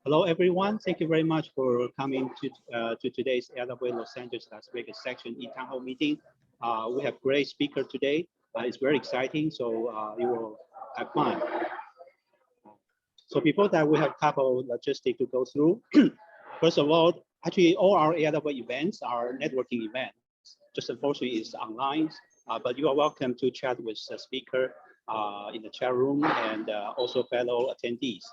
Hello, everyone. Thank you very much for coming to today's AIAA Los Angeles Las Vegas section e-town hall meeting. We have great speaker today. It's very exciting, so you will have fun. So before that, we have a couple logistics to go through. First of all, actually, all our AIAA events are networking events. Just unfortunately, it's online, but you are welcome to chat with the speaker in the chat room and also fellow attendees.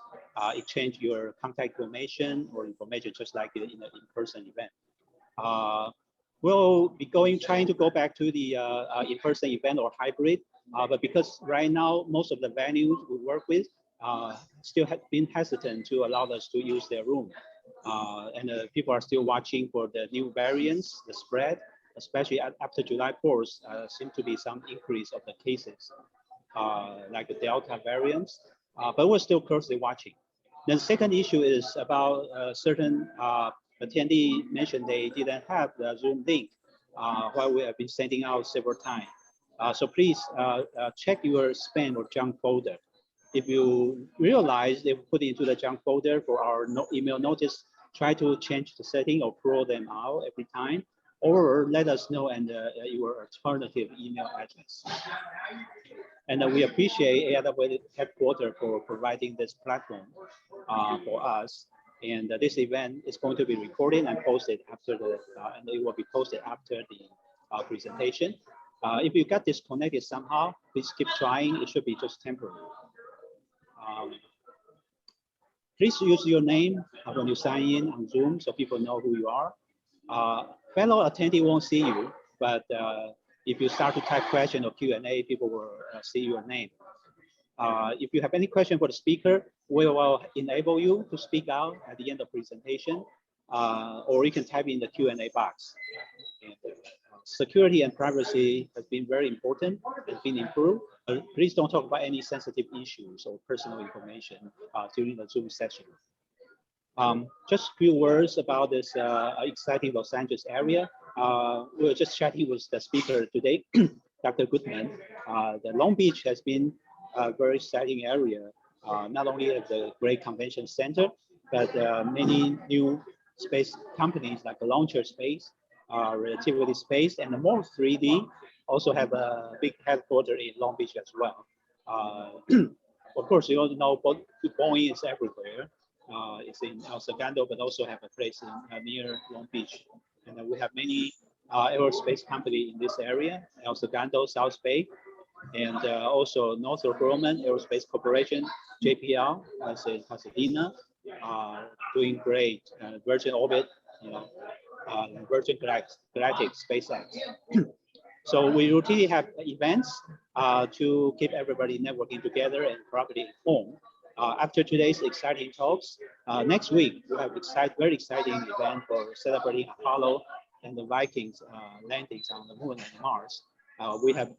Exchange your contact information or information just like in an in-person event. We'll be trying to go back to the in-person event or hybrid, but because right now most of the venues we work with still have been hesitant to allow us to use their room. And people are still watching for the new variants, the spread, especially after July 4th, seems to be some increase of the cases, like the Delta variants, but we're still closely watching. The second issue is about certain attendee mentioned they didn't have the Zoom link while we have been sending out several times. So please check your spam or junk folder. If you realize they put it into the junk folder for our email notice, try to change the setting or throw them out every time, or let us know and your alternative email address. And we appreciate AIAA headquarters for providing this platform for us. And this event is going to be recorded and posted after the, and it will be posted after the presentation. If you got disconnected somehow, please keep trying. It should be just temporary. Please use your name when you sign in on Zoom so people know who you are. Fellow attendee won't see you, but if you start to type question or Q&A, people will see your name. If you have any question for the speaker, we will enable you to speak out at the end of presentation, or you can type in the Q&A box. And, security and privacy has been very important and been improved. Please don't talk about any sensitive issues or personal information during the Zoom session. Just a few words about this exciting Los Angeles area. We were just chatting with the speaker today, Dr. Goodman. The Long Beach has been a very exciting area, not only at the great convention center, but many new space companies like the Launcher Space, Relativity Space, and the More 3D also have a big headquarters in Long Beach as well. Of course, you all know Boeing is everywhere. It's in El Segundo, but also have a place in near Long Beach. And we have many aerospace companies in this area, El Segundo, South Bay, and also Northrop Grumman Aerospace Corporation, JPL, as in Pasadena, doing great. Virgin Orbit, you know, Virgin Galactic, SpaceX. So we routinely have events to keep everybody networking together and properly informed. After today's exciting talks, next week we have very exciting event for celebrating Apollo and the Vikings landings on the moon and Mars. We have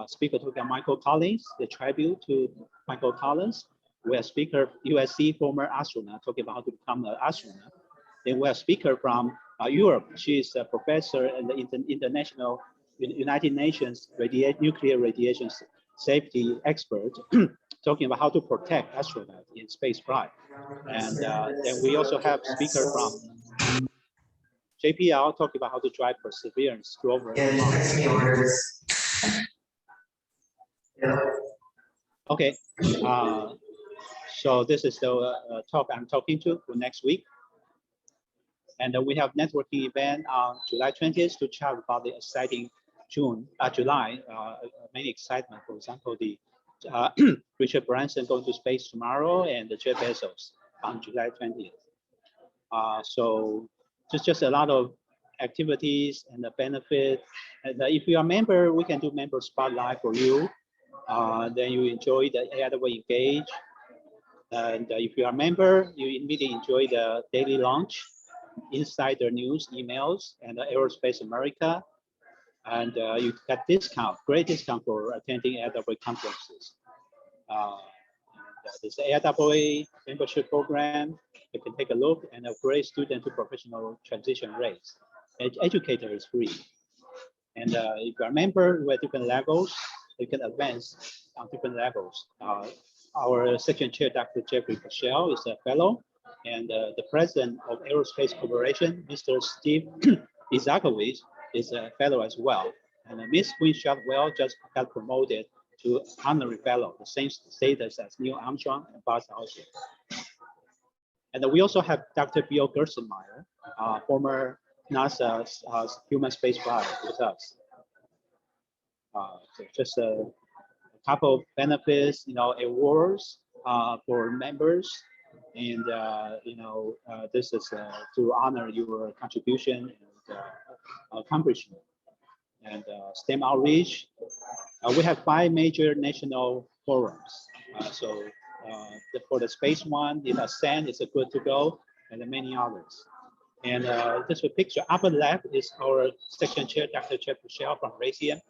speaker talking about Michael Collins, the tribute to Michael Collins. We have speaker USC former astronaut talking about how to become an astronaut. Then we have speaker from Europe. She is a professor and the international United Nations nuclear radiation safety expert, talking about how to protect astronauts in space flight. And then we also have speaker from JPL talking about how to drive Perseverance rover. Okay, so this is the talk I'm talking to for next week. And we have networking event on July 20th to chat about the exciting July, many excitement. For example, the Richard Branson going to space tomorrow and the Jeff Bezos on July 20th. So just a lot of activities and the benefit. And if you are a member, we can do member spotlight for you. Then you enjoy the AIAA Engage. And if you are a member, you immediately enjoy the daily launch, insider news, emails, and Aerospace America. And you get discount, great discount for attending AIAA conferences. This AIAA membership program, you can take a look, and a great student to professional transition rates. Educator is free. And if you're a member with different levels, you can advance on different levels. Our section chair, Dr. Jeffrey Cashel, is a fellow, And the president of Aerospace Corporation, Mr. Steve Isakovich, is a fellow as well. And Ms. Queen Shotwell just got promoted to honorary fellow, the same status as Neil Armstrong and Buzz Aldrin. And we also have Dr. Bill Goodman, former NASA's human spaceflight with us. So just a couple of benefits, awards for members, and this is to honor your contribution and accomplishment. And STEM outreach, we have 5 major national forums. For the space one, in Ascend is a good to go, and many others. And this picture upper left is our section chair, Dr. Jeff Michelle from Raytheon.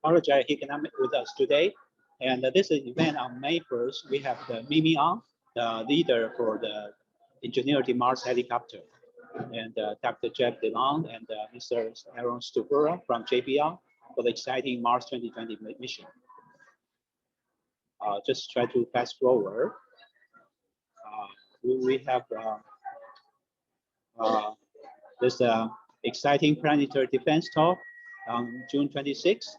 Apologize, he cannot be with us today. And this event on May 1st, we have the Mimi On, the leader for the Ingenuity Mars helicopter, and Dr. Jeff DeLong and Mr. Aaron Stubura from JPL for the exciting Mars 2020 mission. Just try to fast forward. We have this exciting planetary defense talk on June 26th.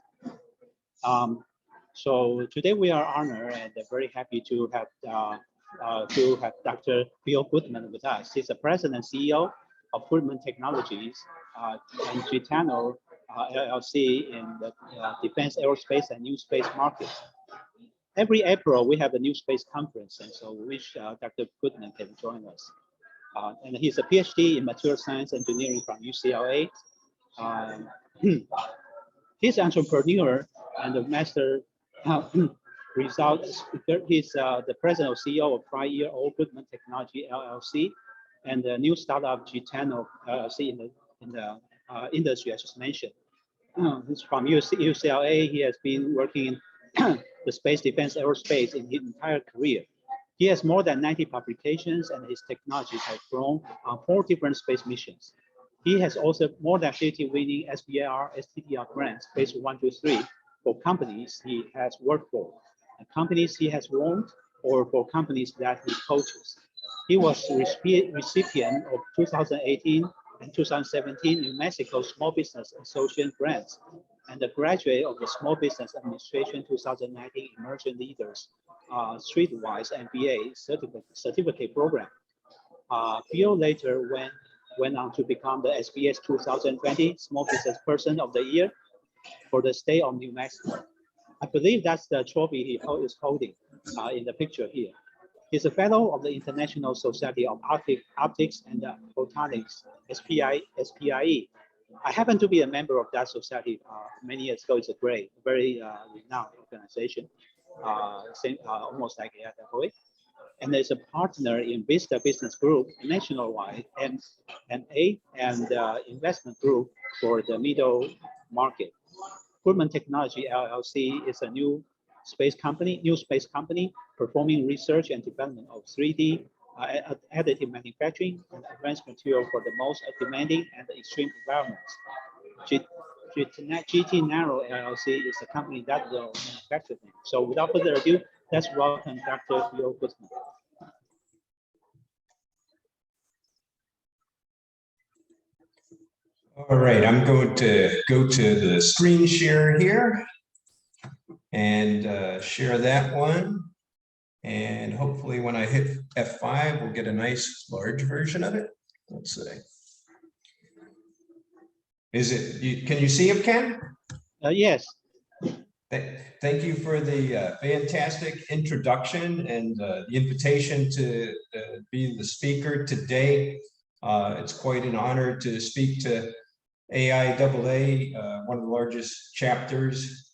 So today we are honored and very happy to have Dr. Bill Goodman with us. He's the president and CEO of Goodman Technologies and GTNANO LLC in the defense, aerospace, and new space market. Every April, we have a new space conference, and so we wish Dr. Goodman can join us. And he's a Ph.D. in material science engineering from UCLA. He's an entrepreneur and a master result speaker. He's the president or CEO of 5-year-old Goodman Technology LLC and the new startup GTNANO LLC in the industry I just mentioned. He's from UCLA. He has been working in the space, defense, aerospace in his entire career. He has more than 90 publications, and his technologies have grown on 4 different space missions. He has also more than 50 winning SBIR, STTR grants, phase 1 to 3, for companies he has worked for, and companies he has won, or for companies that he coaches. He was recipient of 2018 and 2017 New Mexico Small Business Association grants, and a graduate of the Small Business Administration 2019 Emerging Leaders Streetwise MBA certificate program. Bill later went on to become the SBS 2020 Small Business Person of the Year for the state of New Mexico. I believe that's the trophy he is holding in the picture here. He's a fellow of the International Society of Optics and Photonics, SPIE. I happen to be a member of that society many years ago. It's a very renowned organization, almost like AIAA. And there's a partner in Vista Business Group nationwide and investment group for the middle market. Goodman Technology LLC is a new space company performing research and development of 3D additive manufacturing and advanced material for the most demanding and extreme environments. GTNANO LLC is a company that will manufacture them. So without further ado, let's welcome Dr. Bill Goodman. All right, I'm going to go to the screen share here and share that one. And hopefully when I hit F5, we'll get a nice large version of it. Let's see. Is it, can you see him, Ken? Yes. Thank you for the fantastic introduction and the invitation to be the speaker today. It's quite an honor to speak to AIAA, one of the largest chapters.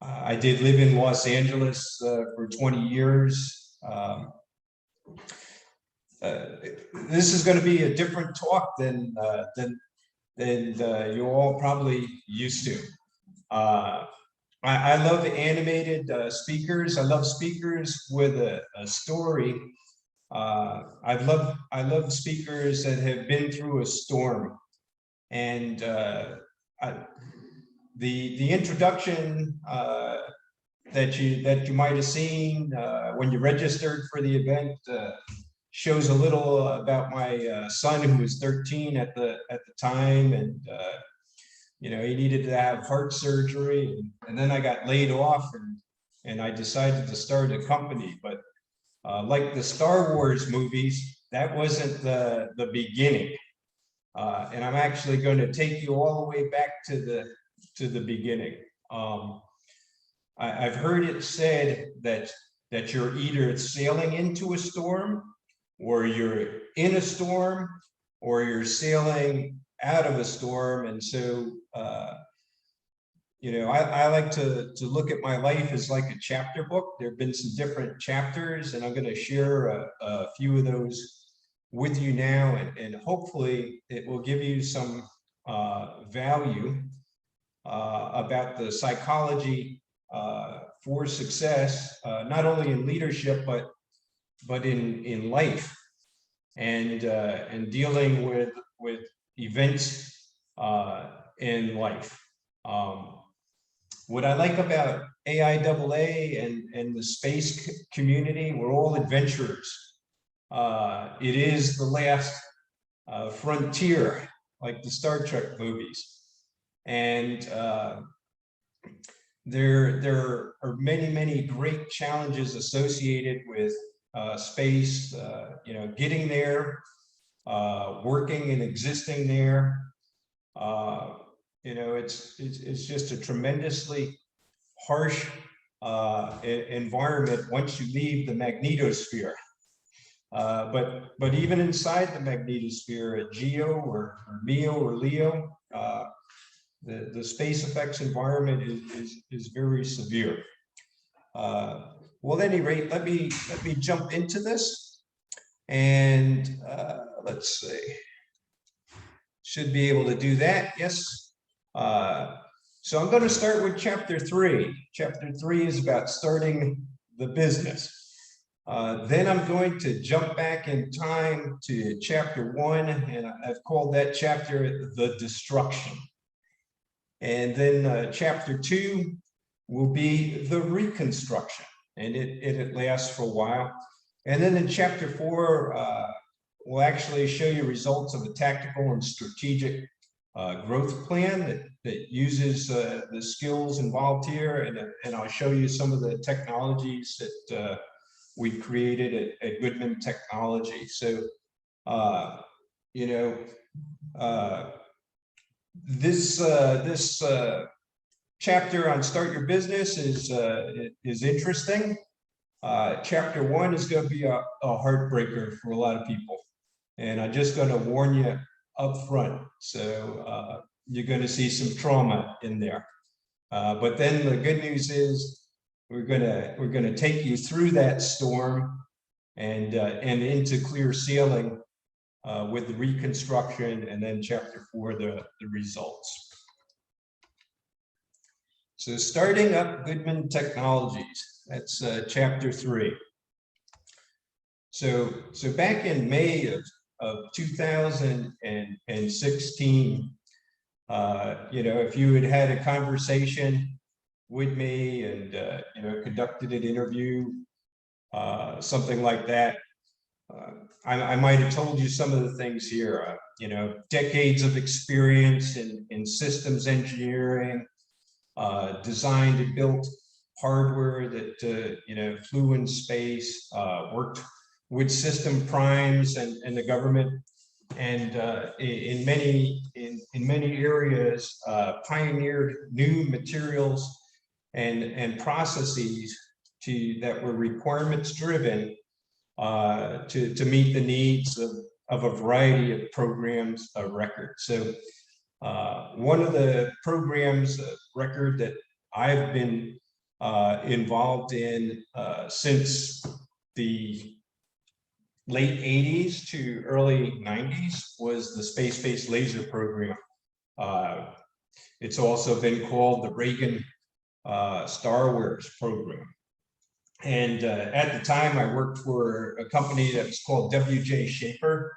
I did live in Los Angeles for 20 years. This is going to be a different talk than you're all probably used to. I love animated speakers. I love speakers with a story. I love speakers that have been through a storm. And the introduction that you might have seen when you registered for the event shows a little about my son, who was 13 at the time, and you know, he needed to have heart surgery, and then I got laid off, and I decided to start a company. But like the Star Wars movies, that wasn't the beginning. And I'm actually going to take you all the way back to the beginning. I've heard it said that you're either sailing into a storm, or you're in a storm, or you're sailing out of a storm. And so, you know, I like to look at my life as like a chapter book. There have been some different chapters, and I'm going to share a few of those with you now, and hopefully it will give you some value about the psychology for success, not only in leadership, but in life, and dealing with events in life. What I like about AIAA and the space community, we're all adventurers. It is the last frontier, like the Star Trek movies. And there are many great challenges associated with space, you know, getting there, working and existing there. You know, it's just a tremendously harsh environment once you leave the magnetosphere. But even inside the magnetosphere, at GEO or MEO or LEO, the space effects environment is very severe. Well, at any rate, let me jump into this, and let's see. Should be able to do that. Yes. So I'm going to start with chapter 3. Chapter 3 is about starting the business. Then I'm going to jump back in time to chapter 1, and I've called that chapter The Destruction. And then chapter 2 will be the Reconstruction, and it lasts for a while. And then in chapter 4, we'll actually show you results of a tactical and strategic growth plan that uses the skills involved here, and I'll show you some of the technologies that we created at Goodman Technology. So, you know, this chapter on Start Your Business is interesting. Chapter 1 is going to be a heartbreaker for a lot of people, and I'm just going to warn you up front. So you're going to see some trauma in there. But then the good news is we're gonna take you through that storm and into clear sailing with the Reconstruction, and then chapter 4, the results. So starting up Goodman Technologies, that's chapter 3. So back in May of 2016, you know, if you had a conversation with me and you know, conducted an interview, something like that, I might have told you some of the things here. You know, decades of experience in systems engineering, designed and built hardware that you know, flew in space, worked with system primes and the government, and in many areas pioneered new materials and processes that were requirements driven to meet the needs of a variety of programs of record. So one of the programs of record that I've been involved in since the late 80s to early 90s was the space-based laser program. It's also been called the Reagan Star Wars program. And at the time, I worked for a company that was called W.J. Schaefer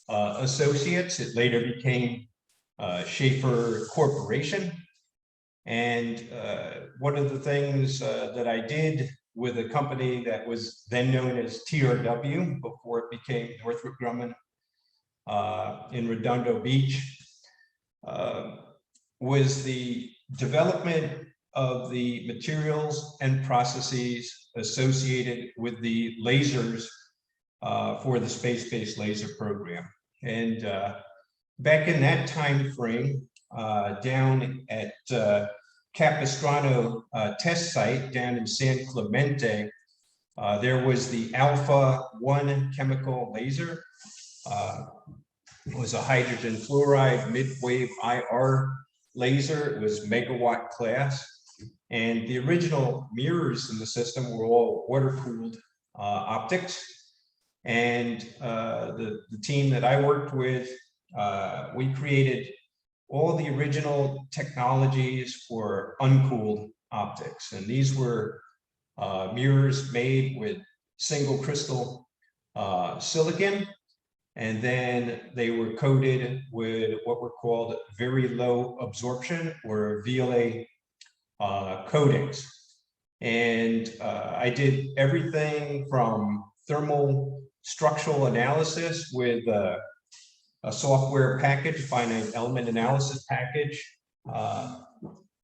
Associates. It later became Schaefer Corporation. And one of the things that I did with a company that was then known as TRW before it became Northrop Grumman in Redondo Beach was the development of the materials and processes associated with the lasers for the space-based laser program. And back in that time frame, down at Capistrano test site down in San Clemente, there was the Alpha 1 chemical laser. It was a hydrogen fluoride mid-wave IR laser. It was megawatt class. And the original mirrors in the system were all water-cooled optics. And the team that I worked with, we created all the original technologies for uncooled optics. And these were mirrors made with single crystal silicon. And then they were coated with what were called very low absorption or VLA coatings. And I did everything from thermal structural analysis with a software package, finite element analysis package,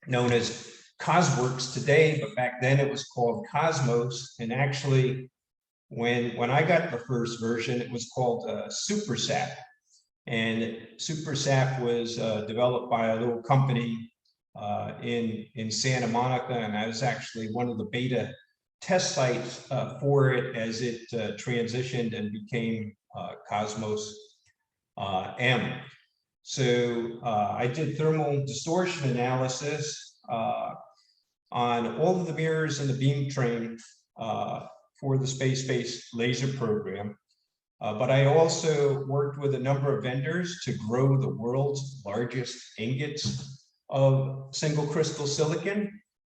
known as Cosworks today, but back then it was called Cosmos. And actually, when I got the first version, it was called SuperSat. And SuperSat was developed by a little company in Santa Monica, and I was actually one of the beta test sites for it as it transitioned and became Cosmos M. So I did thermal distortion analysis on all of the mirrors in the beam train for the space-based laser program. But I also worked with a number of vendors to grow the world's largest ingots of single crystal silicon.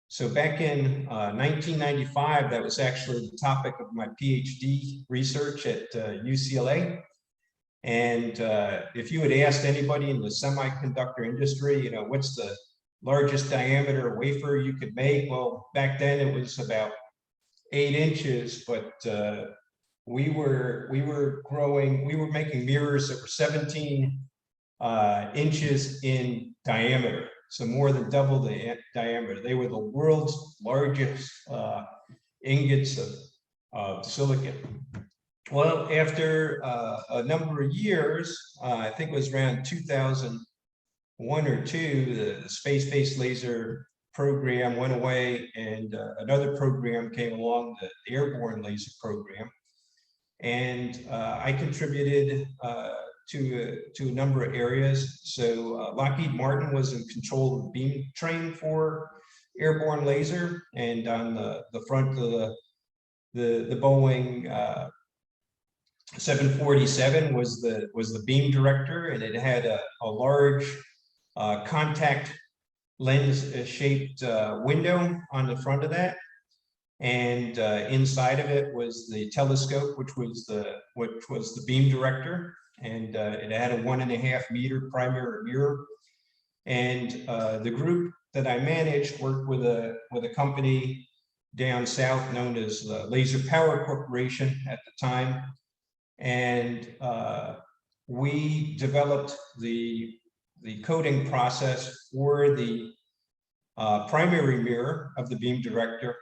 So back in 1995, that was actually the topic of my PhD research at UCLA. And if you had asked anybody in the semiconductor industry, you know, what's the largest diameter wafer you could make? Well, back then it was about 8 inches, but we were making mirrors that were 17 inches in diameter. So more than double the diameter. They were the world's largest ingots of silicon. Well, after a number of years, I think it was around 2001 or 2, the space-based laser program went away, and another program came along, the airborne laser program. And I contributed to a number of areas. So Lockheed Martin was in control of the beam train for airborne laser, and on the front of the Boeing 747 was the beam director, and it had a large contact lens shaped window on the front of that. And inside of it was the telescope, which was the beam director, and it had a 1.5 meter primary mirror. And the group that I managed worked with a company down south known as Laser Power Corporation at the time, and we developed the coating process for the primary mirror of the beam director,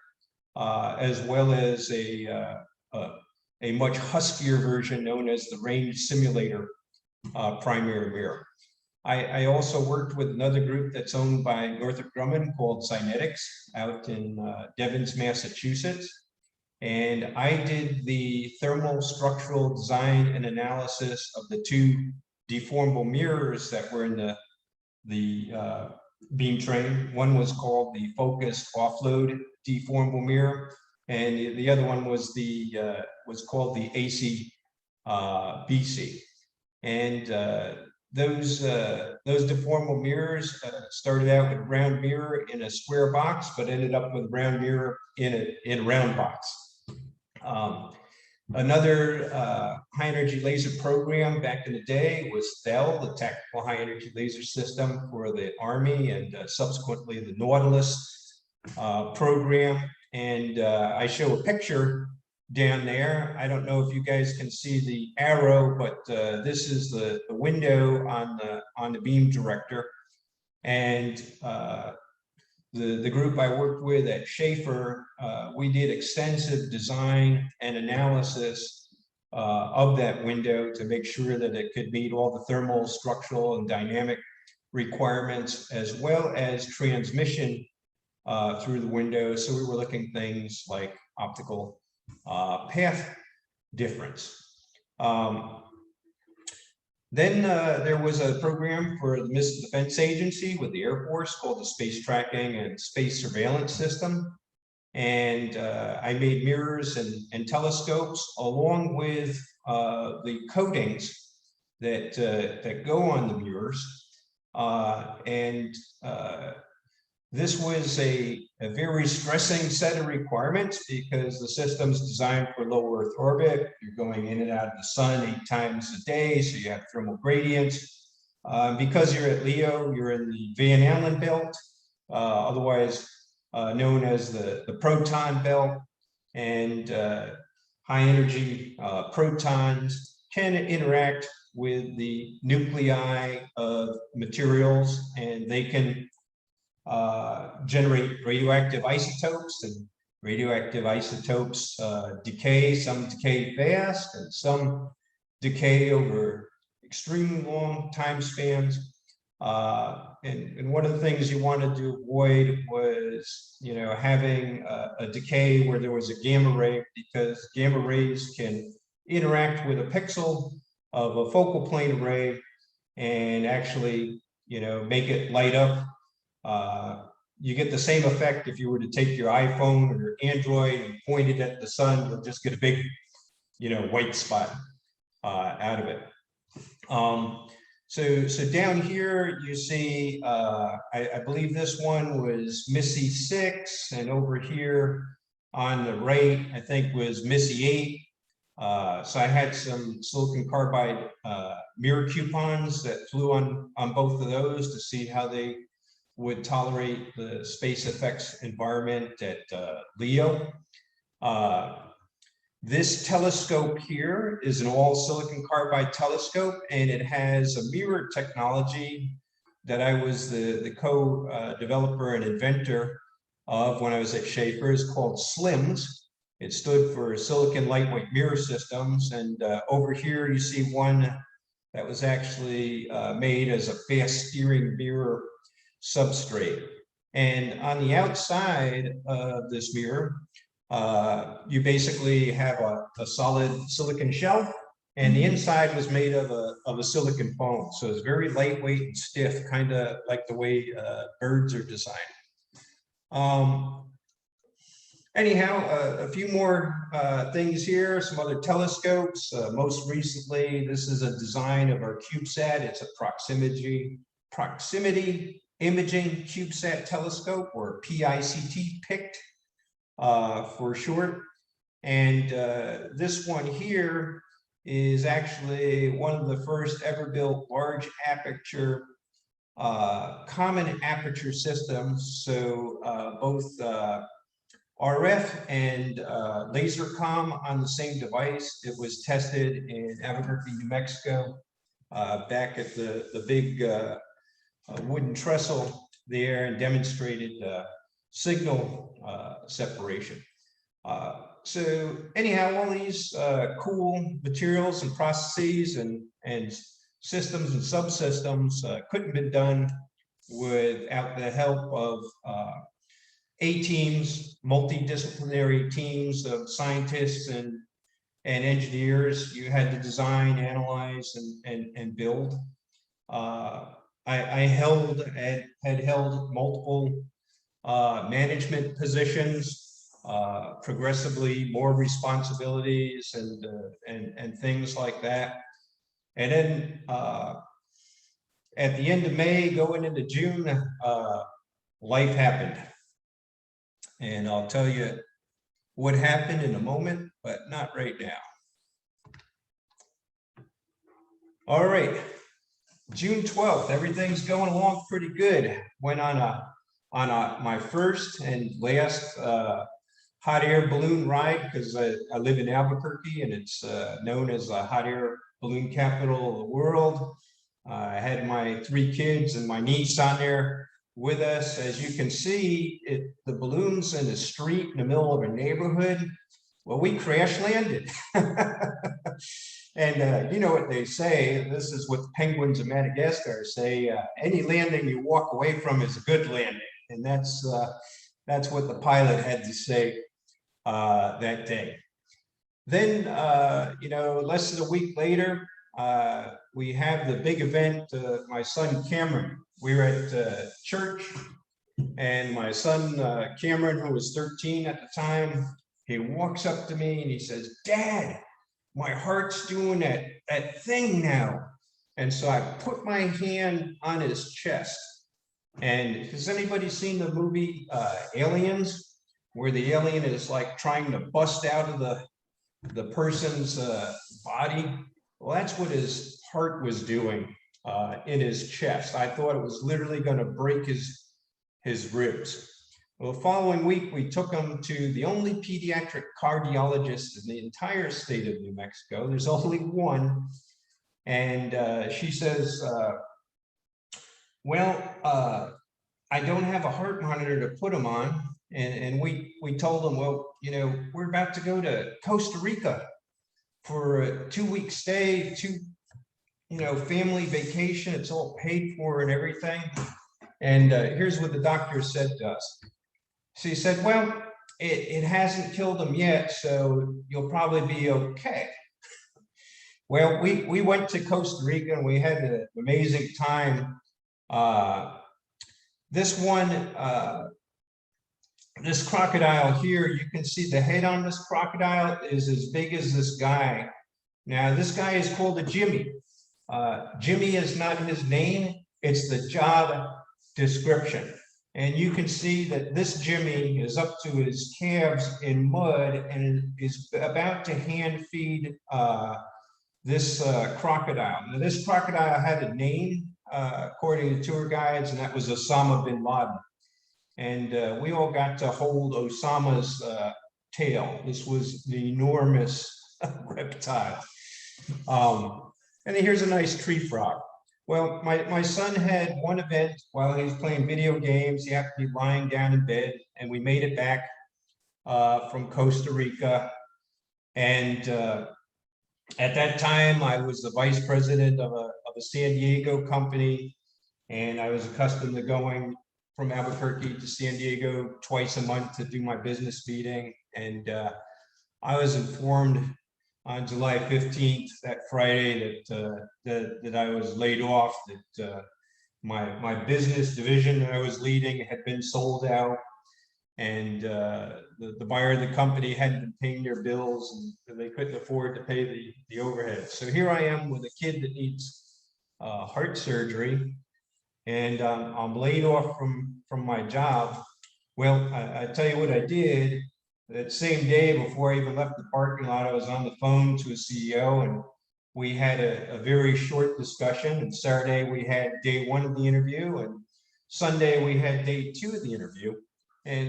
as well as a much huskier version known as the range simulator primary mirror. I also worked with another group that's owned by Northrop Grumman called Cynetics out in Devens, Massachusetts. And I did the thermal structural design and analysis of the 2 deformable mirrors that were in the beam train. One was called the focused offload deformable mirror, and the other one was called the AC BC. And those deformable mirrors started out with a round mirror in a square box, but ended up with a round mirror in a round box. Another high energy laser program back in the day was THEL, the Tactical High Energy Laser System for the Army, and subsequently the Nautilus program. And I show a picture down there. I don't know if you guys can see the arrow, but this is the window on the beam director. And the group I worked with at Schaefer, we did extensive design and analysis of that window to make sure that it could meet all the thermal, structural, and dynamic requirements, as well as transmission through the window. So we were looking things like optical path difference. Then there was a program for the Missile Defense Agency with the Air Force called the Space Tracking and Space Surveillance System. And I made mirrors and telescopes along with the coatings that go on the mirrors. This was a very stressing set of requirements because the system's designed for low Earth orbit. You're going in and out of the sun 8 times a day, so you have thermal gradients. Because you're at LEO, you're in the Van Allen belt, otherwise known as the proton belt, and high energy protons can interact with the nuclei of materials, and they can generate radioactive isotopes, and radioactive isotopes decay. Some decay fast and some decay over extremely long time spans. And one of the things you wanted to avoid was, having a decay where there was a gamma ray, because gamma rays can interact with a pixel of a focal plane array and actually, make it light up. You get the same effect if you were to take your iPhone or your Android and point it at the sun. You'll just get a big, white spot out of it. So down here you see, I believe this one was MBSE 6, and over here on the right, I think was MBSE 8. So I had some silicon carbide mirror coupons that flew on both of those to see how they would tolerate the space effects environment at LEO. This telescope here is an all silicon carbide telescope, and it has a mirror technology that I was the co-developer and inventor of when I was at Schaefer. It's called SLIMS. It stood for Silicon Lightweight Mirror Systems. And over here you see one that was actually made as a fast steering mirror substrate. And on the outside of this mirror, you basically have a solid silicon shell, and the inside was made of a silicon foam. So it's very lightweight and stiff, kind of like the way birds are designed. Anyhow, a few more things here, some other telescopes. Most recently, this is a design of our Cubesat. It's a proximity imaging Cubesat telescope, or PICT, PICT for short. And this one here is actually one of the first ever built large aperture, common aperture systems. So both RF and laser comm on the same device. It was tested in Albuquerque, New Mexico, back at the big wooden trestle there, and demonstrated signal separation. So anyhow, all these cool materials and processes and systems and subsystems couldn't have been done without the help of A-teams, multidisciplinary teams of scientists and engineers. You had to design, analyze, and build. I had held multiple management positions, progressively more responsibilities and things like that. And then at the end of May, going into June, life happened. And I'll tell you what happened in a moment, but not right now. All right, June 12th, everything's going along pretty good. Went on on my first and last hot air balloon ride, because I live in Albuquerque and it's known as the hot air balloon capital of the world. I had my 3 kids and my niece on there with us. As you can see, the balloon's in the street in the middle of a neighborhood. Well, we crash landed. And you know what they say, this is what the penguins of Madagascar say, any landing you walk away from is a good landing. And that's what the pilot had to say that day. Then, you know, less than a week later, we have the big event. My son Cameron, we were at church, and my son Cameron, who was 13 at the time, he walks up to me and he says, "Dad, my heart's doing that thing now." And so I put my hand on his chest. And has anybody seen the movie Aliens, where the alien is like trying to bust out of the person's body? Well, that's what his heart was doing in his chest. I thought it was literally going to break his ribs. Well, the following week, we took him to the only pediatric cardiologist in the entire state of New Mexico. There's only one. And she says, well, I don't have a heart monitor to put him on. And we told him, well, you know, we're about to go to Costa Rica for a 2-week stay, you know, family vacation. It's all paid for and everything. And here's what the doctor said to us. She said, well, it hasn't killed him yet, so you'll probably be okay. Well, we went to Costa Rica and we had an amazing time. This crocodile here, you can see the head on this crocodile is as big as this guy. Now, this guy is called a Jimmy. Jimmy is not his name, it's the job description. And you can see that this Jimmy is up to his calves in mud and is about to hand feed this crocodile. Now, this crocodile had a name, according to tour guides, and that was Osama bin Laden. And we all got to hold Osama's tail. This was the enormous reptile. And here's a nice tree frog. Well, my son had one event while he was playing video games. He happened to be lying down in bed, and we made it back from Costa Rica. And at that time, I was the vice president of a San Diego company, and I was accustomed to going from Albuquerque to San Diego twice a month to do my business meeting. And I was informed on July 15th, that Friday, that I was laid off, that my business division that I was leading had been sold out, and the buyer of the company hadn't been paying their bills, and they couldn't afford to pay the overhead. So here I am with a kid that needs heart surgery, and I'm laid off from my job. Well, I tell you what I did. That same day, before I even left the parking lot, I was on the phone to a CEO, and we had a very short discussion. And Saturday we had day 1 of the interview, and Sunday we had day 2 of the interview. And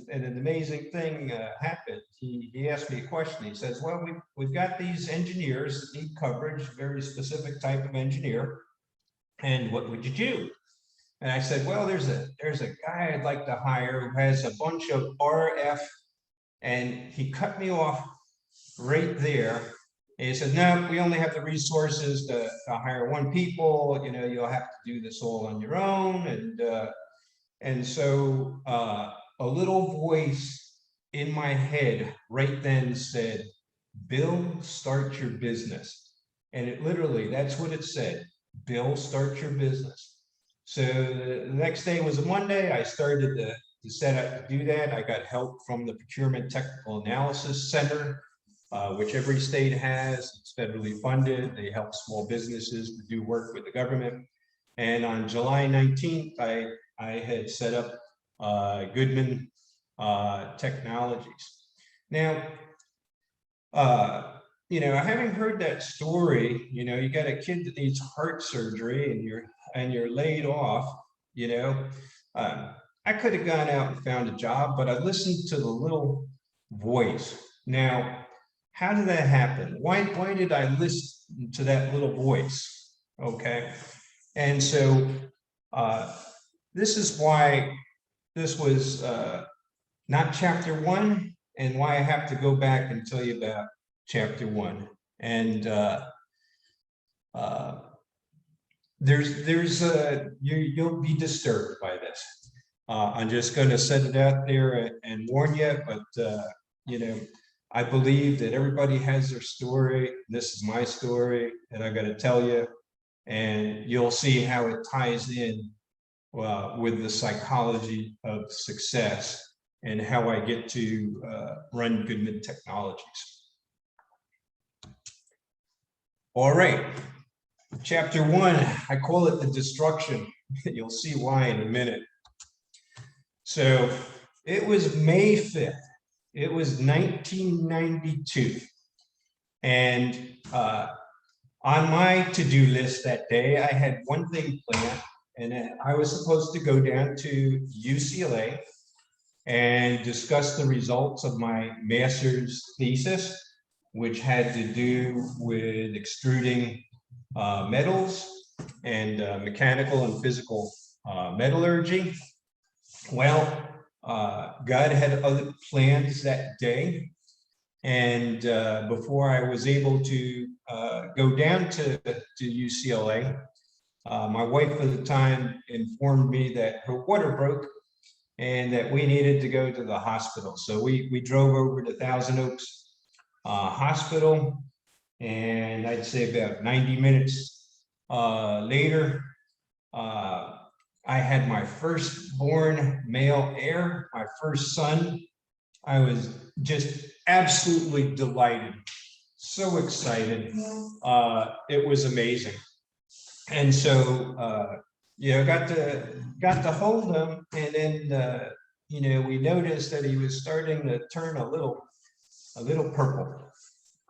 an amazing thing happened. He asked me a question. He says, well, we've got these engineers that need coverage, very specific type of engineer. And what would you do? And I said, well, there's a guy I'd like to hire who has a bunch of RF. And he cut me off right there. And he said, no, we only have the resources to hire 1 people. You know, you'll have to do this all on your own. And so a little voice in my head right then said, Bill, start your business. And it literally, that's what it said. Bill, start your business. So the next day was a Monday. I started to set out to do that. I got help from the Procurement Technical Analysis Center, which every state has. It's federally funded. They help small businesses to do work with the government. And on July 19th, I had set up Goodman Technologies. Now, you know, having heard that story, you know, you got a kid that needs heart surgery and you're laid off, you know, I could have gone out and found a job, but I listened to the little voice. Now, how did that happen? Why did I listen to that little voice? Okay. And so this is why this was not chapter 1, and why I have to go back and tell you about chapter 1. And you'll be disturbed by this. I'm just going to set it out there and warn you, but you know, I believe that everybody has their story. This is my story, and I got to tell you, and you'll see how it ties in with the psychology of success and how I get to run Goodman Technologies. All right, chapter 1, I call it the destruction. You'll see why in a minute. So it was May 5th. It was 1992. And on my to-do list that day, I had one thing planned, and I was supposed to go down to UCLA and discuss the results of my master's thesis, which had to do with extruding metals and mechanical and physical metallurgy. Well, God had other plans that day, and before I was able to go down to UCLA, my wife at the time informed me that her water broke and that we needed to go to the hospital. So we drove over to Thousand Oaks Hospital, and I'd say about 90 minutes later, I had my firstborn male heir, my first son. I was just absolutely delighted, so excited. It was amazing. And so, you know, got to hold him, and then, you know, we noticed that he was starting to turn a little purple.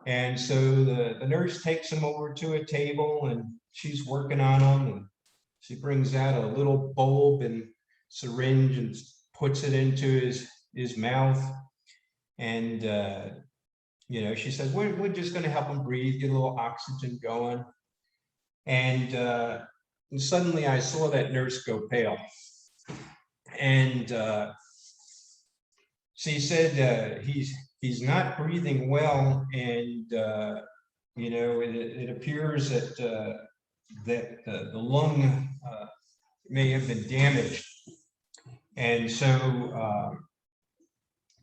And so the nurse takes him over to a table, and she's working on him, and she brings out a little bulb and syringe and puts it into his mouth. And, you know, she says, we're just going to help him breathe, get a little oxygen going. And suddenly I saw that nurse go pale. And she said, he's not breathing well. And, you know, it appears that the lung may have been damaged. And so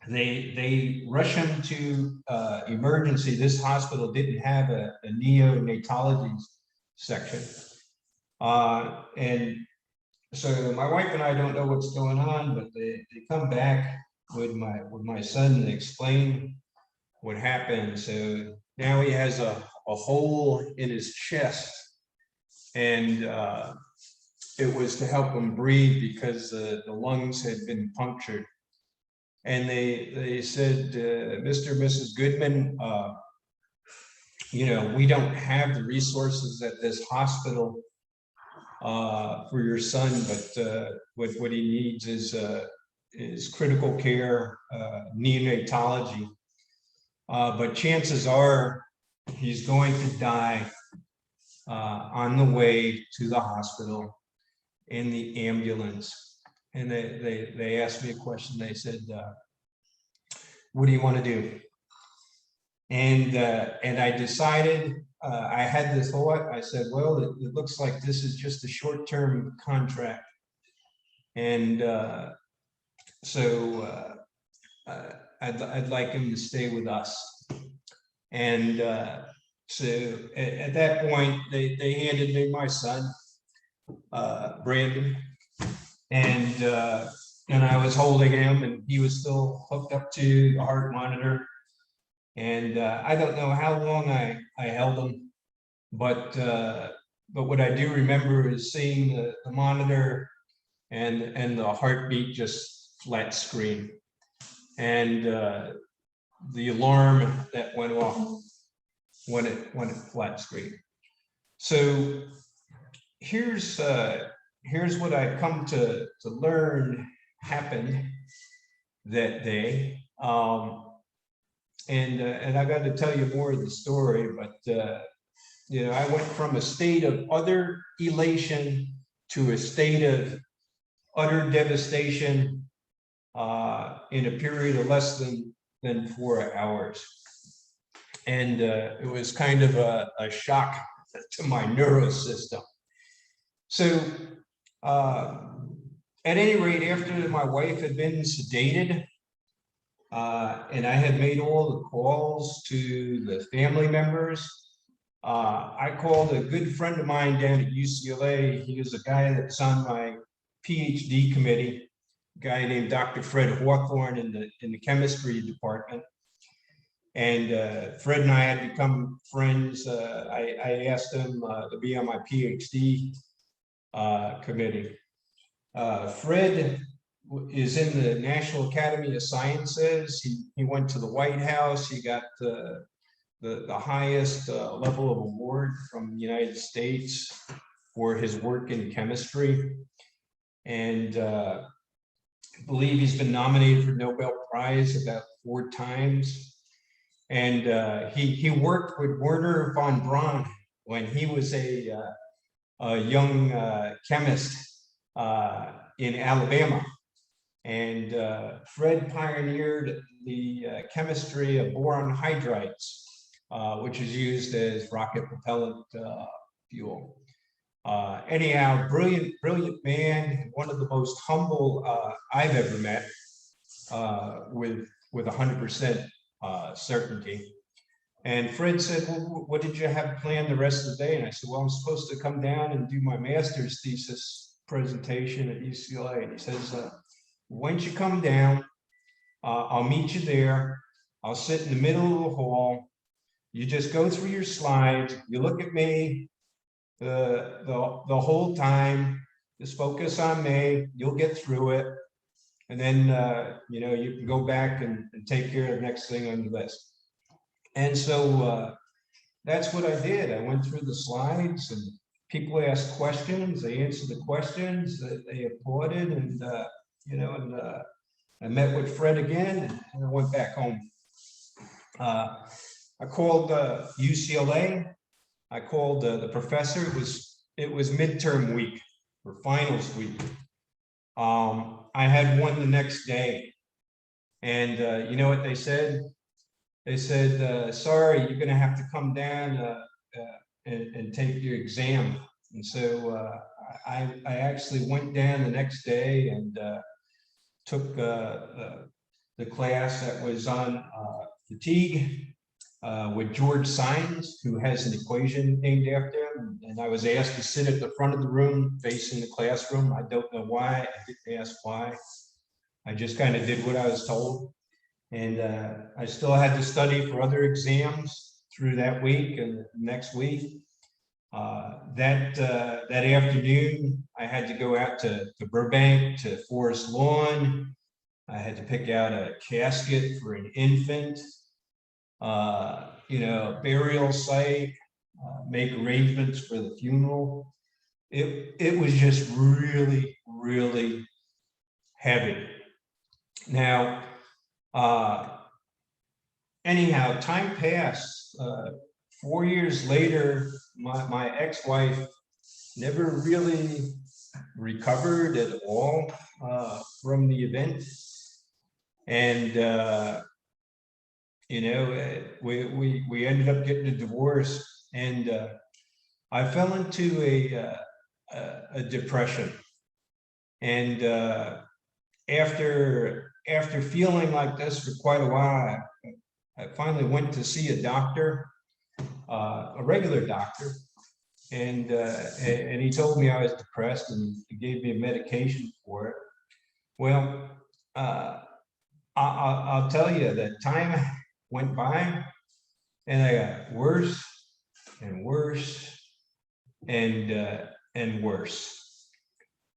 they rush him to emergency. This hospital didn't have a neonatology section. And so my wife and I don't know what's going on, but they come back with my son and explain what happened. So now he has a hole in his chest, and it was to help him breathe because the lungs had been punctured. And they said, Mr. and Mrs. Goodman, you know, we don't have the resources at this hospital for your son, but what he needs is critical care, neonatology. But chances are he's going to die on the way to the hospital in the ambulance. And they asked me a question. They said, what do you want to do? And I decided, I had this thought. I said, well, it looks like this is just a short-term contract. And so I'd like him to stay with us. And so at that point, they handed me my son, Brandon, and I was holding him, and he was still hooked up to a heart monitor. And I don't know how long I held him, but what I do remember is seeing the monitor and the heartbeat just flat screen, and the alarm that went off when it flat screen. So here's what I've come to learn happened that day. And I got to tell you more of the story, but you know, I went from a state of utter elation to a state of utter devastation in a period of less than 4 hours. And it was kind of a shock to my neurosystem. So at any rate, after my wife had been sedated, and I had made all the calls to the family members, I called a good friend of mine down at UCLA. He was a guy that's on my Ph.D. committee, a guy named Dr. Fred Hawthorne in the chemistry department. And Fred and I had become friends. I asked him to be on my Ph.D. Committee. Fred is in the National Academy of Sciences. He went to the White House. He got the highest level of award from the United States for his work in chemistry. And I believe he's been nominated for the Nobel Prize about 4 times. And he worked with Werner von Braun when he was a young chemist in Alabama. And Fred pioneered the chemistry of boron hydrides, which is used as rocket propellant fuel. Anyhow, brilliant man, one of the most humble I've ever met, with 100% certainty. And Fred said, well, what did you have planned the rest of the day? And I said, well, I'm supposed to come down and do my master's thesis presentation at UCLA. And he says, why don't you come down? I'll meet you there. I'll sit in the middle of the hall. You just go through your slides. You look at me the whole time. Just focus on me. You'll get through it. And then, you know, you can go back and take care of the next thing on the list. And so that's what I did. I went through the slides and people asked questions. They answered the questions. They applauded, and you know, and I met with Fred again, and I went back home. I called UCLA. I called the professor. It was midterm week or finals week. I had one the next day, and you know what they said? They said, sorry, you're going to have to come down and take your exam. And so I actually went down the next day and took the class that was on fatigue with George Sines, who has an equation named after him. And I was asked to sit at the front of the room facing the classroom. I don't know why. I didn't ask why. I just kind of did what I was told. And I still had to study for other exams through that week and the next week. That afternoon, I had to go out to Burbank, to Forest Lawn. I had to pick out a casket for an infant, you know, a burial site, make arrangements for the funeral. It was just really, really heavy. Now, anyhow, time passed. 4 years later, my ex-wife never really recovered at all from the event. And, you know, we ended up getting a divorce, and I fell into a depression. And after feeling like this for quite a while, I finally went to see a doctor, a regular doctor, and he told me I was depressed, and he gave me a medication for it. Well, I'll tell you that time went by, and I got worse and worse and worse.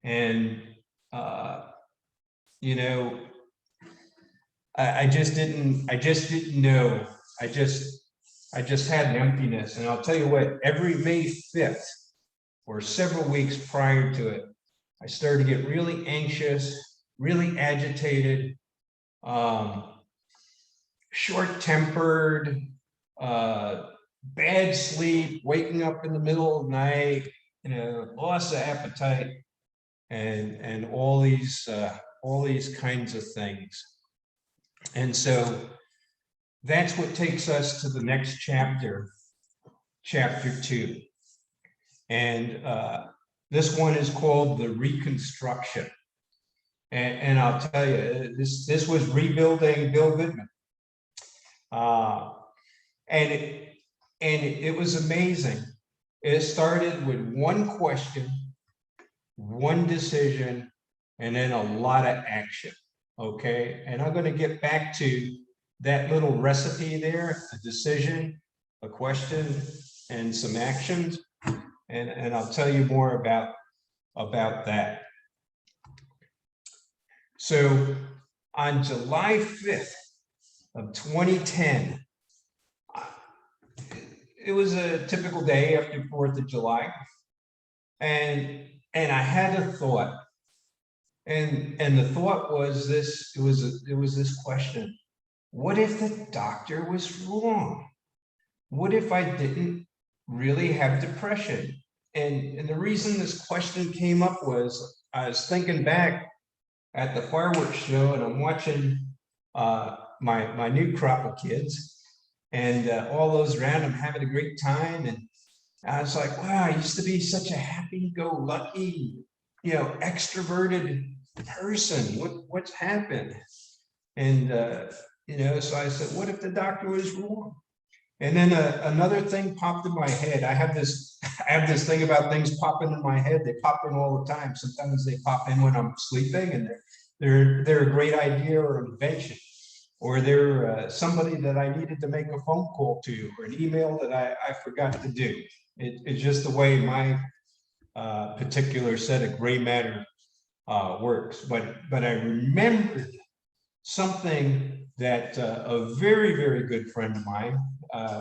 And you know, I just didn't know. I just had an emptiness. And I'll tell you what, every May 5th or several weeks prior to it, I started to get really anxious really agitated, short-tempered, bad sleep, waking up in the middle of the night, loss of appetite, and all these kinds of things. And so that's what takes us to the next chapter, chapter 2. And this one is called the Reconstruction. And I'll tell you, this was rebuilding Bill Goodman. And it was amazing. It started with one question, one decision, and then a lot of action. Okay, and I'm going to get back to that little recipe there: a decision, a question, and some actions. And I'll tell you more about that. So on July 5th of 2010, it was a typical day after 4th of July. And I had a thought. And the thought was this, it was this question: what if the doctor was wrong? What if I didn't really have depression? And the reason this question came up was I was thinking back at the fireworks show, and I'm watching my new crop of kids, and all those around them having a great time. And I was like, wow, I used to be such a happy-go-lucky, extroverted person. What's happened? And so I said, what if the doctor was wrong? And then another thing popped in my head. I have this thing about things popping in my head. They pop in all the time. Sometimes they pop in when I'm sleeping, and they're a great idea or invention, or they're somebody that I needed to make a phone call to, or an email that I forgot to do. It's just the way my particular set of gray matter works. But I remembered something that a very, very good friend of mine,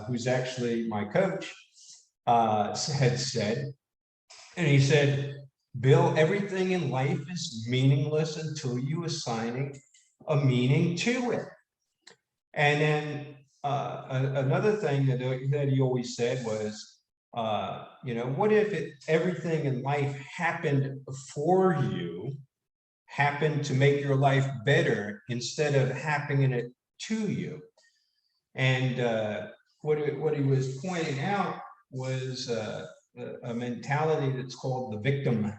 who's actually my coach, had said. And he said, Bill, everything in life is meaningless until you assign a meaning to it. And then another thing that he always said was, what if everything in life happened for you, happened to make your life better instead of happening it to you? And what he was pointing out was a mentality that's called the victim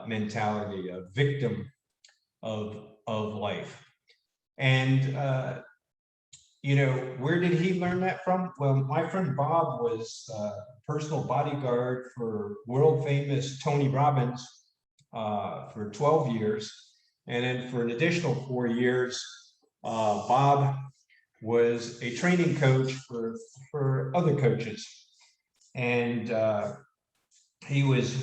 mentality, a victim of life. And where did he learn that from? Well, my friend Bob was personal bodyguard for world famous Tony Robbins for 12 years. And then for an additional 4 years, Bob was a training coach for other coaches. And he was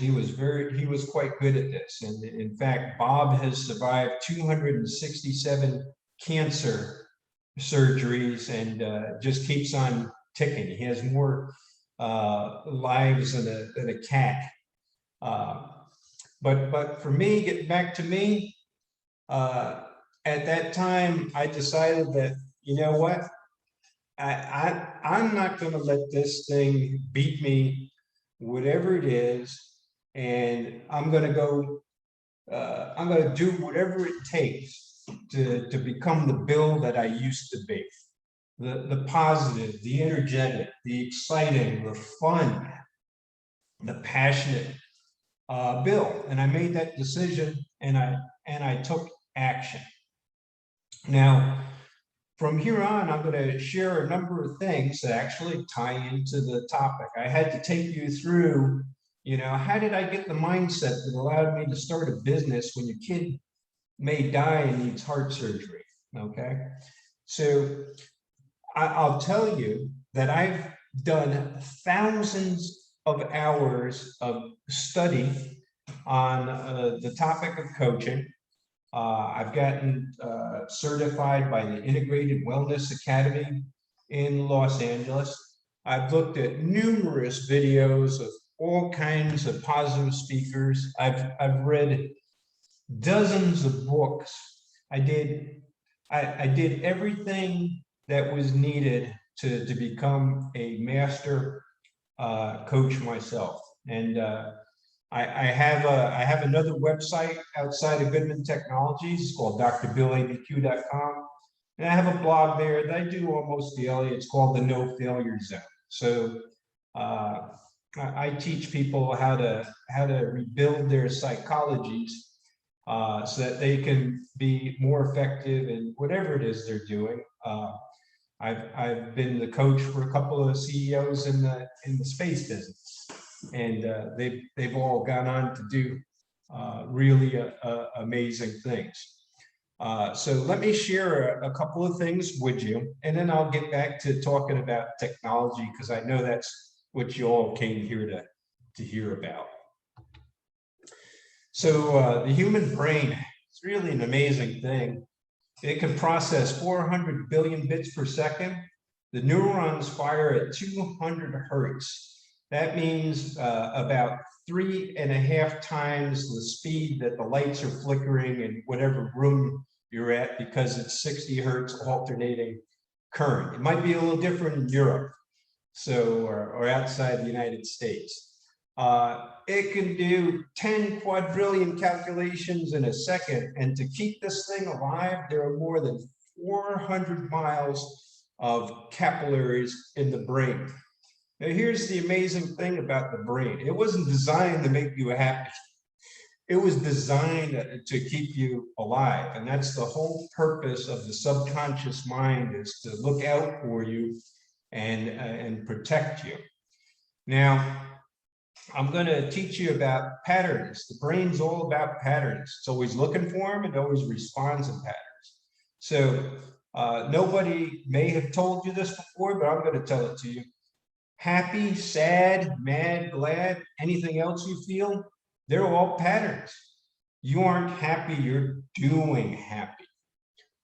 quite good at this. And in fact, Bob has survived 267 cancer surgeries and just keeps on ticking. He has more lives than a cat. But for me, getting back to me, at that time, I decided that, you know what, I'm not going to let this thing beat me, whatever it is, and I'm going to go. I'm going to do whatever it takes to become the Bill that I used to be, the positive, the energetic, the exciting, the fun, the passionate Bill. And I made that decision, and I took action. Now, from here on, I'm going to share a number of things that actually tie into the topic. I had to take you through, how did I get the mindset that allowed me to start a business when your kid may die and needs heart surgery, okay? So I'll tell you that I've done thousands of hours of study on the topic of coaching. I've gotten certified by the Integrated Wellness Academy in Los Angeles. I've looked at numerous videos of all kinds of positive speakers. I've read dozens of books. I did everything that was needed to become a master coach myself. And I have another website outside of Goodman Technologies. It's called drbillabq.com. And I have a blog there that I do almost daily. It's called the No Failure Zone. So I teach people how to rebuild their psychologies so that they can be more effective in whatever it is they're doing. I've been the coach for a couple of CEOs in the space business, and they've all gone on to do really amazing things. So let me share a couple of things with you, and then I'll get back to talking about technology, because I know that's what you all came here to hear about. So the human brain is really an amazing thing. It can process 400 billion bits per second. The neurons fire at 200 hertz. That means about 3.5 times the speed that the lights are flickering in whatever room you're at, because it's 60 hertz alternating current. It might be a little different in Europe, so or outside the United States. It can do 10 quadrillion calculations in a second, and to keep this thing alive, there are more than 400 miles of capillaries in the brain. Now, here's the amazing thing about the brain. It wasn't designed to make you happy. It was designed to keep you alive. And that's the whole purpose of the subconscious mind, is to look out for you and protect you. Now, I'm going to teach you about patterns. The brain's all about patterns. It's always looking for them. It always responds in patterns. So nobody may have told you this before, but I'm going to tell it to you. Happy, sad, mad, glad, anything else you feel, they're all patterns. You aren't happy, you're doing happy.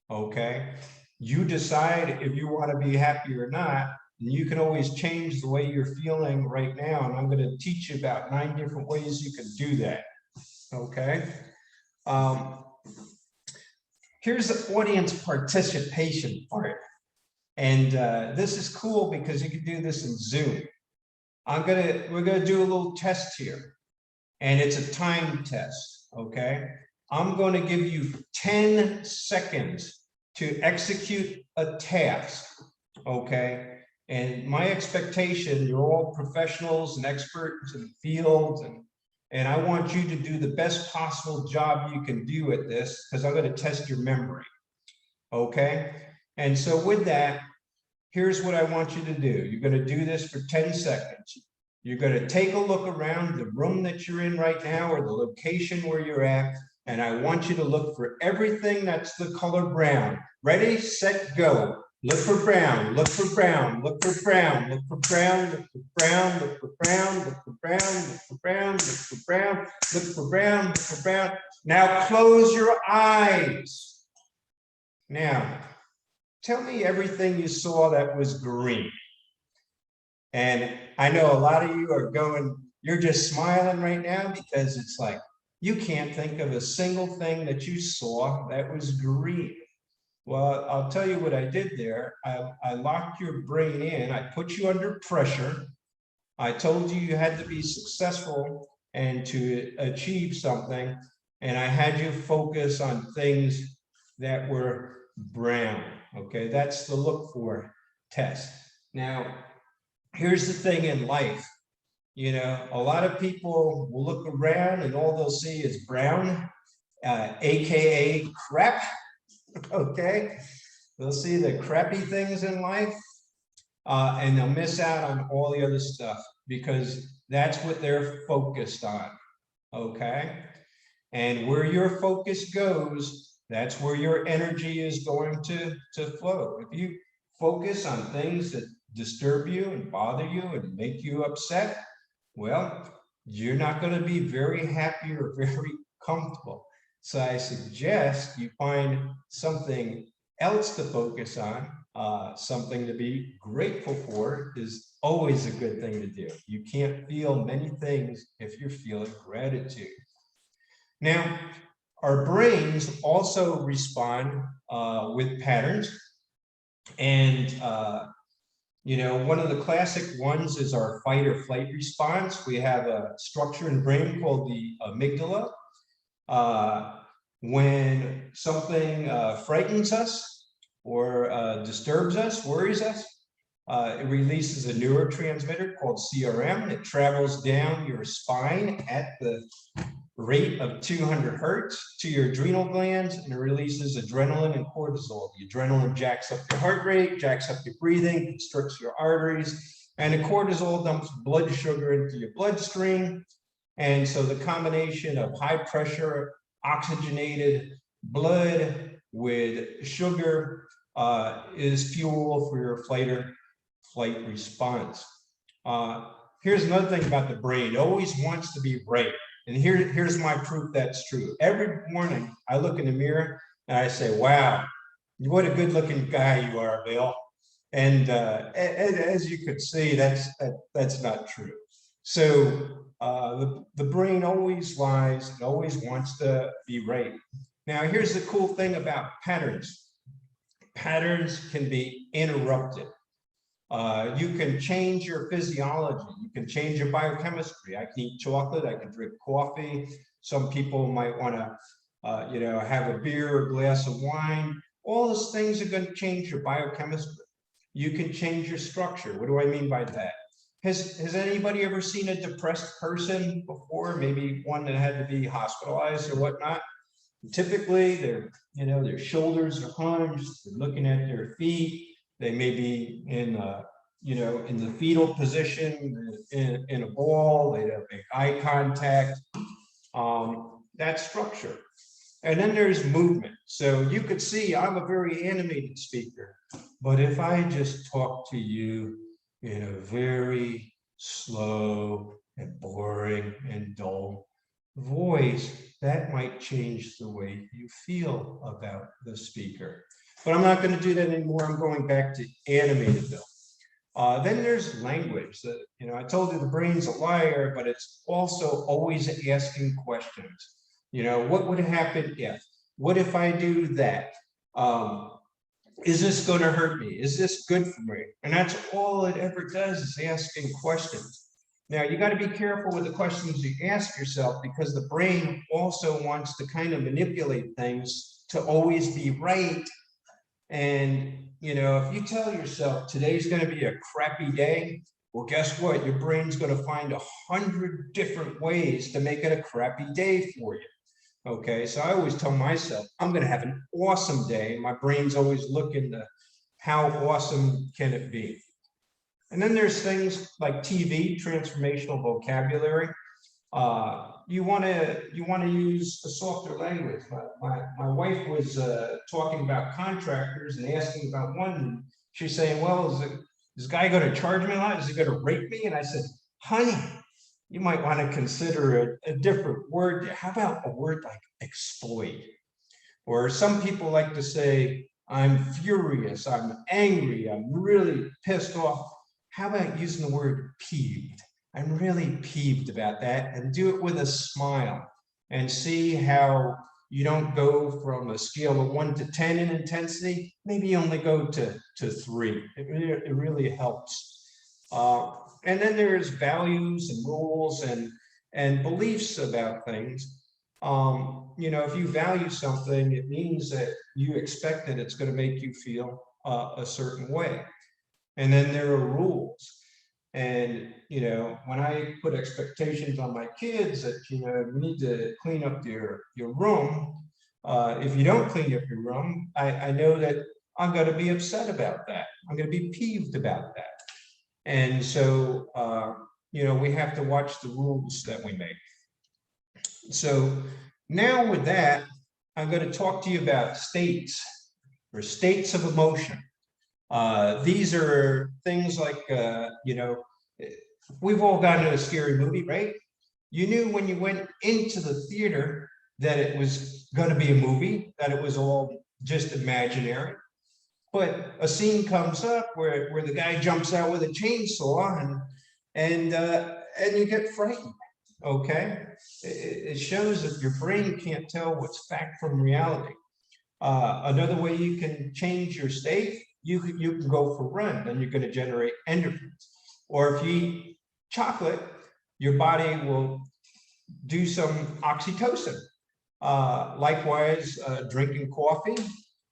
Okay? You decide if you want to be happy or not. And you can always change the way you're feeling right now. And I'm going to teach you about 9 different ways you can do that. Okay. Here's the audience participation part. And this is cool because you can do this in Zoom. We're going to do a little test here. And it's a time test. Okay. I'm going to give you 10 seconds to execute a task. Okay. And my expectation, you're all professionals and experts in the field, and I want you to do the best possible job you can do at this, because I'm going to test your memory. Okay? And so with that, here's what I want you to do. You're going to do this for 10 seconds. You're going to take a look around the room that you're in right now, or the location where you're at, and I want you to look for everything that's the color brown. Ready, set, go. Look for brown, look for brown, look for brown, look for brown, look for brown, look for brown, look for brown, look for brown, look for brown, look for brown, look for brown. Now close your eyes. Now, tell me everything you saw that was green. And I know a lot of you are going, you're just smiling right now, because it's like, you can't think of a single thing that you saw that was green. Well, I'll tell you what I did there. I locked your brain in. I put you under pressure. I told you had to be successful and to achieve something. And I had you focus on things that were brown. Okay, that's the look for test. Now, here's the thing in life. You know, a lot of people will look around and all they'll see is brown, AKA crap. Okay, they'll see the crappy things in life, and they'll miss out on all the other stuff, because that's what they're focused on. Okay, and where your focus goes, that's where your energy is going to flow. If you focus on things that disturb you and bother you and make you upset, well, you're not going to be very happy or very comfortable. So I suggest you find something else to focus on. Something to be grateful for is always a good thing to do. You can't feel many things if you're feeling gratitude. Now, Our brains also respond with patterns. And, one of the classic ones is our fight or flight response. We have a structure in the brain called the amygdala. When something frightens us or disturbs us, worries us, it releases a neurotransmitter called CRM. It travels down your spine at the rate of 200 hertz to your adrenal glands, and it releases adrenaline and cortisol. The adrenaline jacks up your heart rate, jacks up your breathing, constricts your arteries, and the cortisol dumps blood sugar into your bloodstream. And so the combination of high pressure, oxygenated blood with sugar is fuel for your flight response. Here's another thing about the brain. It always wants to be right. And here's my proof that's true. Every morning I look in the mirror and I say, wow, what a good looking guy you are, Bill. And as you could see, that's not true. So the brain always lies, it always wants to be right. Now, here's the cool thing about patterns. Patterns can be interrupted. You can change your physiology. You can change your biochemistry. I can eat chocolate. I can drink coffee. Some people might want to, have a beer or a glass of wine. All those things are going to change your biochemistry. You can change your structure. What do I mean by that? Has anybody ever seen a depressed person before? Maybe one that had to be hospitalized or whatnot. Typically, their shoulders are hunched. They're looking at their feet. They may be in the fetal position, in a ball. They have make eye contact. That's structure. And then there's movement. So you could see I'm a very animated speaker, but if I just talk to you in a very slow and boring and dull voice, that might change the way you feel about the speaker. But I'm not going to do that anymore. I'm going back to animated Bill. Then there's language. I told you the brain's a liar, but it's also always asking questions. What would happen if? What if I do that? Is this going to hurt me? Is this good for me? And that's all it ever does, is asking questions. Now, you got to be careful with the questions you ask yourself, because the brain also wants to kind of manipulate things to always be right. And, if you tell yourself today's going to be a crappy day, well, guess what? Your brain's going to find 100 different ways to make it a crappy day for you. Okay, so I always tell myself I'm going to have an awesome day. My brain's always looking to how awesome can it be. And then there's things like TV, transformational vocabulary. You want to use a softer language. My wife was talking about contractors and asking about one. And she's saying, well, is this guy going to charge me a lot? Is he going to rape me? And I said, honey, you might want to consider a different word. How about a word like exploit? Or some people like to say, I'm furious, I'm angry, I'm really pissed off. How about using the word peeved? I'm really peeved about that, and do it with a smile and see how you don't go from a scale of 1 to 10 in intensity. Maybe you only go to 3. It really helps. And then there's values and rules and beliefs about things. If you value something, it means that you expect that it's going to make you feel a certain way. And then there are rules. And, when I put expectations on my kids that, you need to clean up your room, if you don't clean up your room, I know that I'm going to be upset about that. I'm going to be peeved about that. And so, we have to watch the rules that we make. So now with that, I'm going to talk to you about states or states of emotion. These are things like, we've all gone to a scary movie, right? You knew when you went into the theater that it was going to be a movie, that it was all just imaginary. But a scene comes up where the guy jumps out with a chainsaw and you get frightened. okay? It shows that your brain can't tell what's fact from reality. Another way you can change your state, you can go for a run, then you're going to generate endorphins. Or if you eat chocolate, your body will do some oxytocin. Likewise, drinking coffee,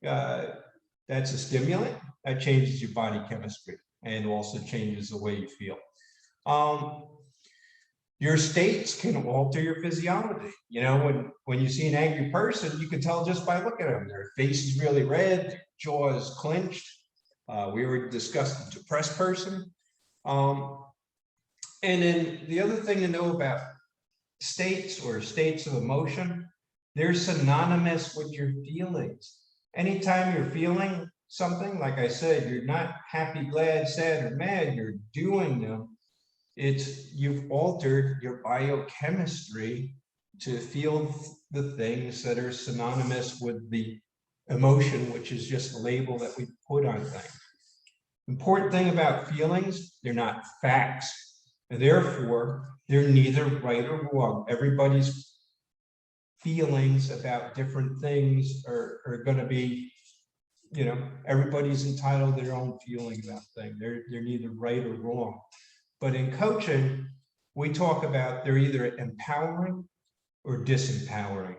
that's a stimulant that changes your body chemistry and also changes the way you feel. Your states can alter your physiology. You know, when you see an angry person, you can tell just by looking at them. Their face is really red, jaw is clenched. We already discussed the depressed person. And then the other thing to know about states or states of emotion, they're synonymous with your feelings. Anytime you're feeling something, like I said, you're not happy, glad, sad, or mad, you're doing them. You've altered your biochemistry to feel the things that are synonymous with the emotion, which is just a label that we put on things. Important thing about feelings, they're not facts. And therefore, they're neither right or wrong. Everybody's feelings about different things are going to be, you know, everybody's entitled to their own feeling about things. They're neither right or wrong. But in coaching, we talk about they're either empowering or disempowering.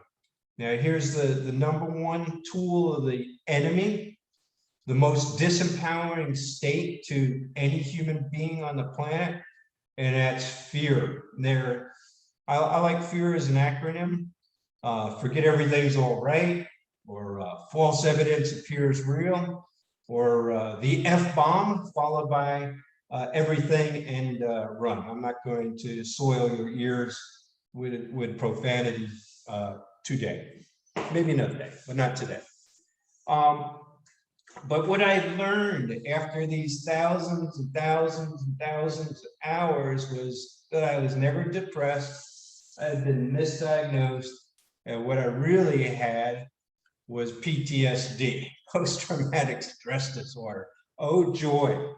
Now, here's the number one tool of the enemy, the most disempowering state to any human being on the planet, and that's fear. I like fear as an acronym. Forget everything's all right, or false evidence appears real, or the F-bomb followed by everything and run. I'm not going to soil your ears with profanity today. Maybe another day, but not today. But what I learned after these thousands and thousands and thousands of hours was that I was never depressed. I had been misdiagnosed, and what I really had was PTSD, post-traumatic stress disorder. Oh joy.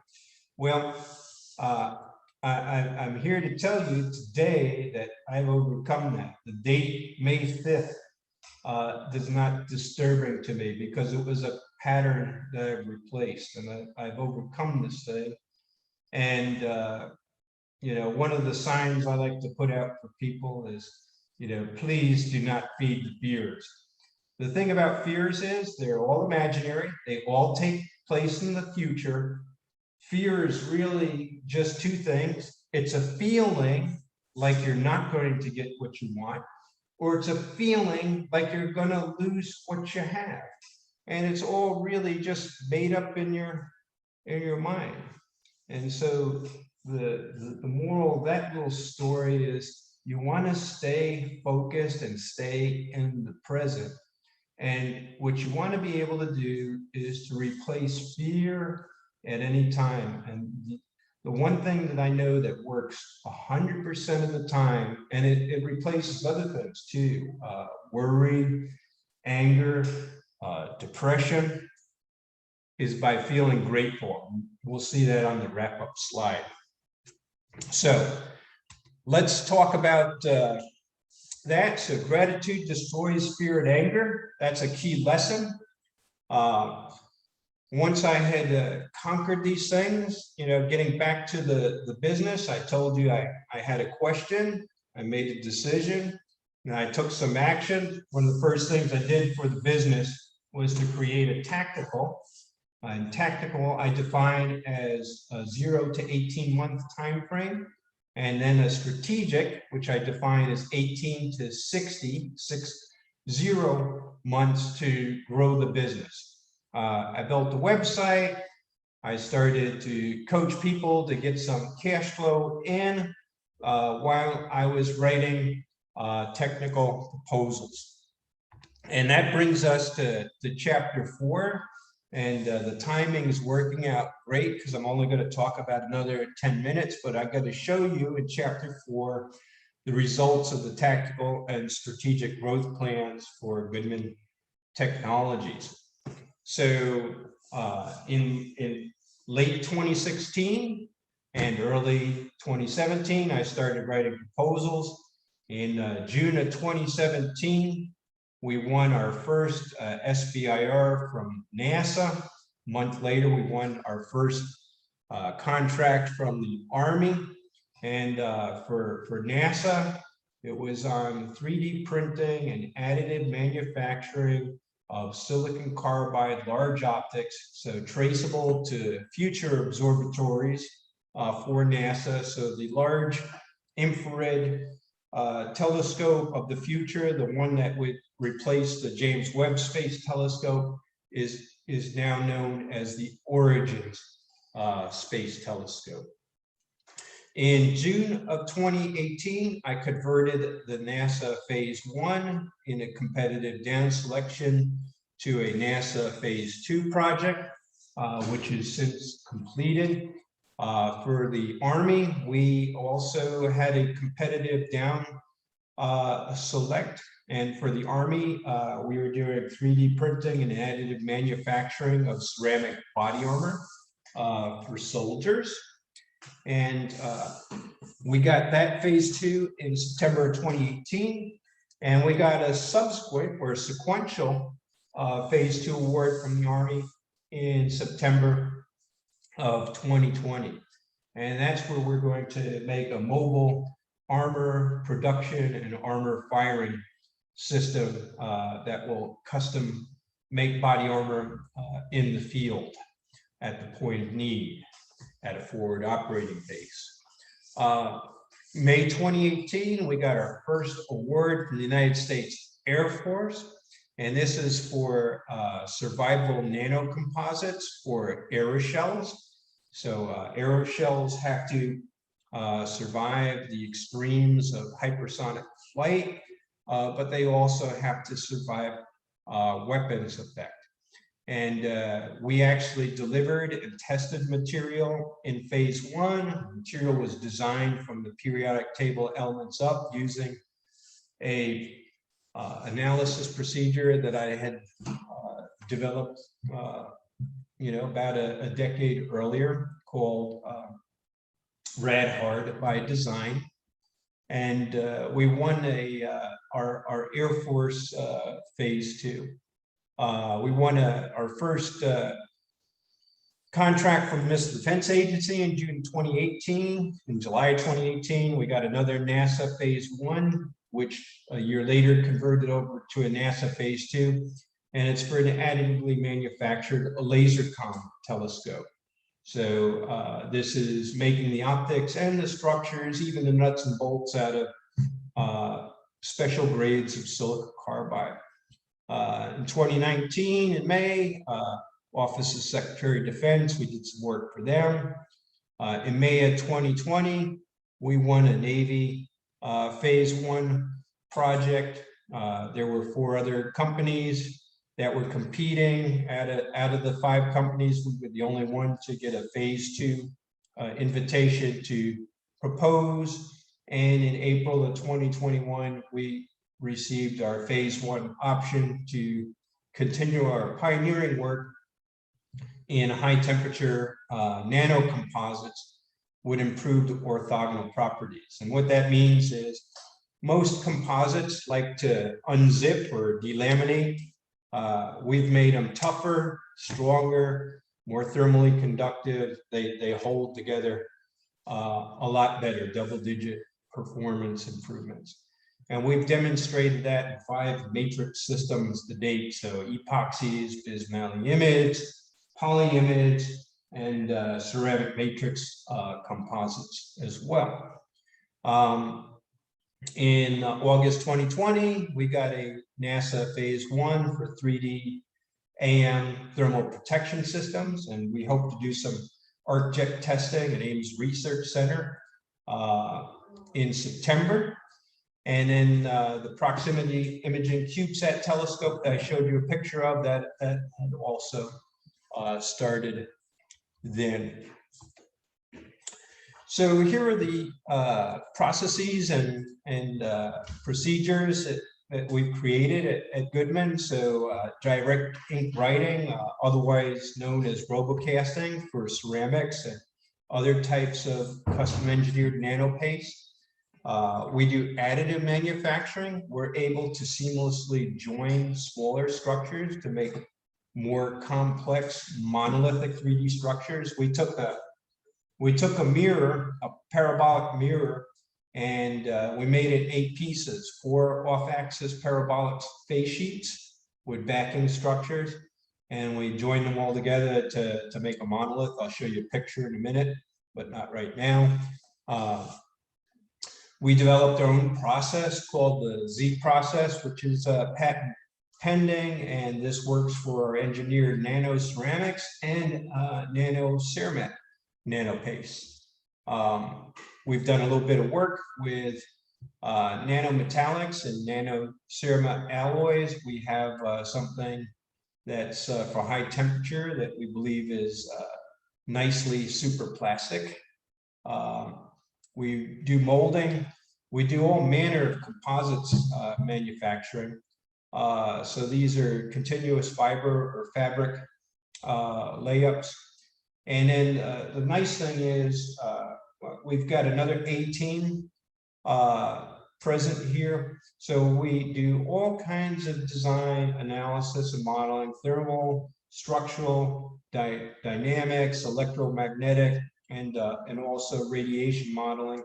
Well, I'm here to tell you today that I've overcome that. The date, May 5th, is not disturbing to me because it was a pattern that I've replaced, and I've overcome this thing. And, you know, one of the signs I like to put out for people is, you know, please do not feed the fears. The thing about fears is they're all imaginary. They all take place in the future. Fear is really just two things. It's a feeling like you're not going to get what you want, or it's a feeling like you're going to lose what you have. And it's all really just made up in your mind. And so the moral of that little story is you want to stay focused and stay in the present. And what you want to be able to do is to replace fear at any time. And the one thing that I know that works 100% of the time, and it replaces other things too, worry, anger, depression, is by feeling grateful. We'll see that on the wrap-up slide. So let's talk about that. So gratitude destroys fear and anger. That's a key lesson. Once I had conquered these things, you know, getting back to the business, I told you I had a question, I made a decision, and I took some action. One of the first things I did for the business was to create a tactical. And tactical I define as a 0 to 18 month time frame, and then a strategic, which I define as 18 to 60 months to grow the business. I built the website. I started to coach people to get some cash flow in while I was writing technical proposals. And that brings us to chapter 4. And the timing is working out great because I'm only going to talk about another 10 minutes, but I'm going to show you in chapter 4 the results of the tactical and strategic growth plans for Goodman Technologies. So in late 2016 and early 2017, I started writing proposals. In June of 2017, we won our first SBIR from NASA. A month later, we won our first contract from the Army. And for NASA, it was on 3D printing and additive manufacturing of silicon carbide large optics, so traceable to future observatories for NASA. So the large infrared telescope of the future, the one that would replace the James Webb Space Telescope, is now known as the Origins Space Telescope. In June of 2018, I converted the NASA Phase 1 in a competitive down selection to a NASA Phase 2 project, which is since completed. For the Army, we also had a competitive down select. And for the Army, we were doing 3D printing and additive manufacturing of ceramic body armor for soldiers. And we got that Phase 2 in September 2018. And we got a subsequent or sequential Phase 2 award from the Army in September of 2020. And that's where we're going to make a mobile armor production and armor firing system that will custom make body armor in the field at the point of need at a forward operating base. May 2018, we got our first award from the United States Air Force, and this is for survival nano composites for Aeroshells. So Aeroshells have to survive the extremes of hypersonic flight, but they also have to survive weapons effect. And we actually delivered and tested material in Phase 1. The material was designed from the periodic table elements up using a analysis procedure that I had developed about a decade earlier, called Rad-Hard by Design. And we won our Air Force Phase 2. We won our first contract from the Missile Defense Agency in June 2018. In July 2018, we got another NASA Phase 1, which a year later converted over to a NASA Phase 2. And it's for an additively manufactured laser-com telescope. So this is making the optics and the structures, even the nuts and bolts, out of special grades of silicon carbide. In 2019, in May, Office of Secretary of Defense, we did some work for them. In May of 2020, we won a Navy Phase 1 project. There were 4 other companies that were competing. Out of the 5 companies, we were the only one to get a Phase 2 invitation to propose. And in April of 2021, we received our Phase 1 option to continue our pioneering work in high temperature nano composites with improved orthogonal properties. And what that means is most composites like to unzip or delaminate. We've made them tougher, stronger, more thermally conductive. They hold together a lot better, double-digit performance improvements. And we've demonstrated that in 5 matrix systems to date. So epoxies, bismuth imides, polyimides, and ceramic matrix composites as well. In August 2020, we got a NASA Phase 1 for 3D AM thermal protection systems, and we hope to do some ArcJet testing at Ames Research Center in September. And then the proximity imaging Cubesat telescope that I showed you a picture of, that had also started then. So here are the processes and procedures that we've created at Goodman. So direct ink writing, otherwise known as robocasting for ceramics and other types of custom engineered nano paste. We do additive manufacturing. We're able to seamlessly join smaller structures to make more complex monolithic 3D structures. We took a mirror, a parabolic mirror, and we made it 8 pieces, 4 off-axis parabolic face sheets with backing structures, and we joined them all together to make a monolith. I'll show you a picture in a minute, but not right now. We developed our own process called the Z process, which is patent pending, and this works for our engineered nano ceramics and nano ceramic nano paste. We've done a little bit of work with nanometallics and nano ceramic alloys. We have something that's for high temperature that we believe is nicely super plastic. We do molding. We do all manner of composites manufacturing. So these are continuous fiber or fabric layups. And then the nice thing is we've got another 18 present here. So we do all kinds of design analysis and modeling, thermal, structural, dynamics, electromagnetic, and also radiation modeling.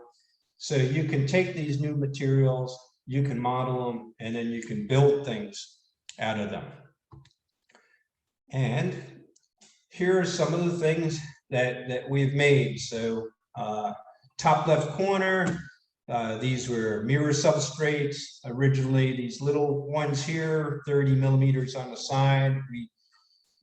So you can take these new materials, you can model them, and then you can build things out of them. And here are some of the things that we've made. So top left corner, these were mirror substrates. Originally, these little ones here, 30 millimeters on the side.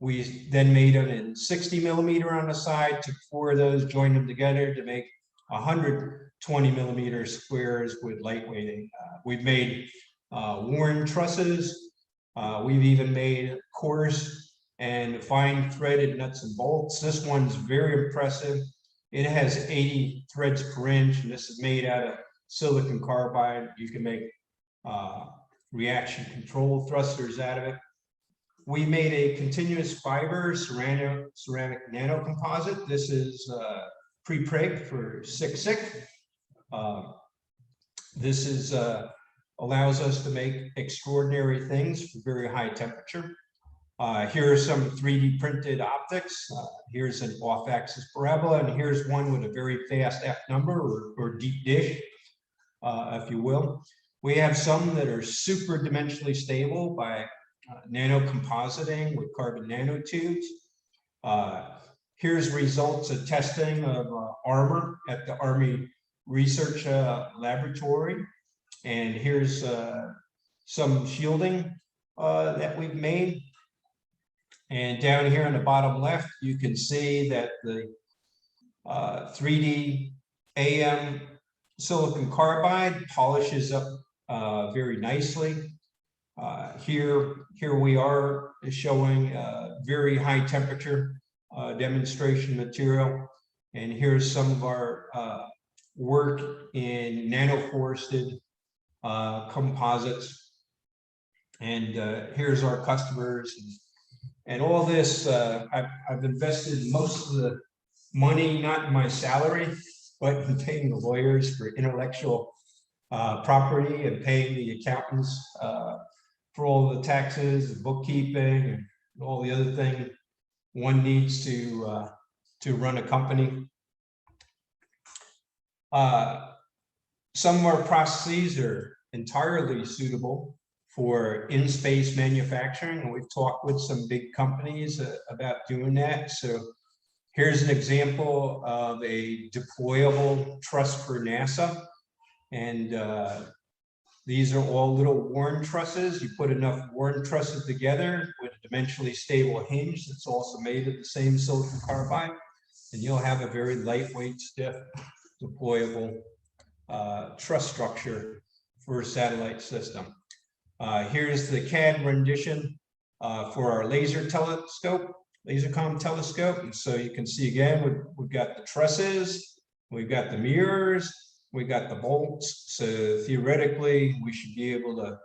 We then made them in 60 millimeter on the side, took 4 of those, joined them together to make 120 millimeter squares with lightweighting. We've made worn trusses. We've even made coarse and fine threaded nuts and bolts. This one's very impressive. It has 80 threads per inch, and this is made out of silicon carbide. You can make reaction control thrusters out of it. We made a continuous fiber ceramic nano composite. This is pre-preg for 6-6. This is allows us to make extraordinary things for very high temperature. Here are some 3D printed optics. Here's an off-axis parabola, and here's one with a very fast F number or deep dish, if you will. We have some that are super dimensionally stable by nano compositing with carbon nanotubes. Here's results of testing of armor at the Army Research Laboratory. And here's some shielding that we've made. And down here on the bottom left, you can see that the 3D AM silicon carbide polishes up very nicely. Here we are showing very high temperature demonstration material. And here's some of our work in nanoforested composites. And here's our customers. And all this, I've invested most of the money, not in my salary, but in paying the lawyers for intellectual property and paying the accountants for all the taxes and bookkeeping and all the other things one needs to run a company. Some of our processes are entirely suitable for in-space manufacturing, and we've talked with some big companies about doing that. So here's an example of a deployable truss for NASA, and these are all little worn trusses. You put enough worn trusses together with a dimensionally stable hinge that's also made of the same silicon carbide, and you'll have a very lightweight, stiff, deployable truss structure for a satellite system. Here's the CAD rendition for our laser telescope, lasercom telescope. And so you can see again, we've got the trusses, we've got the mirrors, we've got the bolts. So theoretically, we should be able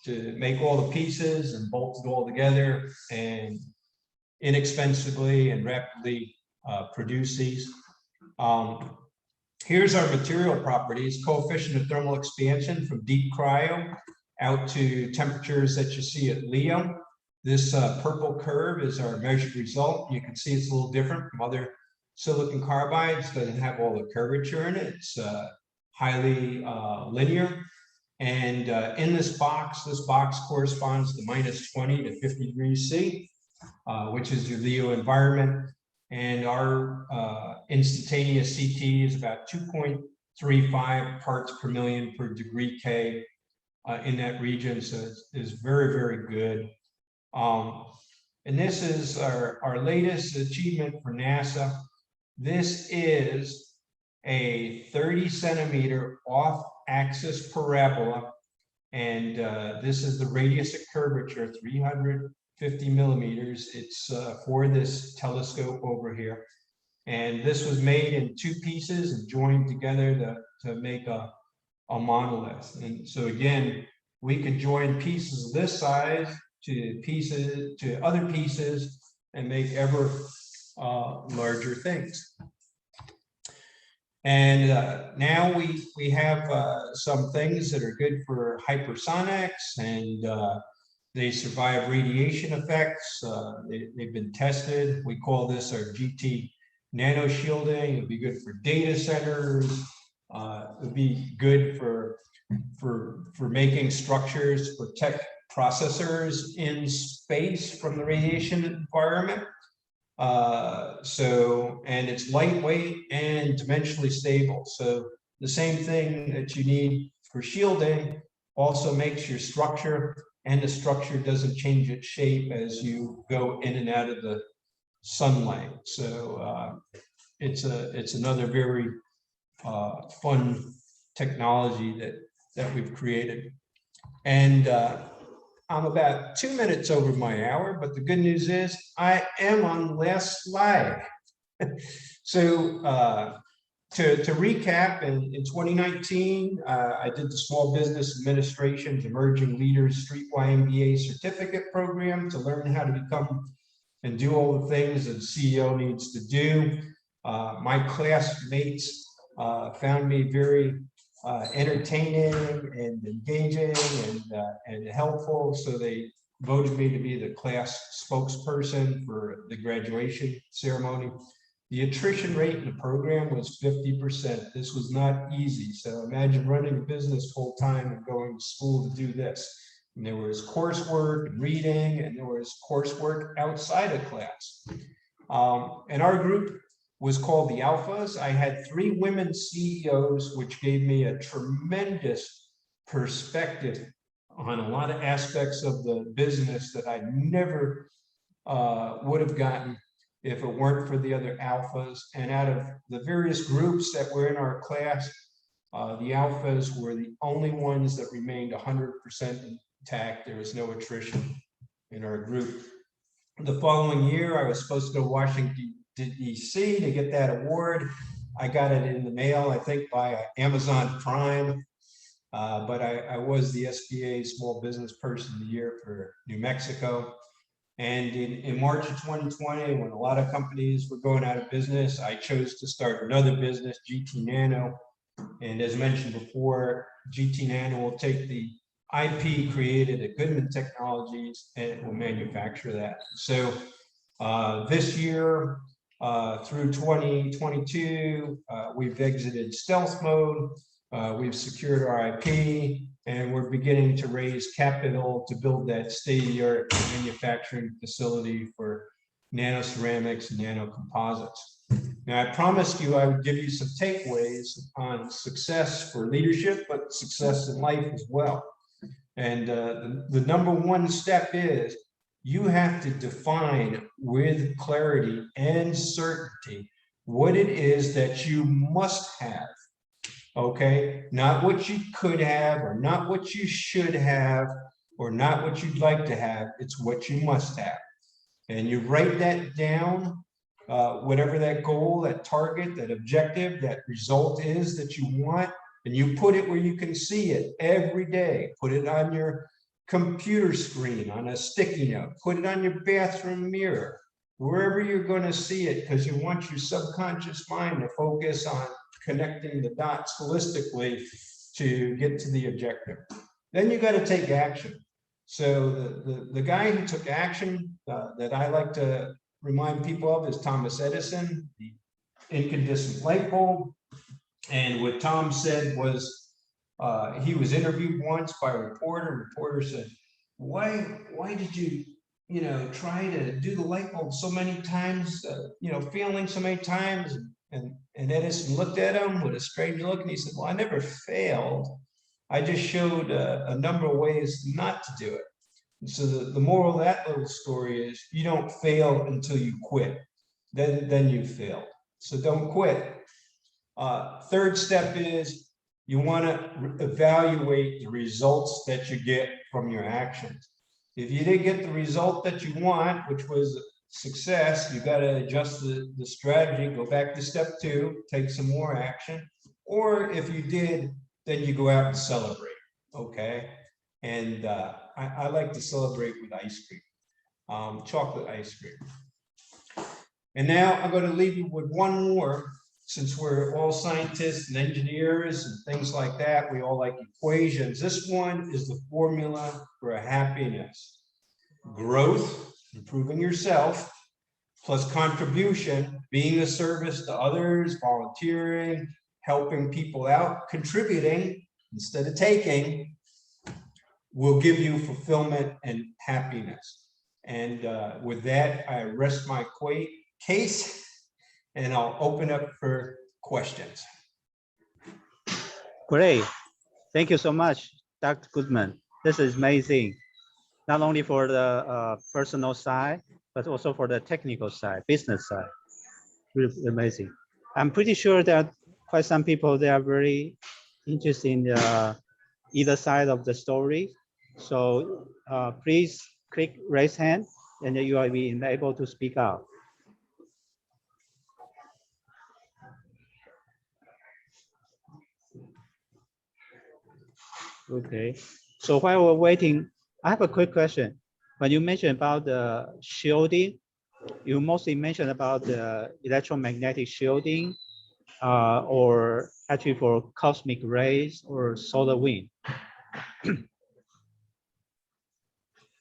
to make all the pieces and bolt it all together and inexpensively and rapidly produce these. Here's our material properties: coefficient of thermal expansion from deep cryo out to temperatures that you see at LEO. This purple curve is our measured result. You can see it's a little different from other silicon carbides. Doesn't have all the curvature in it. It's highly linear. And in this box corresponds to -20 to 50 degrees C, which is your LEO environment. And our instantaneous CT is about 2.35 parts per million per degree K in that region. So it's very, very good. And this is our latest achievement for NASA. This is a 30 centimeter off-axis parabola, and this is the radius of curvature, 350 millimeters. It's for this telescope over here, and this was made in 2 pieces and joined together to make a monolith. And so again, we could join pieces of this size to other pieces and make ever larger things. And now we have some things that are good for hypersonics, and they survive radiation effects. They've been tested. We call this our GTNANO shielding. It would be good for data centers. It would be good for making structures, protect processors in space from the radiation environment. And it's lightweight and dimensionally stable. So the same thing that you need for shielding also makes your structure, and the structure doesn't change its shape as you go in and out of the sunlight. So it's another very fun technology that we've created. And I'm about 2 minutes over my hour, but the good news is I am on the last slide. So to recap, in 2019, I did the Small Business Administration's Emerging Leaders Streetwide MBA certificate program to learn how to become and do all the things that a CEO needs to do. My classmates found me very entertaining and engaging and helpful, so they voted me to be the class spokesperson for the graduation ceremony. The attrition rate in the program was 50%. This was not easy. So imagine running a business full time and going to school to do this. And there was coursework and reading, and there was coursework outside of class. And our group was called the Alphas. I had 3 women CEOs, which gave me a tremendous perspective on a lot of aspects of the business that I never would have gotten if it weren't for the other Alphas. And out of the various groups that were in our class, the Alphas were the only ones that remained 100% intact. There was no attrition in our group. The following year, I was supposed to go to Washington, DC to get that award. I got it in the mail, I think, by Amazon Prime. But I was the SBA Small Business Person of the Year for New Mexico. And in March of 2020, when a lot of companies were going out of business, I chose to start another business, GTNANO. And as mentioned before, GTNANO will take the IP created at Goodman Technologies and it will manufacture that. So this year, through 2022, we've exited stealth mode, we've secured our IP, and we're beginning to raise capital to build that state-of-the-art manufacturing facility for nanoceramics and nanocomposites. Now, I promised you I would give you some takeaways on success for leadership, but success in life as well. And the number one step is you have to define with clarity and certainty what it is that you must have, okay? Not what you could have, or not what you should have, or not what you'd like to have. It's what you must have. And you write that down, whatever that goal, that target, that objective, that result is that you want, and you put it where you can see it every day. Put it on your computer screen, on a sticky note, put it on your bathroom mirror, wherever you're going to see it, because you want your subconscious mind to focus on connecting the dots holistically to get to the objective. Then you got to take action. So the guy who took action that I like to remind people of is Thomas Edison, the incandescent light bulb. And what Tom said was, he was interviewed once by a reporter. Reporter said, why did you try to do the light bulb so many times, failing so many times? And Edison looked at him with a strange look and he said, well, I never failed. I just showed a number of ways not to do it. And so the moral of that little story is you don't fail until you quit. Then you failed. So don't quit. Third step is you want to evaluate the results that you get from your actions. If you didn't get the result that you want, which was success, you got to adjust the strategy, go back to step 2, take some more action. Or if you did, then you go out and celebrate, okay? And I like to celebrate with ice cream, chocolate ice cream. And now I'm going to leave you with one more. Since we're all scientists and engineers and things like that, we all like equations. This one is the formula for happiness. Growth, improving yourself, plus contribution, being a service to others, volunteering, helping people out, contributing instead of taking, will give you fulfillment and happiness. And with that, I rest my case. And I'll open up for questions. Great. Thank you so much, Dr. Goodman. This is amazing, not only for the personal side, but also for the technical side, business side. Really amazing. I'm pretty sure that quite some people, they are very interested in either side of the story. So please click raise hand and you will be able to speak out. Okay, so while we're waiting, I have a quick question. When you mentioned about the shielding, you mostly mentioned about the electromagnetic shielding or actually for cosmic rays or solar wind.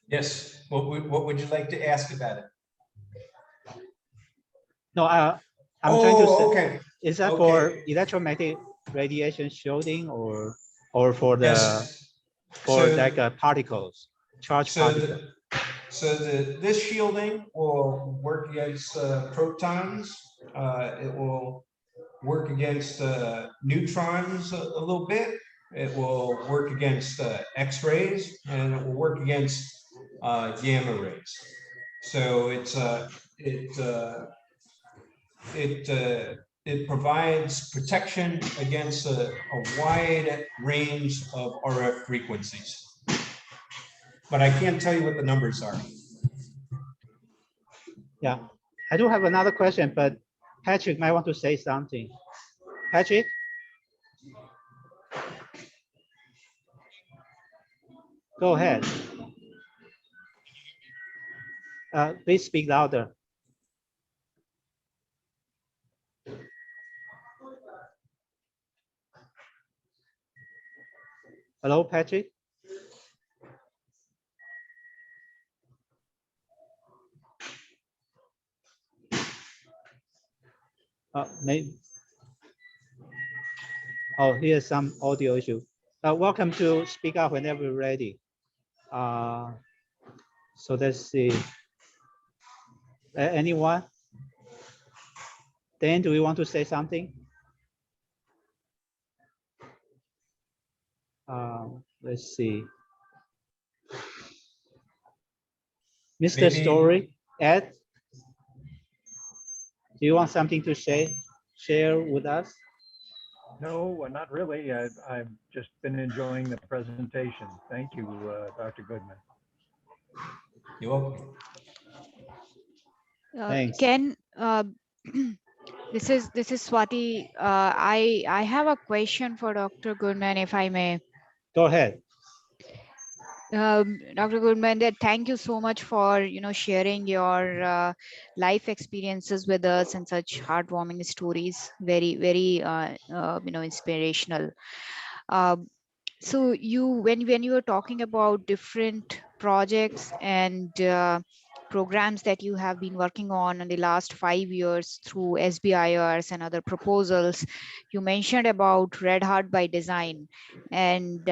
Yes, what would you like to ask about it? No, I'm trying to say, okay. Is that for electromagnetic radiation shielding or for the like particles, charged particles? This shielding will work against protons. It will work against neutrons a little bit. It will work against X-rays, and it will work against gamma rays. So it provides protection against a wide range of RF frequencies. But I can't tell you what the numbers are. Yeah, I do have another question, but Patrick might want to say something. Patrick? Go ahead. Please speak louder. Hello, Patrick? Maybe. Oh, here's some audio issue. Welcome to speak up whenever you're ready. So let's see. Anyone? Dan, do you want to say something? Let's see. Mr. Maybe. Story, Ed, do you want something to share with us? No, not really. I've just been enjoying the presentation. Thank you, Dr. Goodman. You're welcome. Thanks. Ken, this is Swati. I have a question for Dr. Goodman, if I may. Go ahead. Dr. Goodman, thank you so much for sharing your life experiences with us and such heartwarming stories. Very, very inspirational. Um, so when you were talking about different projects and programs that you have been working on in the last 5 years through SBIRs and other proposals, you mentioned about Red Heart by Design, and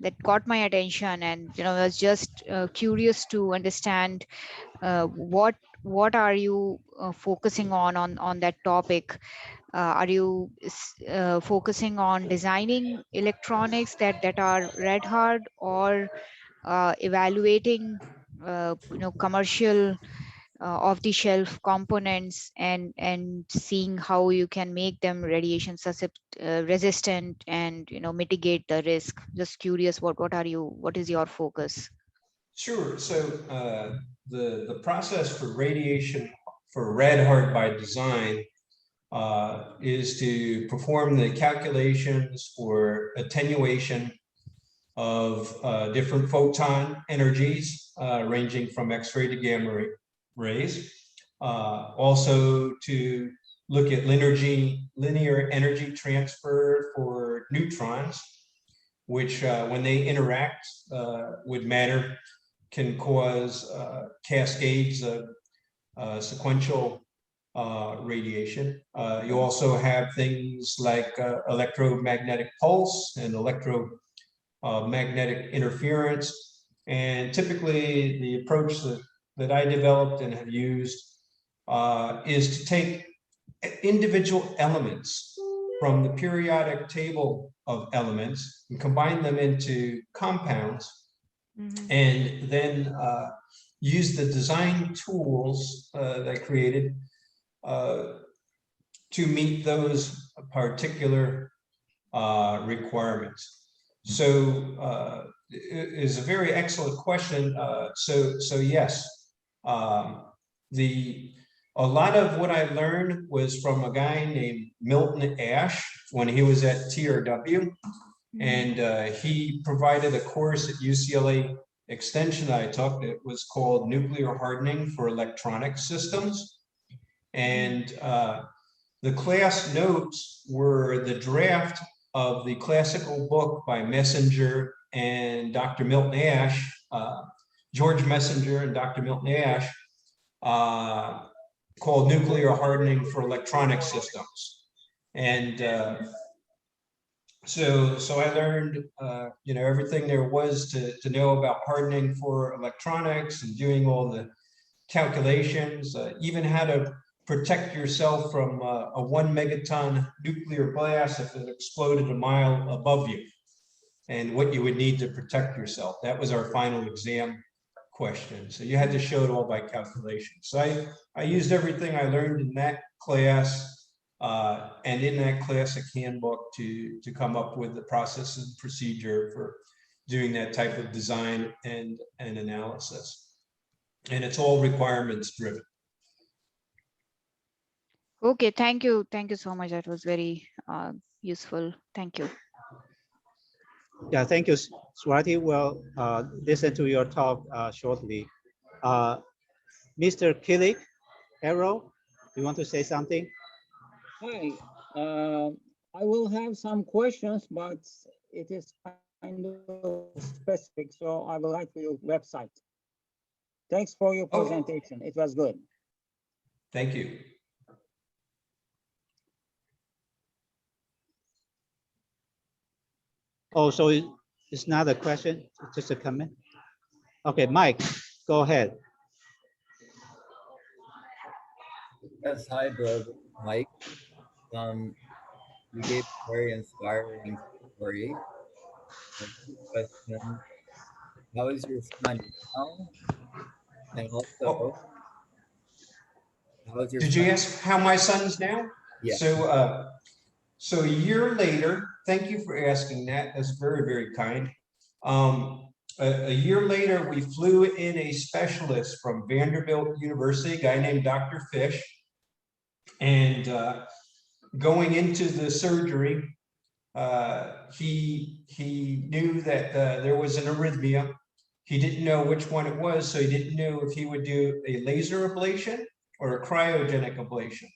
that caught my attention. And I was just curious to understand what are you focusing on that topic. Are you focusing on designing electronics that are red hard, or evaluating commercial off-the-shelf components and seeing how you can make them radiation resistant and mitigate the risk? Just curious, what is your focus? Sure. So the process for radiation for red hard by design is to perform the calculations for attenuation of different photon energies ranging from X-ray to gamma rays. Also to look at linear energy transfer for neutrons, which when they interact with matter can cause cascades of sequential radiation. You also have things like electromagnetic pulse and electromagnetic interference. And typically the approach that I developed and have used is to take individual elements from the periodic table of elements and combine them into compounds, and then use the design tools that I created to meet those particular requirements. So it is a very excellent question. So yes, a lot of what I learned was from a guy named Milton Ash when he was at TRW, and he provided a course at UCLA Extension I took. It was called Nuclear Hardening for Electronic Systems, and the class notes were the draft of the classical book by Messenger and Dr. Milton Ash, George Messenger and Dr. Milton Ash, called Nuclear Hardening for Electronic Systems. And so I learned everything there was to know about hardening for electronics and doing all the calculations, even how to protect yourself from a 1 megaton nuclear blast if it exploded a mile above you, and what you would need to protect yourself. That was our final exam question. So you had to show it all by calculation. So I used everything I learned in that class and in that classic handbook to come up with the process and procedure for doing that type of design and analysis. And it's all requirements driven. Okay, thank you so much. That was very useful. Thank you. Yeah, thank you, Swati. We'll listen to your talk shortly. Mr. Killick, Arrow, do you want to say something? Hi, I will have some questions, but it is kind of specific, so I will write to your website. Thanks for your presentation. It was good. Thank you. Oh, so it's not a question, it's just a comment? Okay, Mike, go ahead. Yes, hi, Bill. Mike. You gave a very inspiring story. Question: how is your son now? And also, how is your Did you ask how my son's now? Yeah. So a year later, thank you for asking that. That's very, very kind. A year later, we flew in a specialist from Vanderbilt University, a guy named Dr. Fish. And going into the surgery, he knew that there was an arrhythmia he didn't know which one it was, so he didn't know if he would do a laser ablation or a cryogenic ablation.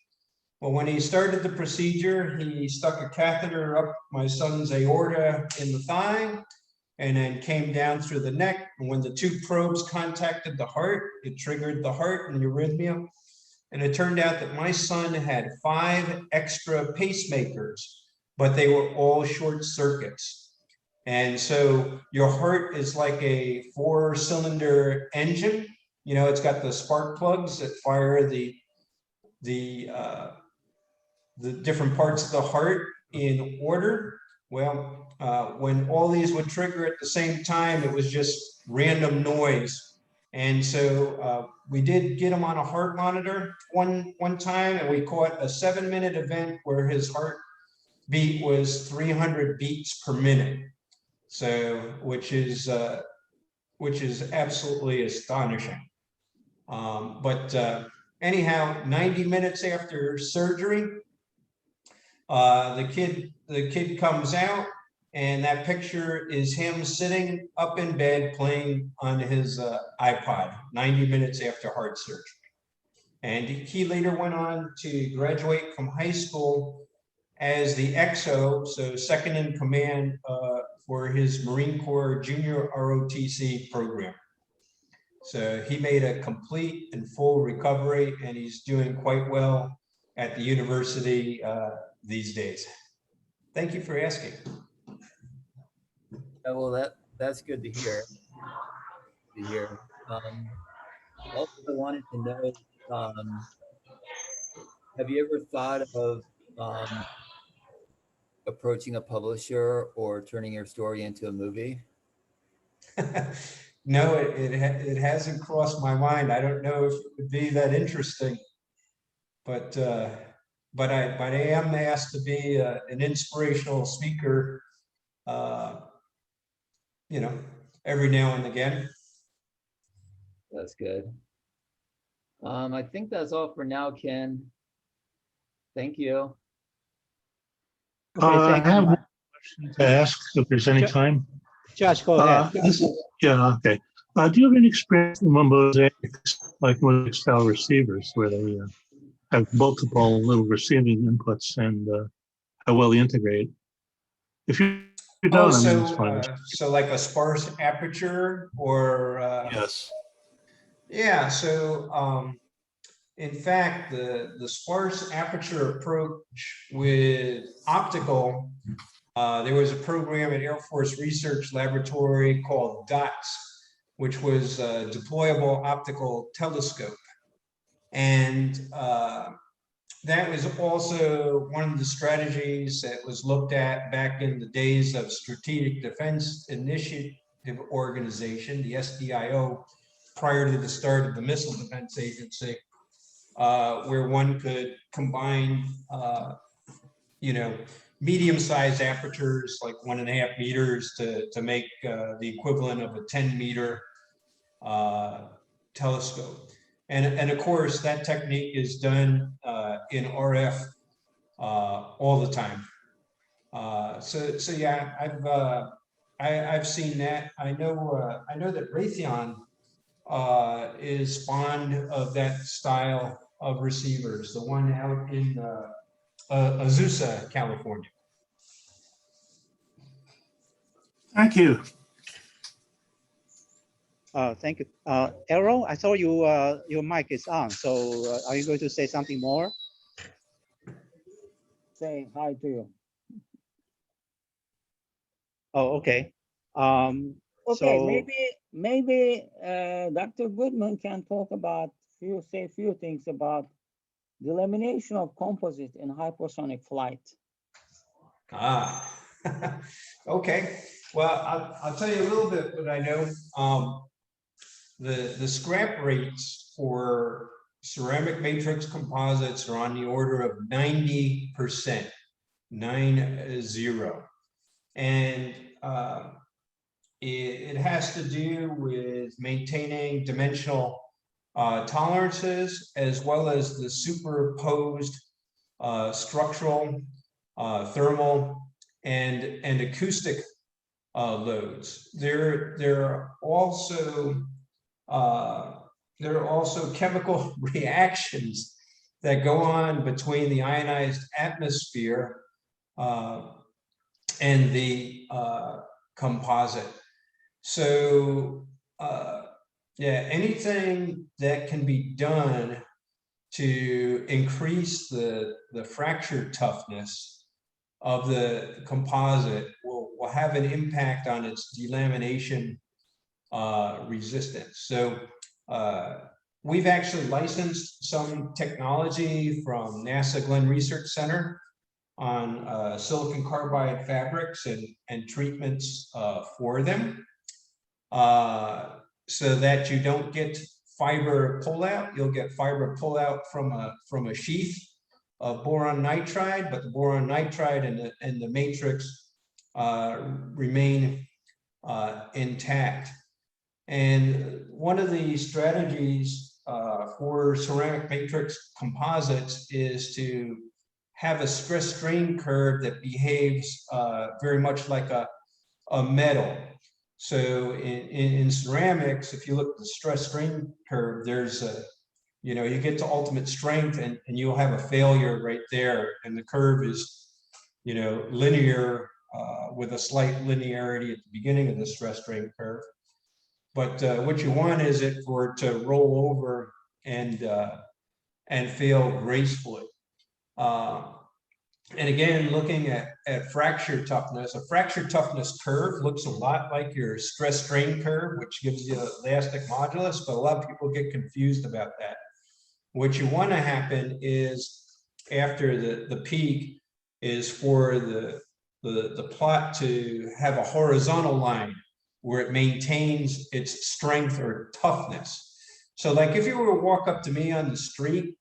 Well, when he started the procedure, he stuck a catheter up my son's aorta in the thigh and then came down through the neck. And when the two probes contacted the heart, it triggered the heart and arrhythmia. And it turned out that my son had 5 extra pacemakers, but they were all short circuits. And so your heart is like a 4-cylinder engine. You know, it's got the spark plugs that fire the different parts of the heart in order. Well, when all these would trigger at the same time, it was just random noise. And so we did get him on a heart monitor one time, and we caught a 7-minute event where his heart beat was 300 beats per minute. So, which is absolutely astonishing. Anyhow, 90 minutes after surgery, the kid comes out, and that picture is him sitting up in bed playing on his iPod 90 minutes after heart surgery. And he later went on to graduate from high school as the XO, so second in command for his Marine Corps Junior ROTC program. So he made a complete and full recovery, and he's doing quite well at the university these days. Thank you for asking. Well, that's good to hear. Also, I wanted to know, have you ever thought of approaching a publisher or turning your story into a movie? No, it hasn't crossed my mind. I don't know if it would be that interesting, but I am asked to be an inspirational speaker, you know, every now and again. That's good. I think that's all for now, Ken. Thank you. Okay, I thank you. have one question to ask if there's any time. Josh, go ahead. Yeah, okay. Do you have any experience in mosaics, like mosaic style receivers, where they have multiple little receiving inputs and how well they integrate? If you don't, I mean, it's fine. So like a sparse aperture or Yes. yeah, so in fact, the sparse aperture approach with optical, there was a program at Air Force Research Laboratory called DOTS, which was a deployable optical telescope. And that was also one of the strategies that was looked at back in the days of Strategic Defense Initiative Organization, the SDIO, prior to the start of the Missile Defense Agency, where one could combine, you know, medium-sized apertures like 1.5 meters to make the equivalent of a 10-meter telescope. And of course, that technique is done in RF all the time. So yeah, I've seen that. I know that Raytheon is fond of that style of receivers, the one out in Azusa, California. Thank you. Thank you. Errol, I saw you, your mic is on. So are you going to say something more? Say hi to you. Oh, okay. Okay, So, maybe Dr. Goodman can talk about say a few things about the elimination of composite in hypersonic flight. Okay. Well, I'll tell you a little bit what I know. The scrap rates for ceramic matrix composites are on the order of 90%, 90. And it has to do with maintaining dimensional tolerances, as well as the superposed structural, thermal, and acoustic loads. There are also chemical reactions that go on between the ionized atmosphere and the composite. So yeah, anything that can be done to increase the fracture toughness of the composite will have an impact on its delamination resistance. So we've actually licensed some technology from NASA Glenn Research Center on silicon carbide fabrics and treatments for them, so that you don't get fiber pullout. You'll get fiber pullout from a sheath of boron nitride, but the boron nitride and the matrix remain intact. And one of the strategies for ceramic matrix composites is to have a stress strain curve that behaves very much like a metal. So in ceramics, if you look at the stress strain curve, there's a, you know, you get to ultimate strength and you'll have a failure right there. And the curve is, you know, linear with a slight linearity at the beginning of the stress strain curve. But what you want is it for it to roll over and fail gracefully. And again, looking at fracture toughness, a fracture toughness curve looks a lot like your stress strain curve, which gives you elastic modulus, but a lot of people get confused about that. What you want to happen is after the peak is for the plot to have a horizontal line where it maintains its strength or toughness. So like if you were to walk up to me on the street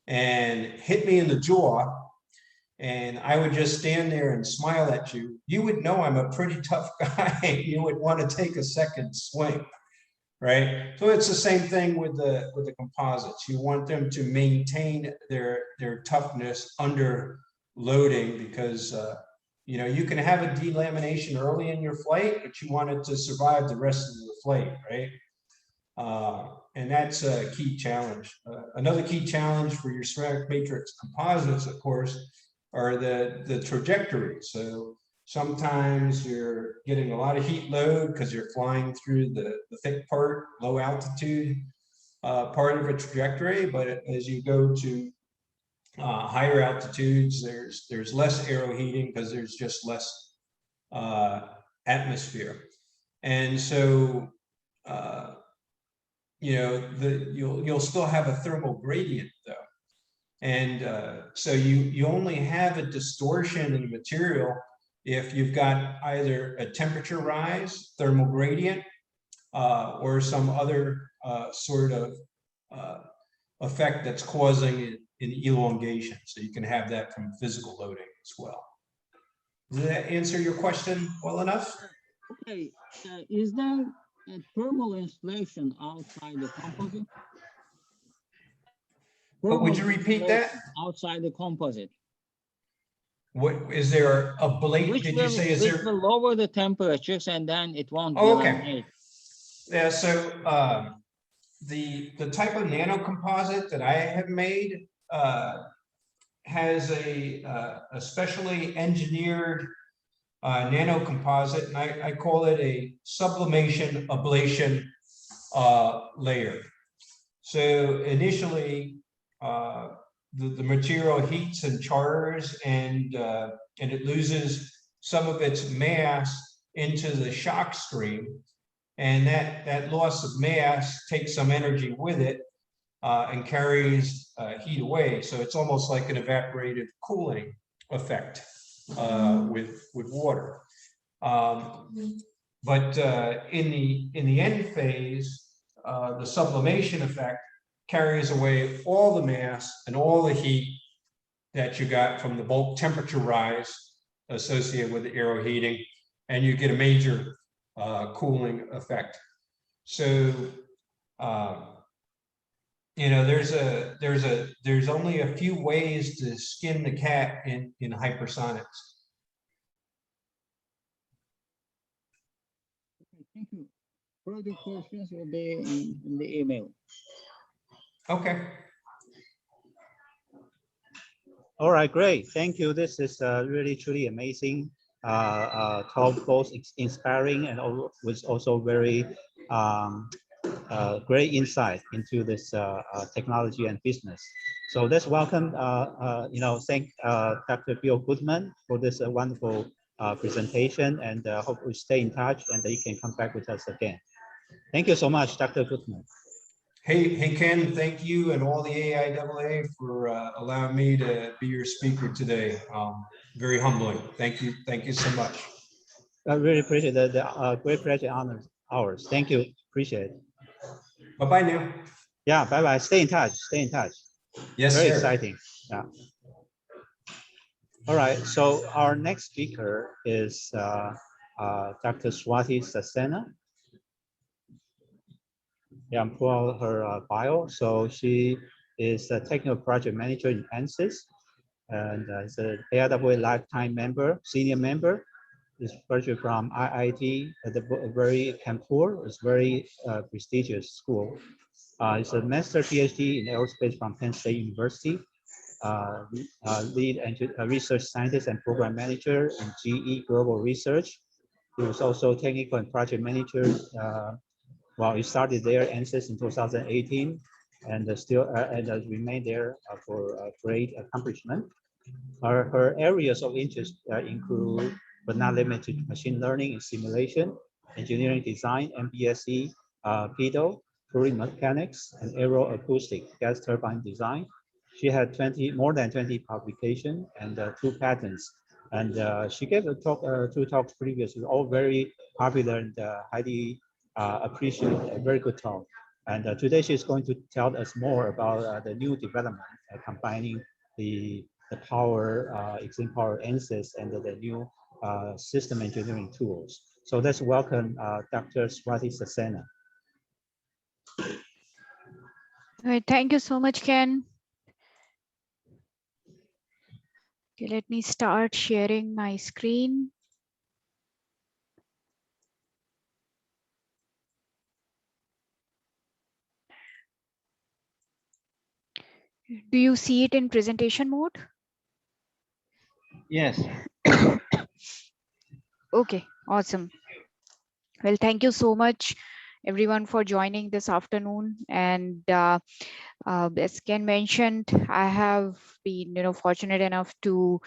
and hit me in the jaw, and I would just stand there and smile at you, you would know I'm a pretty tough guy. You would want to take a second swing, right? So it's the same thing with the composites. You want them to maintain their toughness under loading, because you know, you can have a delamination early in your flight, but you want it to survive the rest of the flight, right? And that's a key challenge. Another key challenge for your ceramic matrix composites, of course, are the trajectories. So sometimes you're getting a lot of heat load because you're flying through the thick part, low altitude part of a trajectory. But as you go to higher altitudes, there's less aeroheating because there's just less atmosphere. And so you know, you'll still have a thermal gradient though. And so you only have a distortion in the material if you've got either a temperature rise, thermal gradient, or some other sort of effect that's causing an elongation. So you can have that from physical loading as well. Does that answer your question well enough? Okay, is there a thermal insulation outside the composite? But would you repeat that? Outside the composite. What is there a blade? Did you say is there? Will lower the temperatures and then it won't. Oh, okay. Yeah. So the type of nano composite that I have made has a specially engineered nano composite, and I call it a sublimation ablation layer. So initially, the material heats and chars, and it loses some of its mass into the shock stream, and that loss of mass takes some energy with it and carries heat away. So it's almost like an evaporative cooling effect with water. But in the end phase, the sublimation effect carries away all the mass and all the heat that you got from the bulk temperature rise associated with the aeroheating, and you get a major cooling effect. So you know, there's only a few ways to skin the cat in hypersonics. Thank you. Further questions will be in the email. Okay. All right, great. Thank you. This is really truly amazing talk, both inspiring and was also very great insight into this technology and business. So let's welcome, thank Dr. Bill Goodman for this wonderful presentation, and hope we stay in touch and that you can come back with us again. Thank you so much, Dr. Goodman. Hey, Ken, thank you and all the AIAA for allowing me to be your speaker today. Very humbling. Thank you so much. I really appreciate the great pleasure honors ours. Thank you, appreciate it. Bye-bye now. Yeah, bye-bye, stay in touch, stay in touch. Yes, very sir. exciting, yeah. All right, so our next speaker is Dr. Swati Sasena. Yeah, I'm pulling out her bio. So she is a technical project manager in Ansys, and is an AIAA lifetime member, senior member. Is graduate from IIT at the very Kanpur. It's very prestigious school. It's a master Ph.D. in aerospace from Penn State University. Lead research scientist and program manager in GE Global Research. He was also technical and project manager. Well, he started there Ansys in 2018, and still remained there for great accomplishment. Her areas of interest include, but not limited to, machine learning and simulation, engineering design, MBSE, PDO, fluid mechanics, and aeroacoustic gas turbine design. She had more than 20 publications and 2 patents. And she gave a talk, 2 talks previously, all very popular and highly appreciated, a very good talk. And today she's going to tell us more about the new development, combining the power, extreme power Ansys and the new system engineering tools. So let's welcome Dr. Swati Sasena. All right, thank you so much, Ken. Okay, let me start sharing my screen. Do you see it in presentation mode? Yes. Okay, awesome. Well, thank you so much, everyone, for joining this afternoon. And as Ken mentioned, I have been, fortunate enough to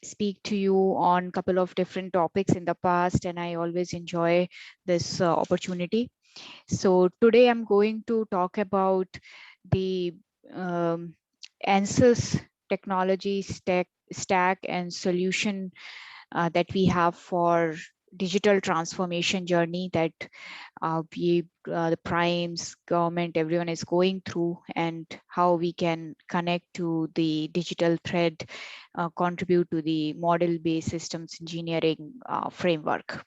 speak to you on a couple of different topics in the past, and I always enjoy this opportunity. So today I'm going to talk about the Ansys technology stack and solution that we have for digital transformation journey that the primes, government, everyone is going through, and how we can connect to the digital thread, contribute to the model-based systems engineering framework.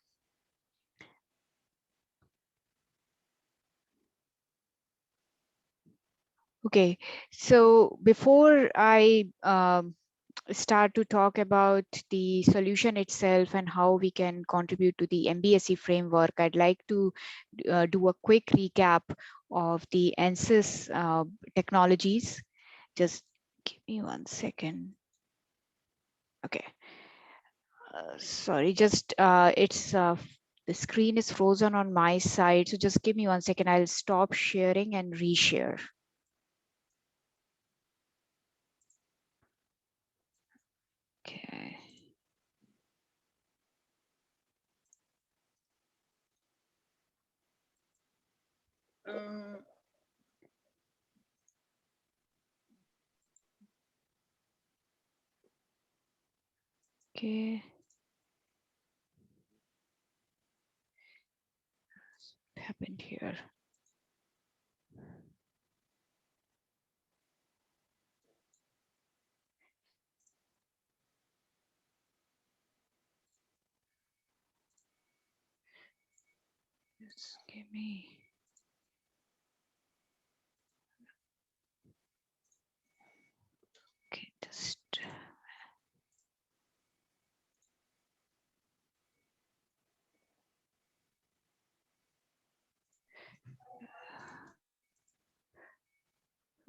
Okay, so before I start to talk about the solution itself and how we can contribute to the MBSE framework, I'd like to do a quick recap of the Ansys technologies. Just give me 1 second. Okay. Sorry, just the screen is frozen on my side. So just give me 1 second. I'll stop sharing and reshare. Okay. Okay. What happened here? Just give me. Okay, just.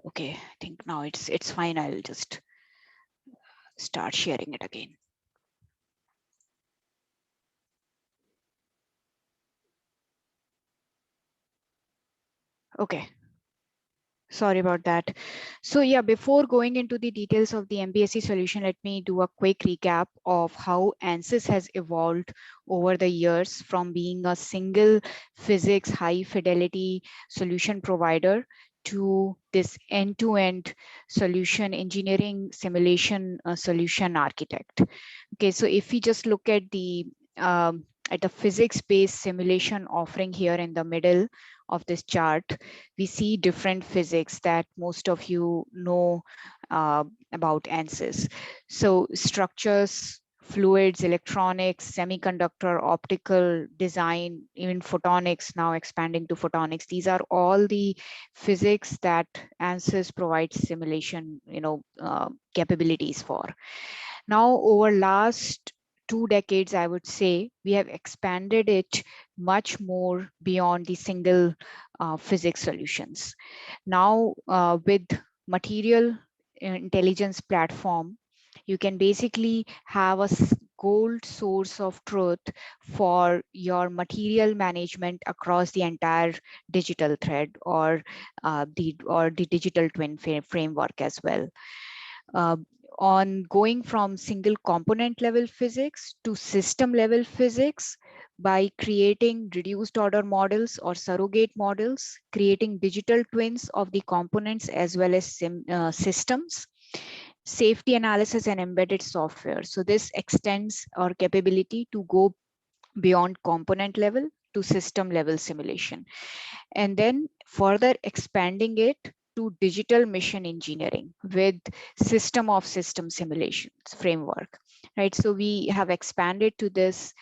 Okay, I think now it's fine. I'll just start sharing it again. Okay. Sorry about that. So yeah, before going into the details of the MBSE solution, let me do a quick recap of how Ansys has evolved over the years from being a single physics high fidelity solution provider to this end-to-end solution engineering simulation solution architect. Okay, so if we just look at the physics-based simulation offering here in the middle of this chart, we see different physics that most of you know about Ansys. So structures, fluids, electronics, semiconductor, optical design, even photonics, now expanding to photonics. These are all the physics that Ansys provides simulation, capabilities for. Now, over last 2 decades, I would say, we have expanded it much more beyond the single physics solutions. Now, with material intelligence platform, you can basically have a gold source of truth for your material management across the entire digital thread or the digital twin framework as well. On going from single component level physics to system level physics by creating reduced order models or surrogate models, creating digital twins of the components as well as systems, safety analysis and embedded software. So this extends our capability to go beyond component level to system level simulation, and then further expanding it to digital mission engineering with system of system simulations framework, right? So we have expanded to this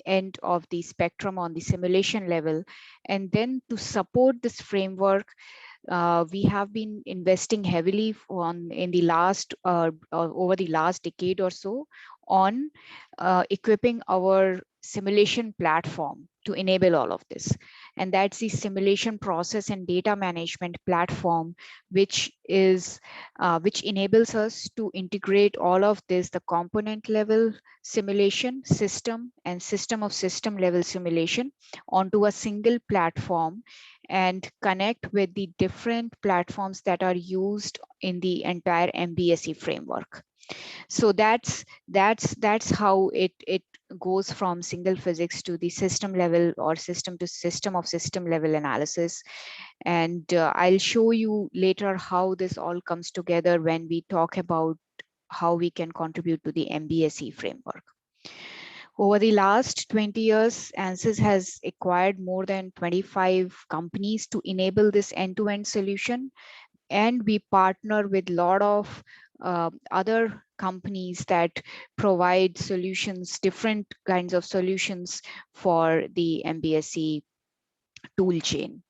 end of the spectrum on the simulation level. And then to support this framework, we have been investing heavily in the last over the last decade or so on equipping our simulation platform to enable all of this. And that's the simulation process and data management platform, which enables us to integrate all of this, the component level simulation system and system of system level simulation, onto a single platform and connect with the different platforms that are used in the entire MBSE framework. So that's how it goes from single physics to the system level or system to system of system level analysis. And I'll show you later how this all comes together when we talk about how we can contribute to the MBSE framework. Over the last 20 years, Ansys has acquired more than 25 companies to enable this end-to-end solution. And we partner with a lot of other companies that provide solutions, different kinds of solutions for the MBSE tool chain.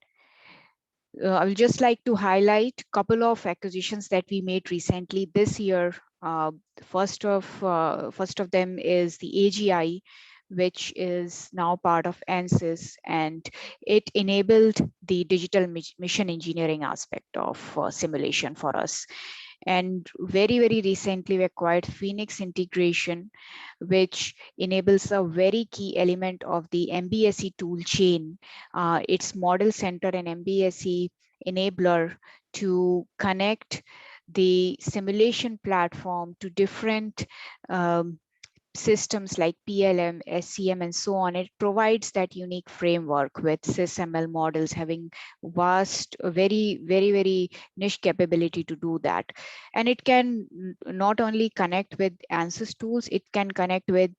I would just like to highlight a couple of acquisitions that we made recently this year. First of them is the AGI, which is now part of Ansys, and it enabled the digital mission engineering aspect of simulation for us. And very, very recently, we acquired Phoenix Integration, which enables a very key element of the MBSE tool chain. It's model center and MBSE enabler to connect the simulation platform to different systems like PLM, SCM, and so on. It provides that unique framework with SysML models having vast, very, very, very niche capability to do that. And it can not only connect with Ansys tools, it can connect with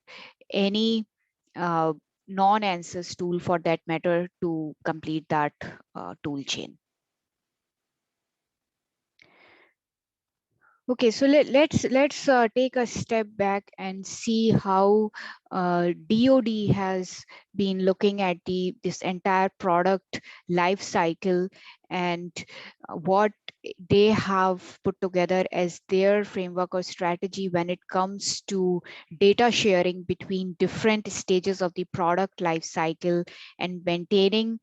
any non-Ansys tool for that matter to complete that tool chain. Okay, so let's take a step back and see how DoD has been looking at this entire product life cycle and what they have put together as their framework or strategy when it comes to data sharing between different stages of the product life cycle and maintaining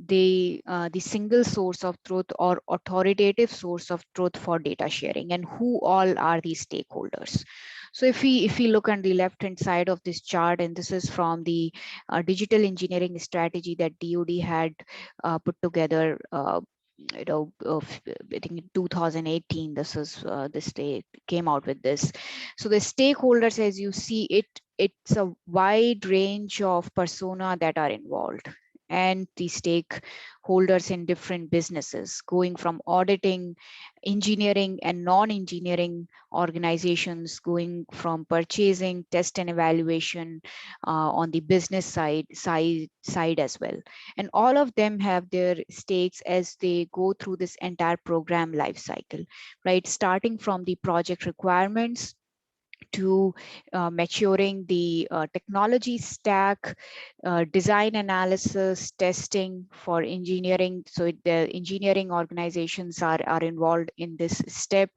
the single source of truth or authoritative source of truth for data sharing, and who all are these stakeholders. So if we look on the left hand side of this chart, and this is from the digital engineering strategy that DoD had put together, I think in 2018, this is this they came out with this. So the stakeholders, as you see it, it's a wide range of persona that are involved, and the stakeholders in different businesses, going from auditing, engineering and non-engineering organizations, going from purchasing, test and evaluation on the business side as well. And all of them have their stakes as they go through this entire program life cycle, right? Starting from the project requirements to maturing the technology stack, design analysis, testing for engineering. So the engineering organizations are involved in this step,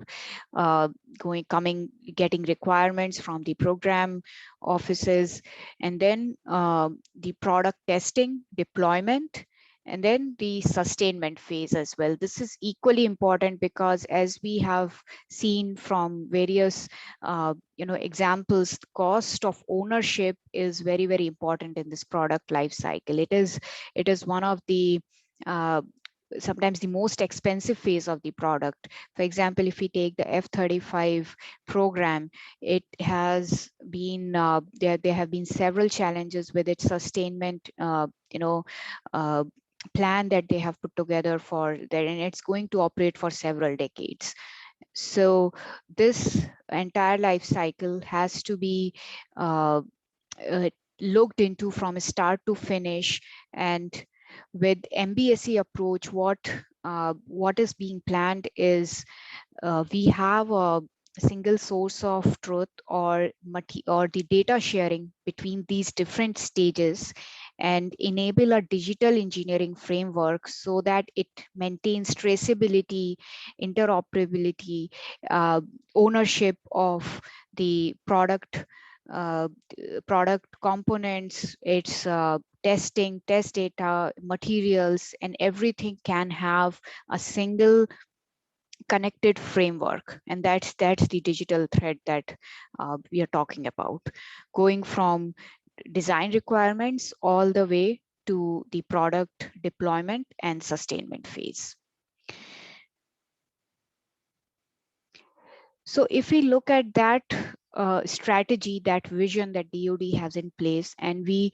getting requirements from the program offices, and then the product testing, deployment, and then the sustainment phase as well. This is equally important because, as we have seen from various examples, cost of ownership is very, very important in this product life cycle. It is one of the sometimes the most expensive phase of the product. For example, if we take the F-35 program, it has been there have been several challenges with its sustainment plan that they have put together for that, and it's going to operate for several decades. So this entire life cycle has to be looked into from start to finish. And with MBSE approach, what is being planned is we have a single source of truth or the data sharing between these different stages, and enable a digital engineering framework so that it maintains traceability, interoperability, ownership of the product components, its testing, test data, materials, and everything can have a single connected framework. And that's the digital thread that we are talking about, going from design requirements all the way to the product deployment and sustainment phase. So if we look at that strategy, that vision that DoD has in place, and we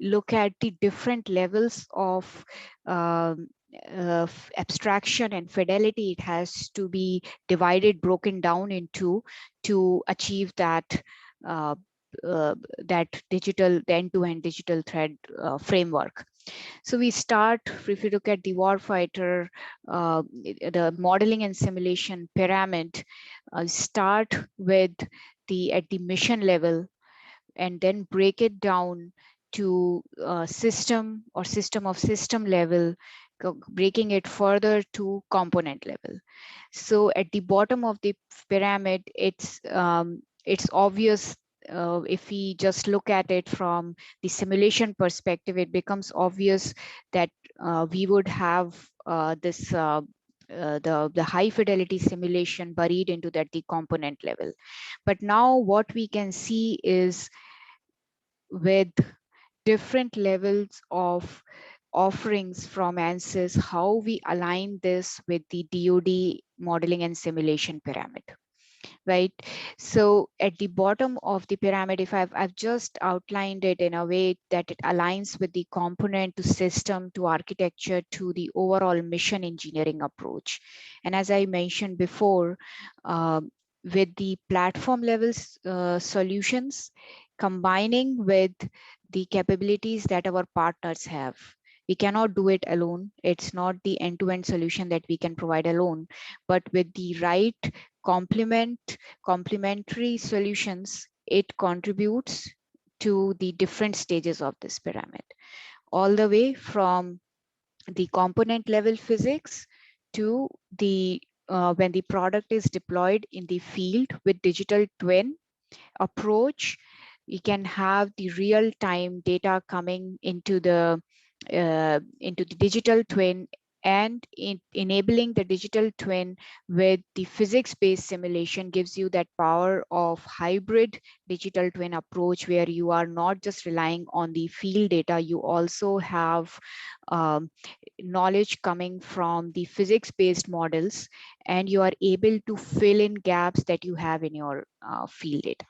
look at the different levels of abstraction and fidelity it has to be divided, broken down into, to achieve that that digital, the end-to-end digital thread framework. So we start, if you look at the warfighter, the modeling and simulation pyramid, start with at the mission level, and then break it down to system or system of system level, breaking it further to component level. So at the bottom of the pyramid, it's obvious. If we just look at it from the simulation perspective, it becomes obvious that we would have this the high fidelity simulation buried into that the component level. But now what we can see is, with different levels of offerings from Ansys, how we align this with the DoD modeling and simulation pyramid. Right. So at the bottom of the pyramid, if I've just outlined it in a way that it aligns with the component to system to architecture to the overall mission engineering approach. And as I mentioned before, with the platform levels solutions, combining with the capabilities that our partners have. We cannot do it alone. It's not the end-to-end solution that we can provide alone, but with the right complementary solutions, it contributes to the different stages of this pyramid, all the way from the component level physics to the when the product is deployed in the field with digital twin approach, we can have the real-time data coming into the into the digital twin, and enabling the digital twin with the physics-based simulation gives you that power of hybrid digital twin approach, where you are not just relying on the field data, you also have knowledge coming from the physics-based models, and you are able to fill in gaps that you have in your field data.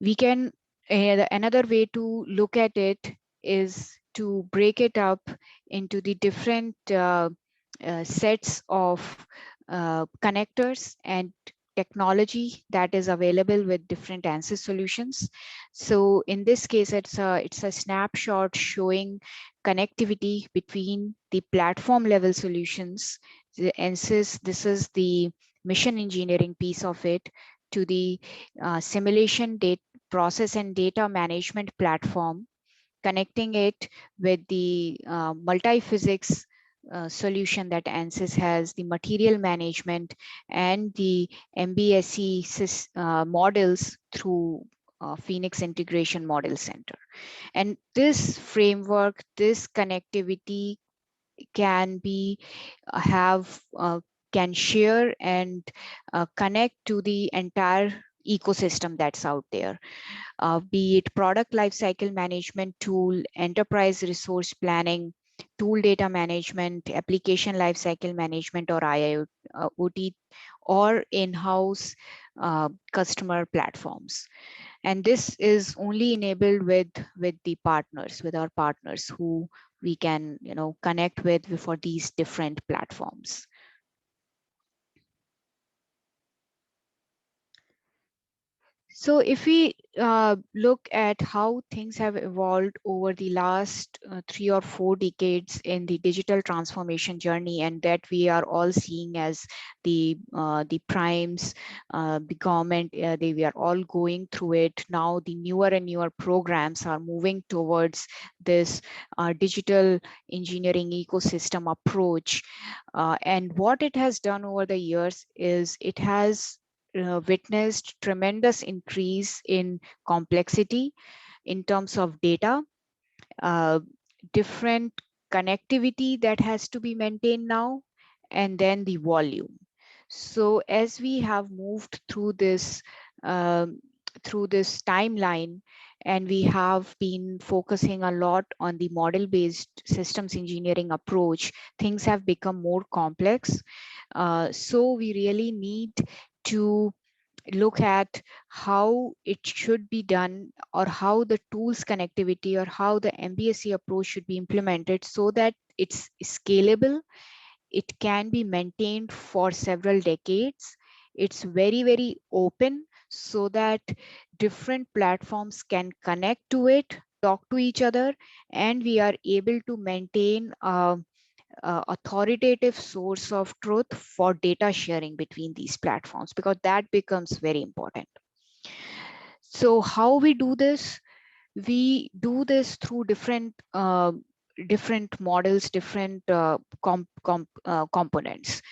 We can, another way to look at it is to break it up into the different sets of connectors and technology that is available with different Ansys solutions. So in this case, it's a snapshot showing connectivity between the platform level solutions. The Ansys, this is the mission engineering piece of it, to the simulation data process and data management platform, connecting it with the multi-physics solution that Ansys has, the material management and the MBSE models through Phoenix Integration Model Center. And this framework, this connectivity can be can share and connect to the entire ecosystem that's out there, be it product lifecycle management tool, enterprise resource planning, tool data management, application lifecycle management, or IIoT, or in-house customer platforms. And this is only enabled with the partners, with our partners who we can connect with for these different platforms. So if we look at how things have evolved over the last 3 or 4 decades in the digital transformation journey, and that we are all seeing as the primes, the government, we are all going through it. Now the newer and newer programs are moving towards this digital engineering ecosystem approach. And what it has done over the years is it has witnessed tremendous increase in complexity in terms of data, different connectivity that has to be maintained now, and then the volume. So as we have moved through this timeline, and we have been focusing a lot on the model-based systems engineering approach, things have become more complex. So we really need to look at how it should be done, or how the tools connectivity or how the MBSE approach should be implemented so that it's scalable, it can be maintained for several decades, it's very, very open so that different platforms can connect to it, talk to each other, and we are able to maintain authoritative source of truth for data sharing between these platforms, because that becomes very important. So how we do this? We do this through different models, different components,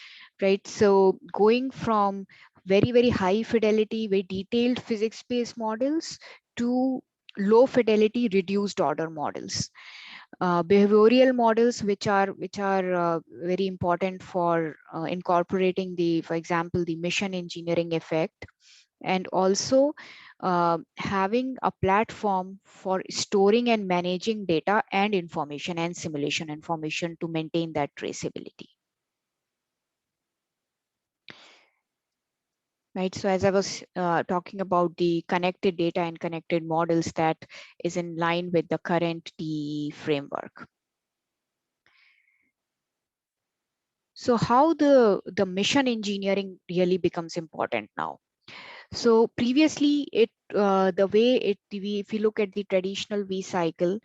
right? So going from very, very high fidelity, very detailed physics-based models to low fidelity reduced order models. Behavioral models, which are very important for incorporating for example, the mission engineering effect, and also having a platform for storing and managing data and information and simulation information to maintain that traceability. Right. So as I was talking about the connected data and connected models, that is in line with the current DE framework. So how the mission engineering really becomes important now? So previously, the way if you look at the traditional V cycle,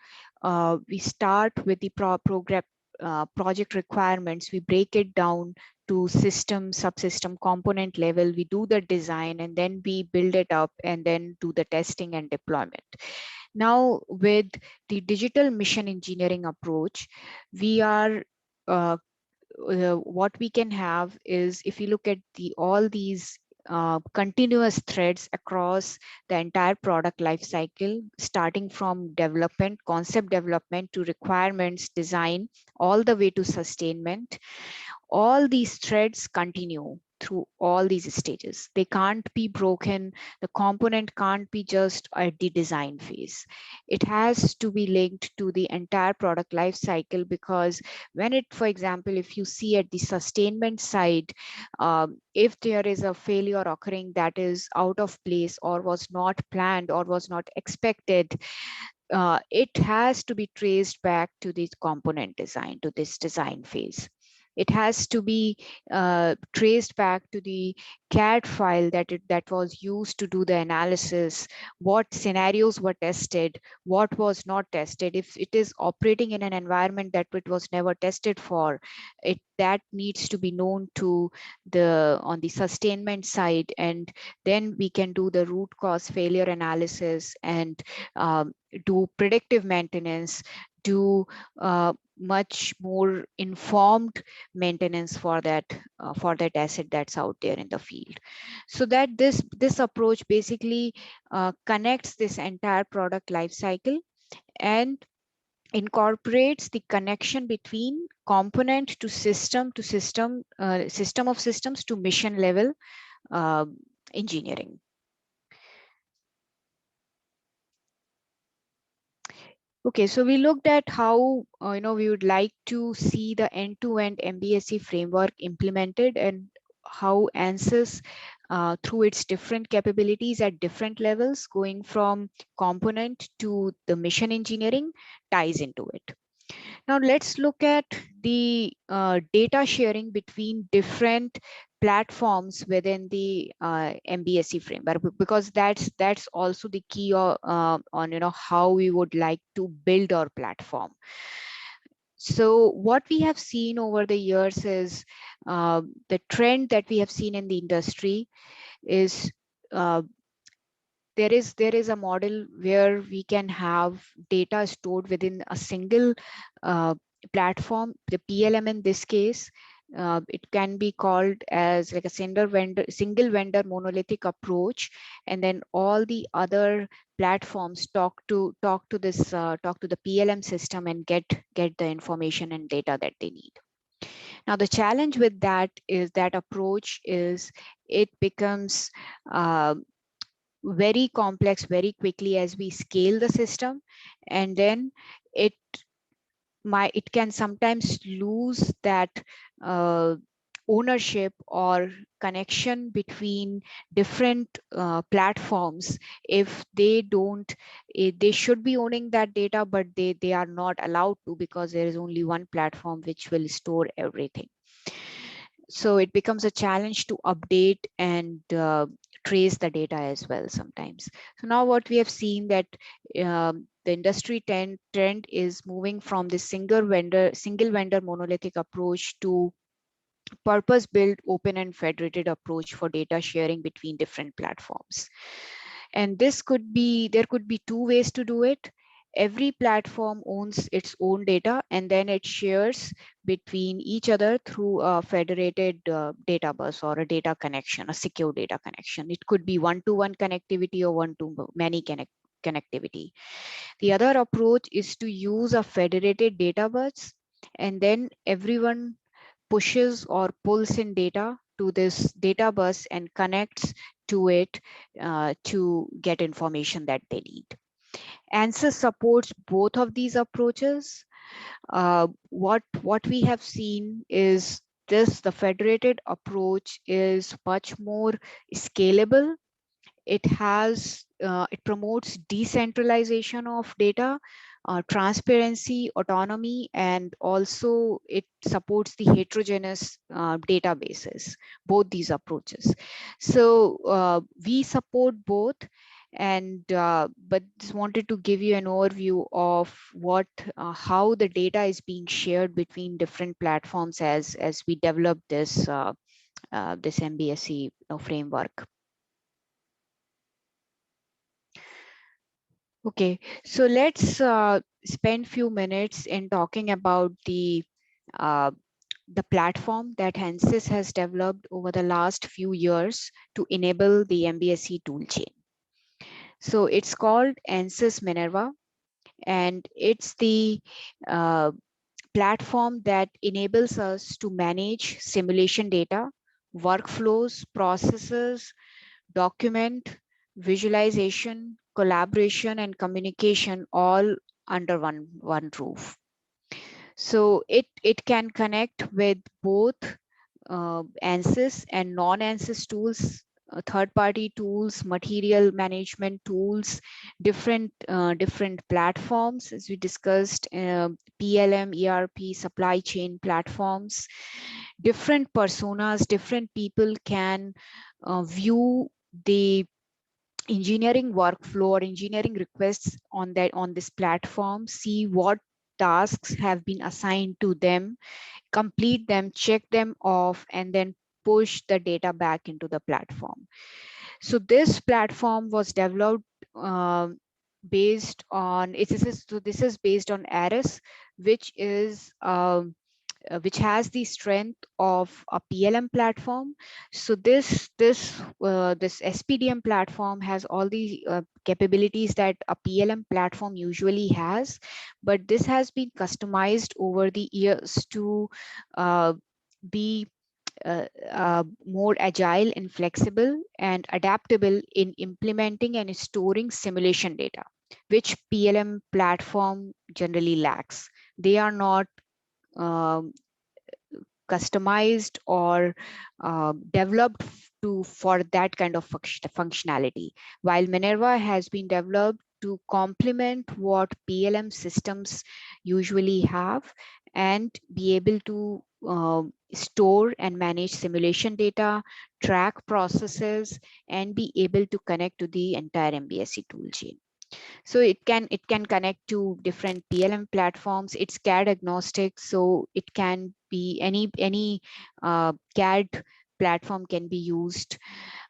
we start with the project requirements. We break it down to system, subsystem, component level. We do the design, and then we build it up, and then do the testing and deployment. Now with the digital mission engineering approach, we are what we can have is, if you look at all these continuous threads across the entire product life cycle, starting from development, concept development to requirements design, all the way to sustainment. All these threads continue through all these stages. They can't be broken. The component can't be just at the design phase. It has to be linked to the entire product life cycle, because when it, for example, if you see at the sustainment side, if there is a failure occurring that is out of place or was not planned or was not expected, it has to be traced back to the component design, to this design phase. It has to be traced back to the CAD file that was used to do the analysis, what scenarios were tested, what was not tested. If it is operating in an environment that it was never tested for, that needs to be known to on the sustainment side, and then we can do the root cause failure analysis and do predictive maintenance, do much more informed maintenance for that asset that's out there in the field. So that this approach basically connects this entire product life cycle and incorporates the connection between component to system system of systems to mission level engineering. Okay, so we looked at how we would like to see the end-to-end MBSE framework implemented, and how Ansys, through its different capabilities at different levels, going from component to the mission engineering, ties into it. Now let's look at the data sharing between different platforms within the MBSE framework, because that's also the key on how we would like to build our platform. So what we have seen over the years is the trend that we have seen in the industry is there is a model where we can have data stored within a single platform, the PLM in this case. It can be called as like a single vendor monolithic approach, and then all the other platforms talk to the PLM system and get the information and data that they need. Now the challenge with that is that approach is it becomes very complex very quickly as we scale the system, and then it can sometimes lose that ownership or connection between different platforms if they don't. They should be owning that data, but they are not allowed to, because there is only one platform which will store everything. So it becomes a challenge to update and trace the data as well sometimes. So now what we have seen that the industry trend is moving from the single vendor monolithic approach to purpose-built, open and federated approach for data sharing between different platforms. And there could be two ways to do it. Every platform owns its own data, and then it shares between each other through a federated data bus or a data connection, a secure data connection. It could be one-to-one connectivity or one-to-many connectivity. The other approach is to use a federated data bus, and then everyone pushes or pulls in data to this data bus and connects to it to get information that they need. Ansys supports both of these approaches. What we have seen is the federated approach is much more scalable. It promotes decentralization of data, transparency, autonomy, and also it supports the heterogeneous databases, both these approaches. So we support both, and but just wanted to give you an overview of how the data is being shared between different platforms as we develop this this MBSE framework. Okay, so let's spend few minutes in talking about the the platform that Ansys has developed over the last few years to enable the MBSE toolchain. So it's called Ansys Minerva, and it's the platform that enables us to manage simulation data, workflows, processes, document, visualization, collaboration, and communication all under one roof. So it can connect with both Ansys and non-Ansys tools, third-party tools, material management tools, different platforms, as we discussed, PLM, ERP, supply chain platforms, different personas, different people can view the engineering workflow or engineering requests on this platform, see what tasks have been assigned to them, complete them, check them off, and then push the data back into the platform. So this platform was developed based on this is based on ARIS, which is which has the strength of a PLM platform. So this SPDM platform has all the capabilities that a PLM platform usually has, but this has been customized over the years to be more agile and flexible and adaptable in implementing and storing simulation data, which PLM platform generally lacks. They are not customized or developed for that kind of functionality, while Minerva has been developed to complement what PLM systems usually have and be able to store and manage simulation data, track processes, and be able to connect to the entire MBSE toolchain. So it can connect to different PLM platforms. It's CAD agnostic, so it can be any CAD platform can be used.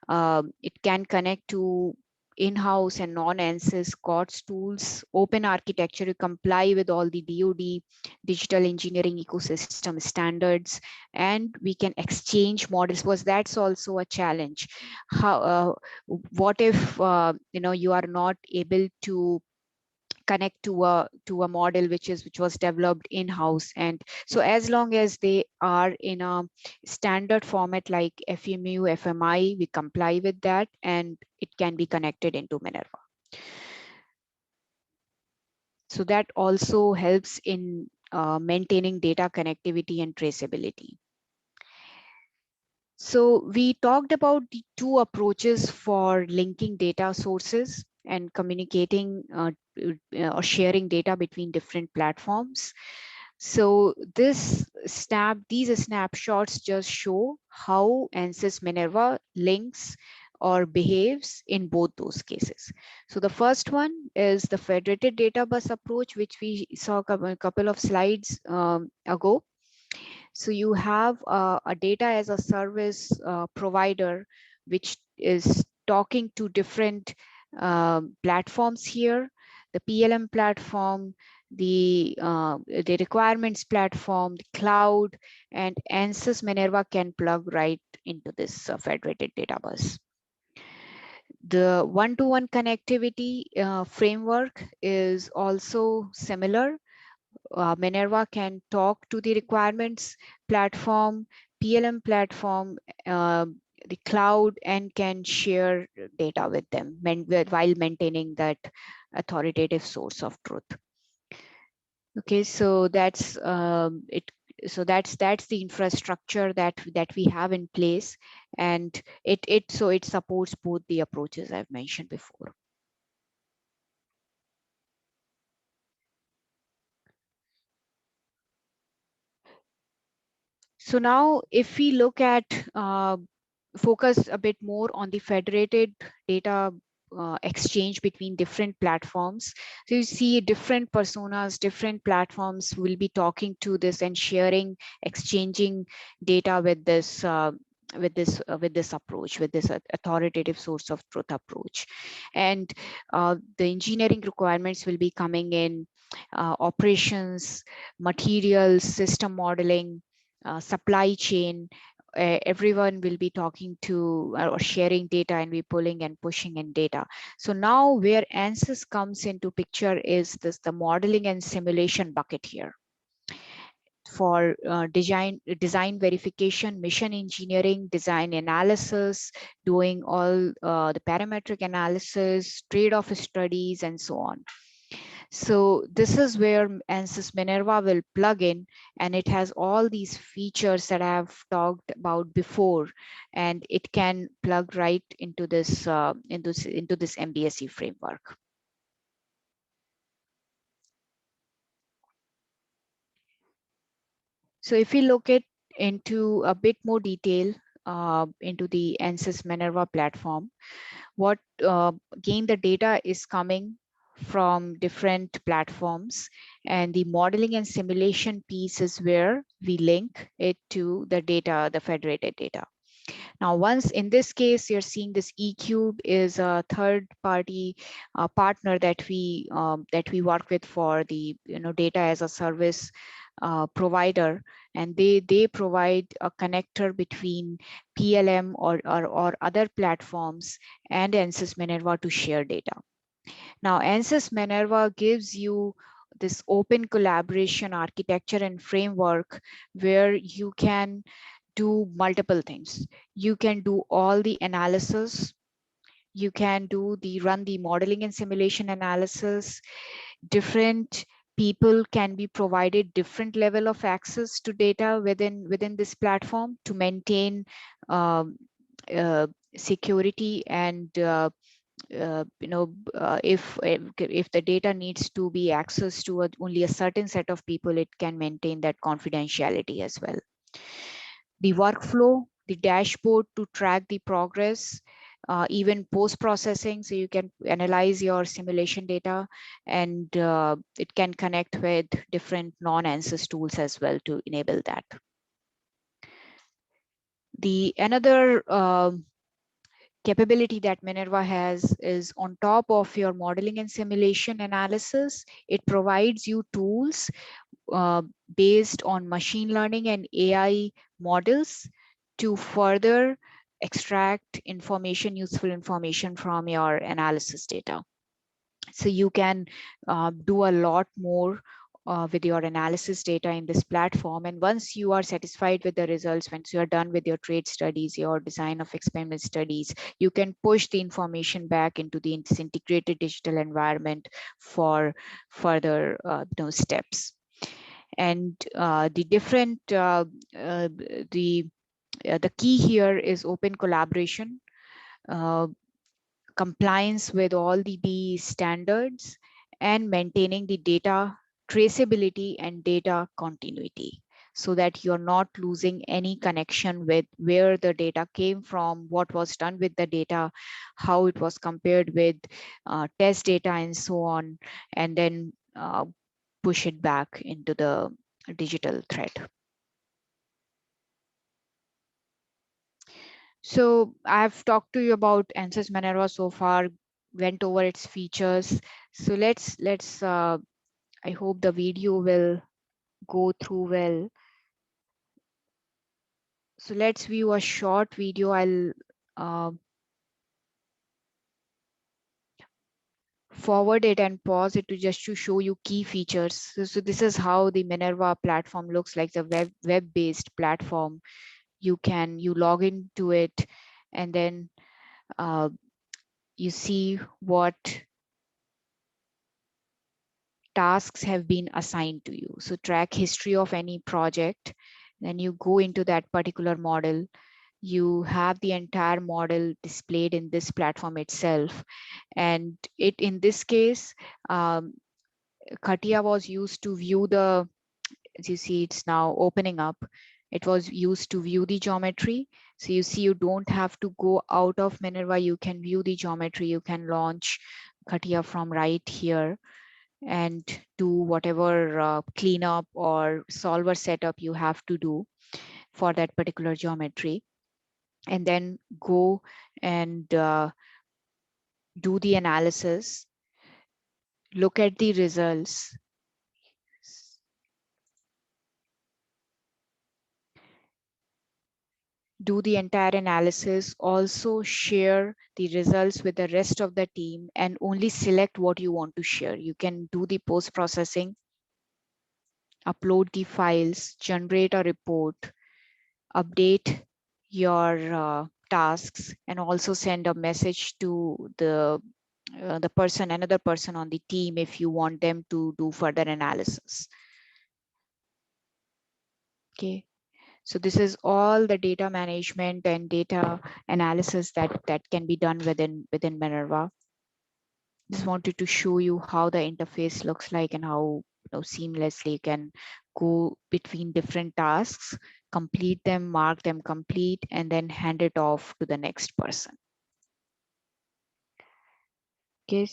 It can connect to in-house and non-Ansys COTS tools, open architecture to comply with all the DoD digital engineering ecosystem standards, and we can exchange models, because that's also a challenge. How what if you are not able to connect to a model which was developed in-house, and so as long as they are in a standard format like FEMU, FMI, we comply with that, and it can be connected into Minerva. So that also helps in maintaining data connectivity and traceability. So we talked about the two approaches for linking data sources and communicating or sharing data between different platforms. So these snapshots just show how Ansys Minerva links or behaves in both those cases. So the first one is the federated data bus approach, which we saw a couple of slides ago. So you have a data as a service provider, which is talking to different platforms here, the PLM platform, the requirements platform, the cloud, and Ansys Minerva can plug right into this federated data bus. The one-to-one connectivity framework is also similar. Minerva can talk to the requirements platform, PLM platform, the cloud, and can share data with them while maintaining that authoritative source of truth. Okay, so that's it. So that's the infrastructure that we have in place, and it supports both the approaches I've mentioned before. So now if we look at focus a bit more on the federated data exchange between different platforms. So you see different personas, different platforms will be talking to this and sharing, exchanging data with this approach, with this authoritative source of truth approach. And the engineering requirements will be coming in operations, materials, system modeling, supply chain, everyone will be talking to or sharing data and be pulling and pushing in data. So now where Ansys comes into picture is the modeling and simulation bucket here for design verification, mission engineering, design analysis, doing all the parametric analysis, trade-off studies, and so on. So this is where Ansys Minerva will plug in, and it has all these features that I've talked about before, and it can plug right into this into this MBSE framework. So if we look at into a bit more detail into the Ansys Minerva platform, what again the data is coming from different platforms, and the modeling and simulation piece is where we link it to the data, the federated data. Now, once in this case, you're seeing this eCube is a third-party partner that we work with for the data as a service provider, and they provide a connector between PLM or other platforms and Ansys Minerva to share data. Now, Ansys Minerva gives you this open collaboration architecture and framework where you can do multiple things. You can do all the analysis. You can run the modeling and simulation analysis. Different people can be provided different level of access to data within this platform to maintain security and if the data needs to be accessed to only a certain set of people, it can maintain that confidentiality as well. The workflow, the dashboard to track the progress, even post-processing, so you can analyze your simulation data, and it can connect with different non-Ansys tools as well to enable that. The another capability that Minerva has is on top of your modeling and simulation analysis, it provides you tools based on machine learning and AI models to further extract information, useful information from your analysis data. So you can do a lot more with your analysis data in this platform. And once you are satisfied with the results, once you are done with your trade studies, your design of experiment studies, you can push the information back into the integrated digital environment for further steps. And the different the key here is open collaboration, compliance with all the BE standards, and maintaining the data traceability and data continuity, so that you're not losing any connection with where the data came from, what was done with the data, how it was compared with test data, and so on, and then push it back into the digital thread. So I've talked to you about Ansys Minerva so far, went over its features. So let's I hope the video will go through well. So let's view a short video. I'll forward it and pause it to just to show you key features. So this is how the Minerva platform looks like, the web-based platform. You log into it, and then you see what tasks have been assigned to you. So track history of any project, then you go into that particular model. You have the entire model displayed in this platform itself. And in this case, CATIA was used to view the, as you see, it's now opening up. It was used to view the geometry. So you see, you don't have to go out of Minerva. You can view the geometry. You can launch CATIA from right here and do whatever cleanup or solver setup you have to do for that particular geometry. And then go and do the analysis, look at the results, do the entire analysis, also share the results with the rest of the team, and only select what you want to share. You can do the post-processing, upload the files, generate a report, update your tasks, and also send a message to the another person on the team if you want them to do further analysis. Okay. So this is all the data management and data analysis that can be done within Minerva. Just wanted to show you how the interface looks like and how seamlessly you can go between different tasks, complete them, mark them complete, and then hand it off to the next person. Okay.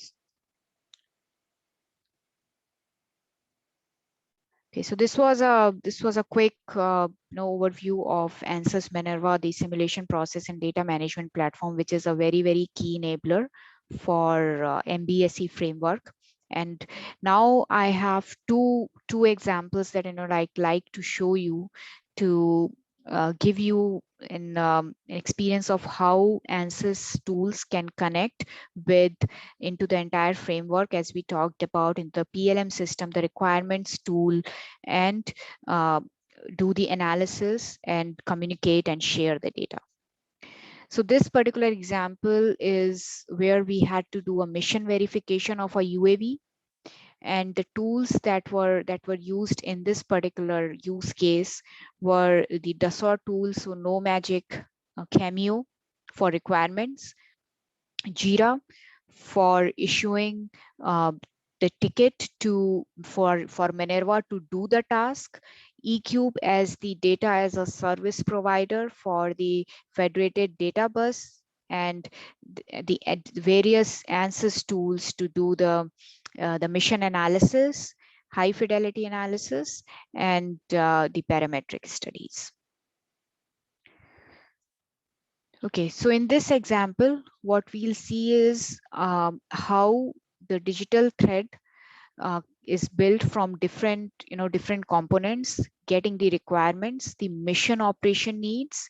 Okay, so this was a quick overview of Ansys Minerva, the simulation process and data management platform, which is a very key enabler for MBSE framework. And now I have two examples that like to show you to give you an experience of how Ansys tools can connect into the entire framework, as we talked about in the PLM system, the requirements tool, and do the analysis and communicate and share the data. So this particular example is where we had to do a mission verification of a UAV, and the tools that were used in this particular use case were the Dassault tools, so No Magic, Cameo for requirements, Jira for issuing the ticket for Minerva to do the task, eCube as the data as a service provider for the Federated data bus, and the various Ansys tools to do the mission analysis, high fidelity analysis, and the parametric studies. Okay, so in this example, what we'll see is how the digital thread is built from different components, getting the requirements, the mission operation needs,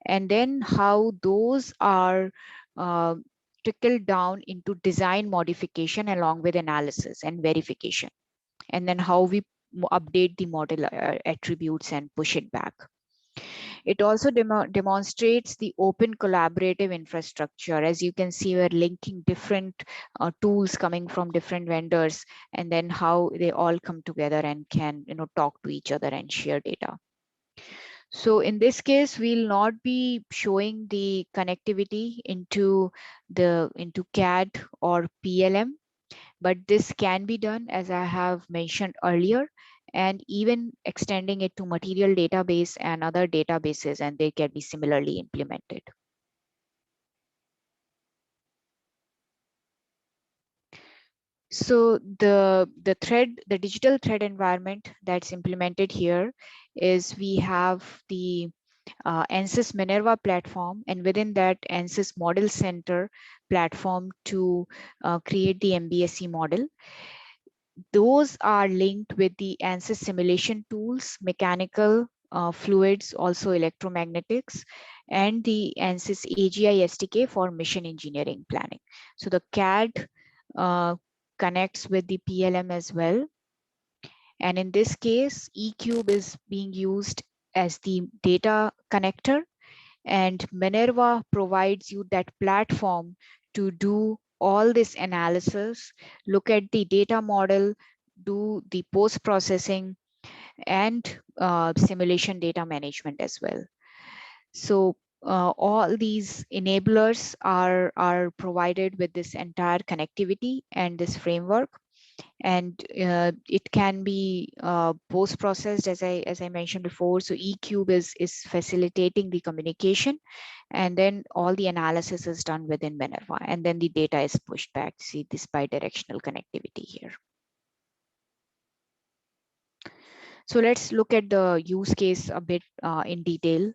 and then how those are trickled down into design modification along with analysis and verification, and then how we update the model attributes and push it back. It also demonstrates the open collaborative infrastructure. As you can see, we're linking different tools coming from different vendors, and then how they all come together and can talk to each other and share data. So in this case, we'll not be showing the connectivity into CAD or PLM, but this can be done, as I have mentioned earlier, and even extending it to material database and other databases, and they can be similarly implemented. So the digital thread environment that's implemented here is we have the Ansys Minerva platform, and within that Ansys Model Center platform to create the MBSE model. Those are linked with the Ansys simulation tools, mechanical, fluids, also electromagnetics, and the Ansys AGI SDK for mission engineering planning. So the CAD connects with the PLM as well. And in this case, eCube is being used as the data connector, and Minerva provides you that platform to do all this analysis, look at the data model, do the post-processing, and simulation data management as well. So all these enablers are provided with this entire connectivity and this framework. And it can be post-processed, as I mentioned before. So eCube is facilitating the communication, and then all the analysis is done within Minerva, and then the data is pushed back. See this bidirectional connectivity here. So let's look at the use case a bit in detail.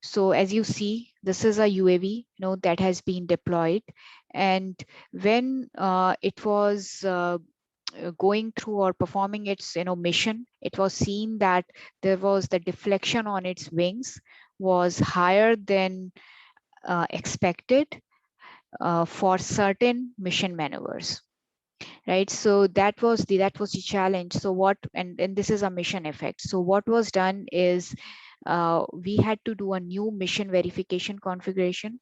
So as you see, this is a UAV that has been deployed, and when it was going through or performing its mission, it was seen that there was the deflection on its wings, was higher than expected for certain mission maneuvers, right? So that was the challenge. So what, and this is a mission effect. So what was done is we had to do a new mission verification configuration.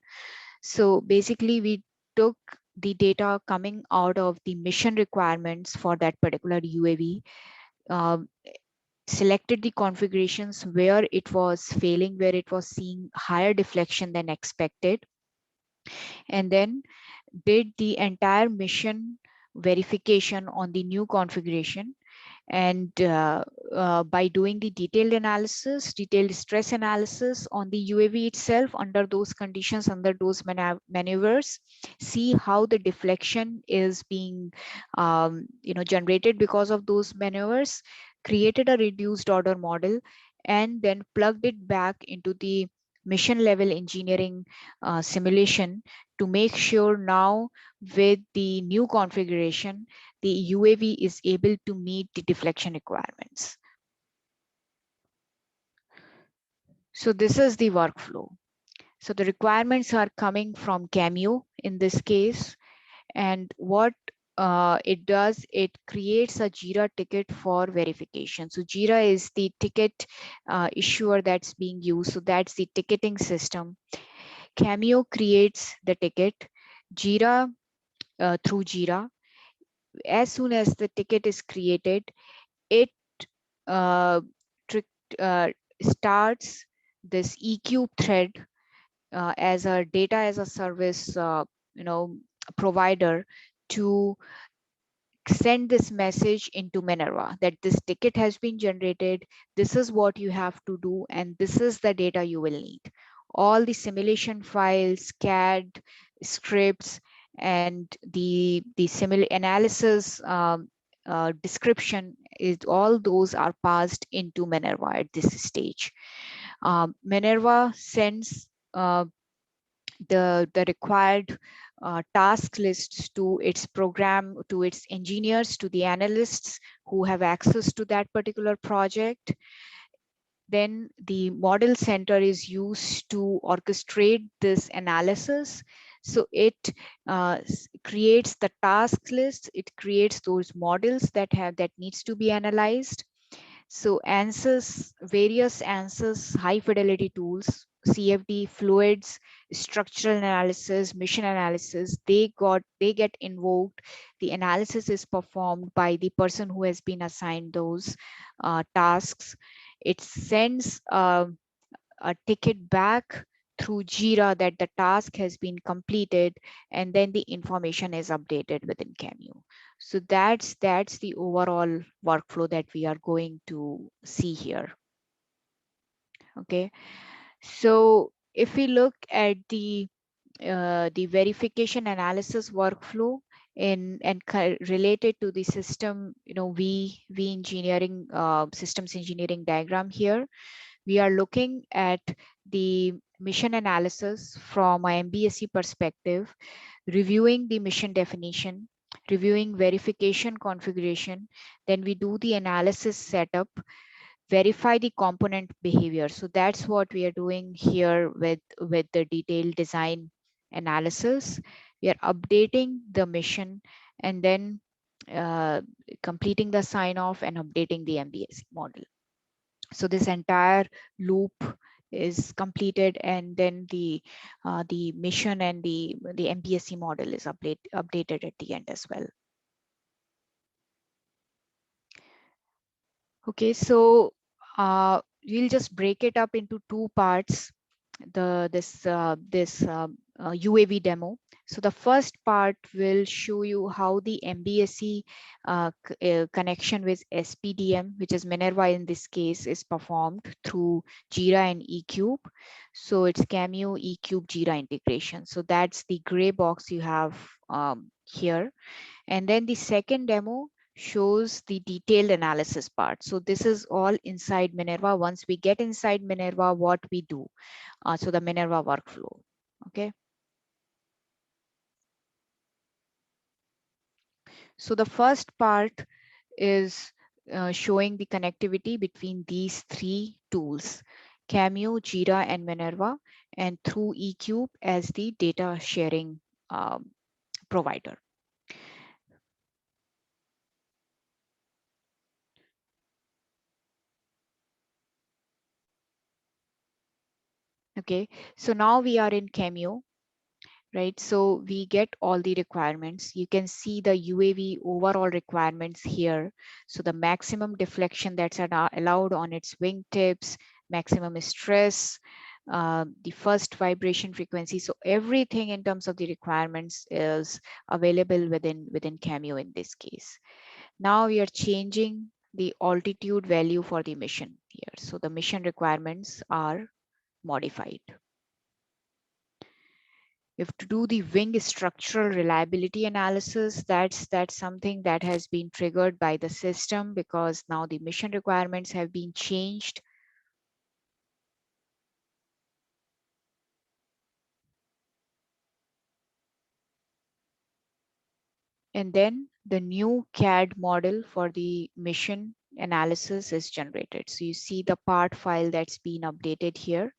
So basically we took the data coming out of the mission requirements for that particular UAV, selected the configurations where it was failing, where it was seeing higher deflection than expected, and then did the entire mission verification on the new configuration. And by doing the detailed analysis, detailed stress analysis on the UAV itself under those conditions, under those maneuvers, see how the deflection is being generated because of those maneuvers, created a reduced order model, and then plugged it back into the mission level engineering simulation to make sure now with the new configuration, the UAV is able to meet the deflection requirements. So this is the workflow. So the requirements are coming from Cameo in this case. And what it does, it creates a JIRA ticket for verification. So JIRA is the ticket issuer that's being used. So that's the ticketing system. Cameo creates the ticket. JIRA, through JIRA, as soon as the ticket is created, it uh, starts this eCube thread as a data as a service provider to send this message into Minerva that this ticket has been generated, this is what you have to do, and this is the data you will need. All the simulation files, CAD, scripts, and the analysis description, is all those are passed into Minerva at this stage. Minerva sends the required task lists to its program, to its engineers, to the analysts who have access to that particular project. Then the model center is used to orchestrate this analysis. So it creates the task list, it creates those models that needs to be analyzed. So Ansys, various Ansys high fidelity tools, CFD, fluids, structural analysis, mission analysis, they get invoked. The analysis is performed by the person who has been assigned those tasks. It sends a ticket back through JIRA that the task has been completed, and then the information is updated within Cameo. So that's the overall workflow that we are going to see here. Okay, so if we look at the verification analysis workflow and related to the system, we engineering systems engineering diagram here, we are looking at the mission analysis from a MBSE perspective, reviewing the mission definition, reviewing verification configuration, then we do the analysis setup, verify the component behavior. So that's what we are doing here with the detailed design analysis. We are updating the mission and then completing the sign off and updating the MBSE model. So this entire loop is completed, and then the mission and the MBSE model is updated at the end as well. Okay, so we'll just break it up into two parts. This UAV demo. So the first part will show you how the MBSE connection with SPDM, which is Minerva in this case, is performed through JIRA and eCube. So it's Cameo, eCube, JIRA integration. So that's the gray box you have here. And then the second demo shows the detailed analysis part. So this is all inside Minerva. Once we get inside Minerva, what we do. So the Minerva workflow, okay. So the first part is showing the connectivity between these three tools, Cameo, Jira, and Minerva, and through eCube as the data sharing provider. Okay, so now we are in Cameo, right? So we get all the requirements. You can see the UAV overall requirements here. So the maximum deflection that's allowed on its wingtips, maximum stress, the first vibration frequency. So everything in terms of the requirements is available within Cameo in this case. Now we are changing the altitude value for the mission here. So the mission requirements are modified. If to do the wing structural reliability analysis, that's something that has been triggered by the system because now the mission requirements have been changed. And then the new CAD model for the mission analysis is generated. So you see the part file that's been updated here.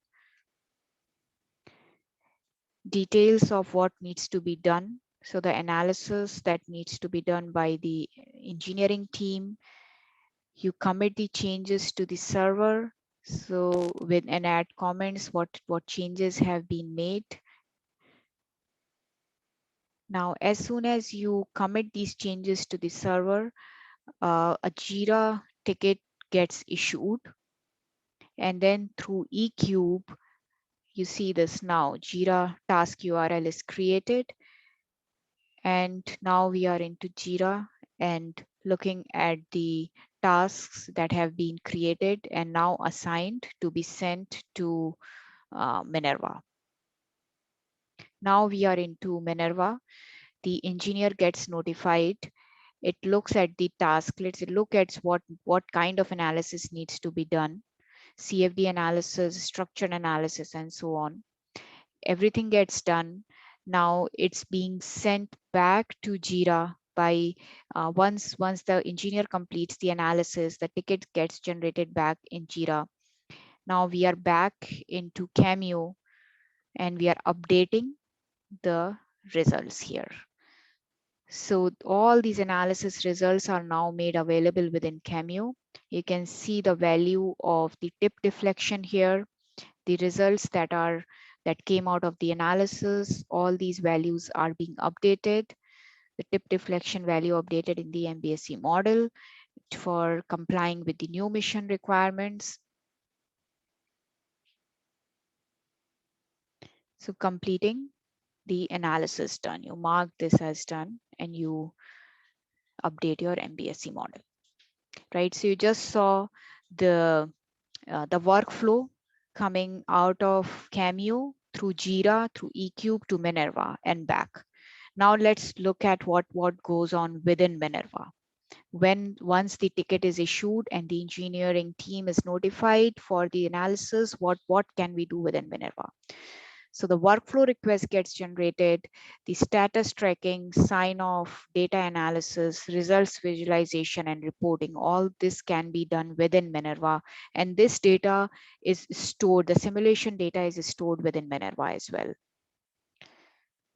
Details of what needs to be done. So the analysis that needs to be done by the engineering team. You commit the changes to the server. So with and add comments, what changes have been made. Now, as soon as you commit these changes to the server, a Jira ticket gets issued. And then through eCube, you see this now, Jira task URL is created. And now we are into Jira and looking at the tasks that have been created and now assigned to be sent to Minerva. Now we are into Minerva. The engineer gets notified. It looks at the task. Let's look at what kind of analysis needs to be done. CFD analysis, structure analysis, and so on. Everything gets done. Now it's being sent back to Jira by once the engineer completes the analysis, the ticket gets generated back in Jira. Now we are back into Cameo and we are updating the results here. So all these analysis results are now made available within Cameo. You can see the value of the tip deflection here, the results that came out of the analysis. All these values are being updated. The tip deflection value updated in the MBSE model for complying with the new mission requirements. So completing the analysis done, you mark this as done and you update your MBSE model, right? So you just saw the workflow coming out of Cameo through Jira, through eCube to Minerva and back. Now let's look at what goes on within Minerva. Once the ticket is issued and the engineering team is notified for the analysis, what can we do within Minerva? So the workflow request gets generated, the status tracking, sign off, data analysis, results visualization, and reporting. All this can be done within Minerva. And this data is stored, the simulation data is stored within Minerva as well.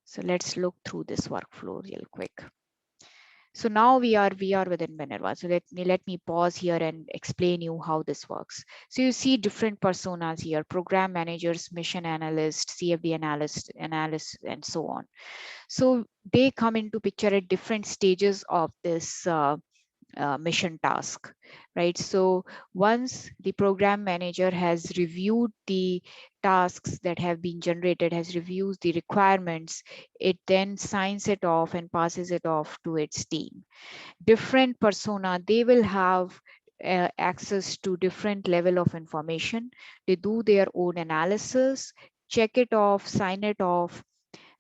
So let's look through this workflow real quick. So now we are within Minerva. So let me pause here and explain you how this works. So you see different personas here: program managers, mission analysts, CFD analysts, and so on. So they come into picture at different stages of this mission task, right? So once the program manager has reviewed the tasks that have been generated, has reviewed the requirements, it then signs it off and passes it off to its team. Different persona, they will have access to different level of information. They do their own analysis, check it off, sign it off.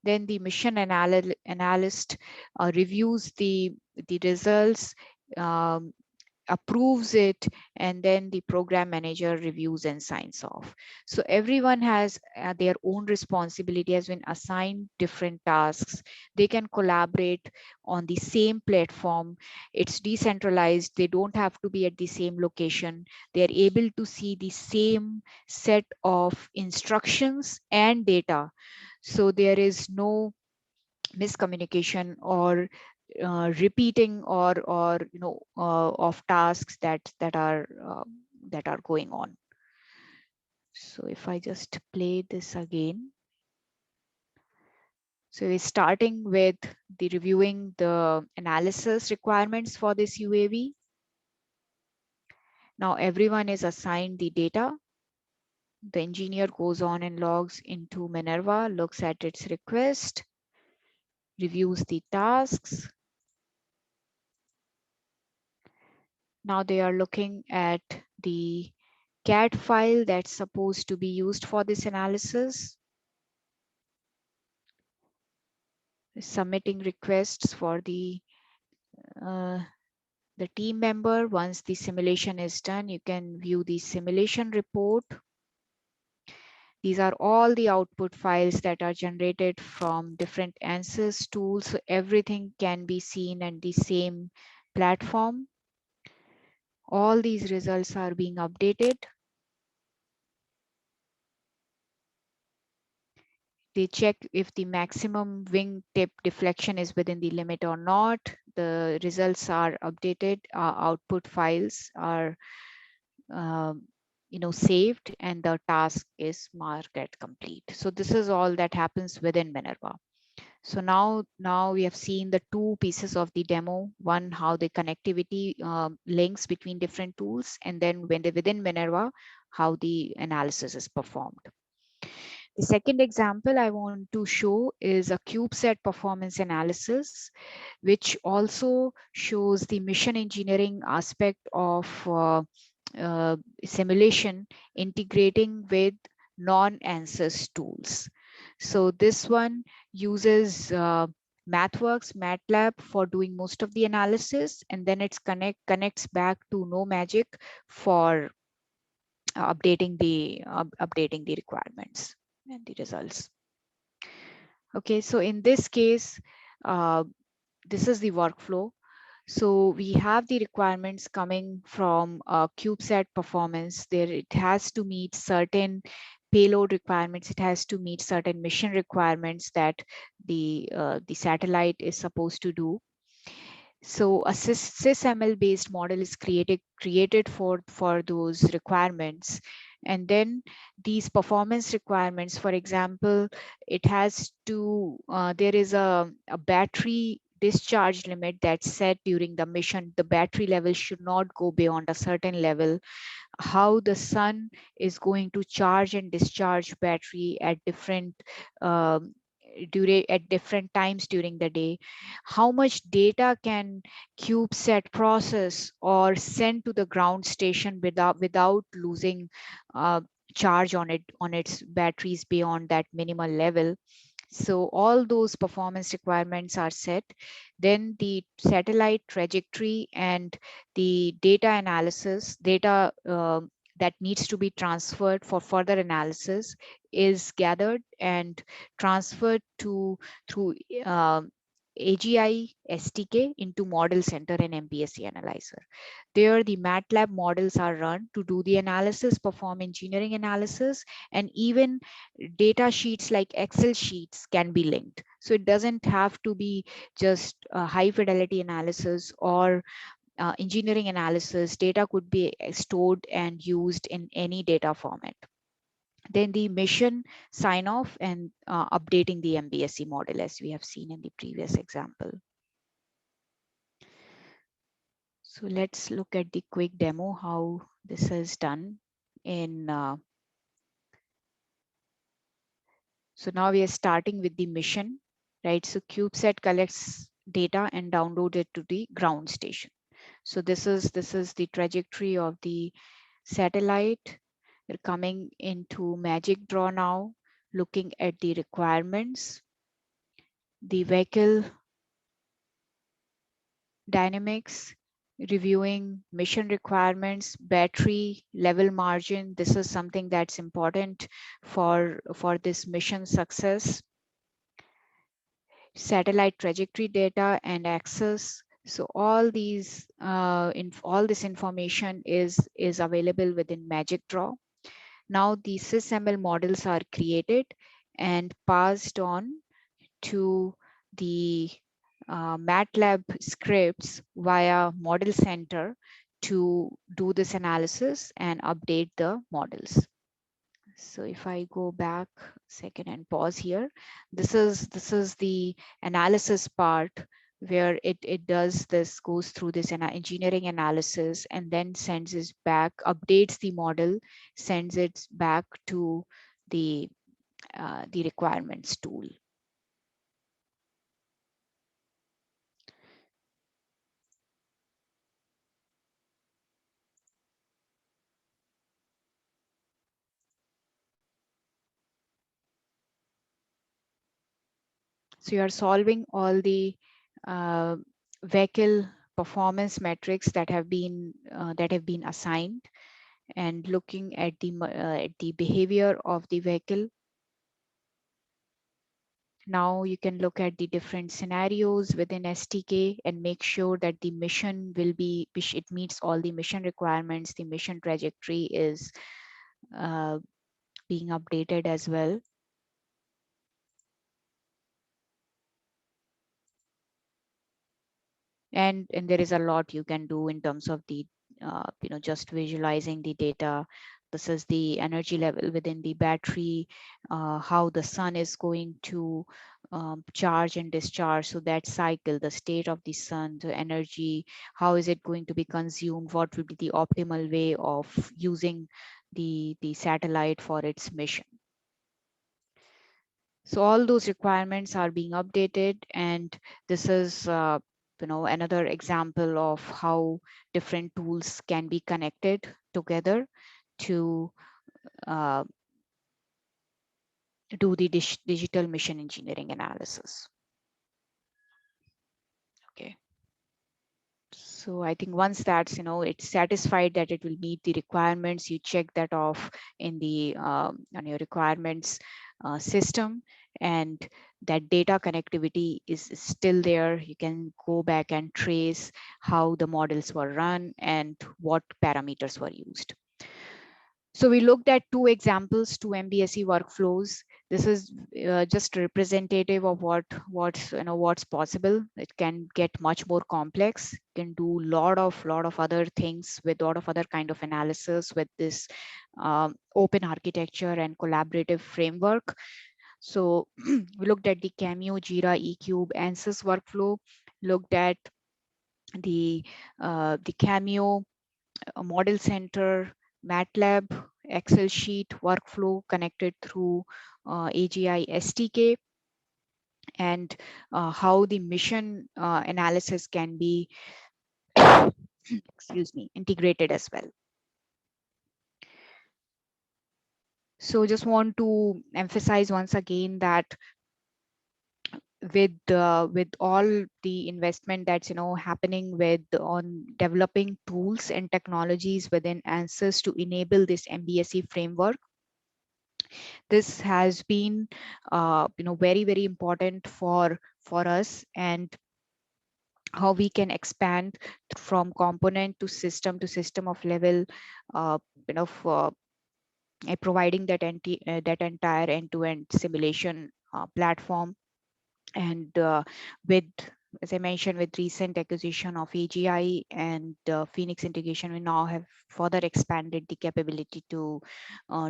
Then the mission analyst reviews the results, approves it, and then the program manager reviews and signs off. So everyone has their own responsibility, has been assigned different tasks. They can collaborate on the same platform. It's decentralized. They don't have to be at the same location. They are able to see the same set of instructions and data. So there is no miscommunication or repeating or of tasks that are going on. So if I just play this again. So we're starting with the reviewing the analysis requirements for this UAV. Now everyone is assigned the data. The engineer goes on and logs into Minerva, looks at its request, reviews the tasks. Now they are looking at the CAD file that's supposed to be used for this analysis. Submitting requests for the team member. Once the simulation is done, you can view the simulation report. These are all the output files that are generated from different Ansys tools. So everything can be seen at the same platform. All these results are being updated. They check if the maximum wingtip deflection is within the limit or not. The results are updated. Output files are saved, and the task is marked as complete. So this is all that happens within Minerva. So now we have seen the two pieces of the demo. One, how the connectivity links between different tools, and then within Minerva, how the analysis is performed. The second example I want to show is a Cubesat performance analysis, which also shows the mission engineering aspect of simulation integrating with non-Ansys tools. So this one uses MathWorks, MATLAB for doing most of the analysis, and then it connects back to NoMagic for updating the requirements and the results. Okay, so in this case, this is the workflow. So we have the requirements coming from Cubesat performance. There it has to meet certain payload requirements. It has to meet certain mission requirements that the satellite is supposed to do. So a SysML based model is created for those requirements. And then these performance requirements, for example, it has to, there is a battery discharge limit that's set during the mission. The battery level should not go beyond a certain level. How the sun is going to charge and discharge battery at different at different times during the day. How much data can Cubesat process or send to the ground station without losing charge on its batteries beyond that minimal level. So all those performance requirements are set. Then the satellite trajectory and the data analysis, data that needs to be transferred for further analysis is gathered and transferred through AGI SDK into Model Center and MBSE Analyzer. There, the MATLAB models are run to do the analysis, perform engineering analysis, and even data sheets like Excel sheets can be linked. So it doesn't have to be just high fidelity analysis or engineering analysis. Data could be stored and used in any data format. Then the mission sign off and updating the MBSE model, as we have seen in the previous example. So let's look at the quick demo, how this is done in. So now we are starting with the mission, right? So Cubesat collects data and download it to the ground station. So this is the trajectory of the satellite. We're coming into Magic Draw now, looking at the requirements, the vehicle dynamics, reviewing mission requirements, battery level margin. This is something that's important for this mission success. Satellite trajectory data and access. So all these all this information is available within Magic Draw. Now the SysML models are created and passed on to the MATLAB scripts via Model Center to do this analysis and update the models. So if I go back a second and pause here, this is the analysis part where it does this, goes through this engineering analysis and then sends it back, updates the model, sends it back to the requirements tool. So you are solving all the vehicle performance metrics that have been assigned and looking at the behavior of the vehicle. Now you can look at the different scenarios within STK and make sure that the mission will be, it meets all the mission requirements. The mission trajectory is being updated as well. And there is a lot you can do in terms of the just visualizing the data. This is the energy level within the battery, how the sun is going to charge and discharge. So that cycle, the state of the sun, the energy, how is it going to be consumed, what will be the optimal way of using the satellite for its mission. So all those requirements are being updated, and this is another example of how different tools can be connected together to do the digital mission engineering analysis. Okay. So I think once that's, it's satisfied that it will meet the requirements, you check that off in the on your requirements system, and that data connectivity is still there. You can go back and trace how the models were run and what parameters were used. So we looked at two examples, two MBSE workflows. This is just representative of what's possible. It can get much more complex. You can do lot of other things with lot of other kind of analysis with this open architecture and collaborative framework. So we looked at the Cameo, Jira, eCube, Ansys workflow. Looked at the Cameo, Model Center, MATLAB, Excel sheet workflow connected through AGI SDK, and how the mission analysis can be excuse me, integrated as well. So just want to emphasize once again that with all the investment that's happening on developing tools and technologies within Ansys to enable this MBSE framework, this has been very important for us, and how we can expand from component to system of level, providing that entire end-to-end simulation platform. And with, as I mentioned, with recent acquisition of AGI and Phoenix integration, we now have further expanded the capability to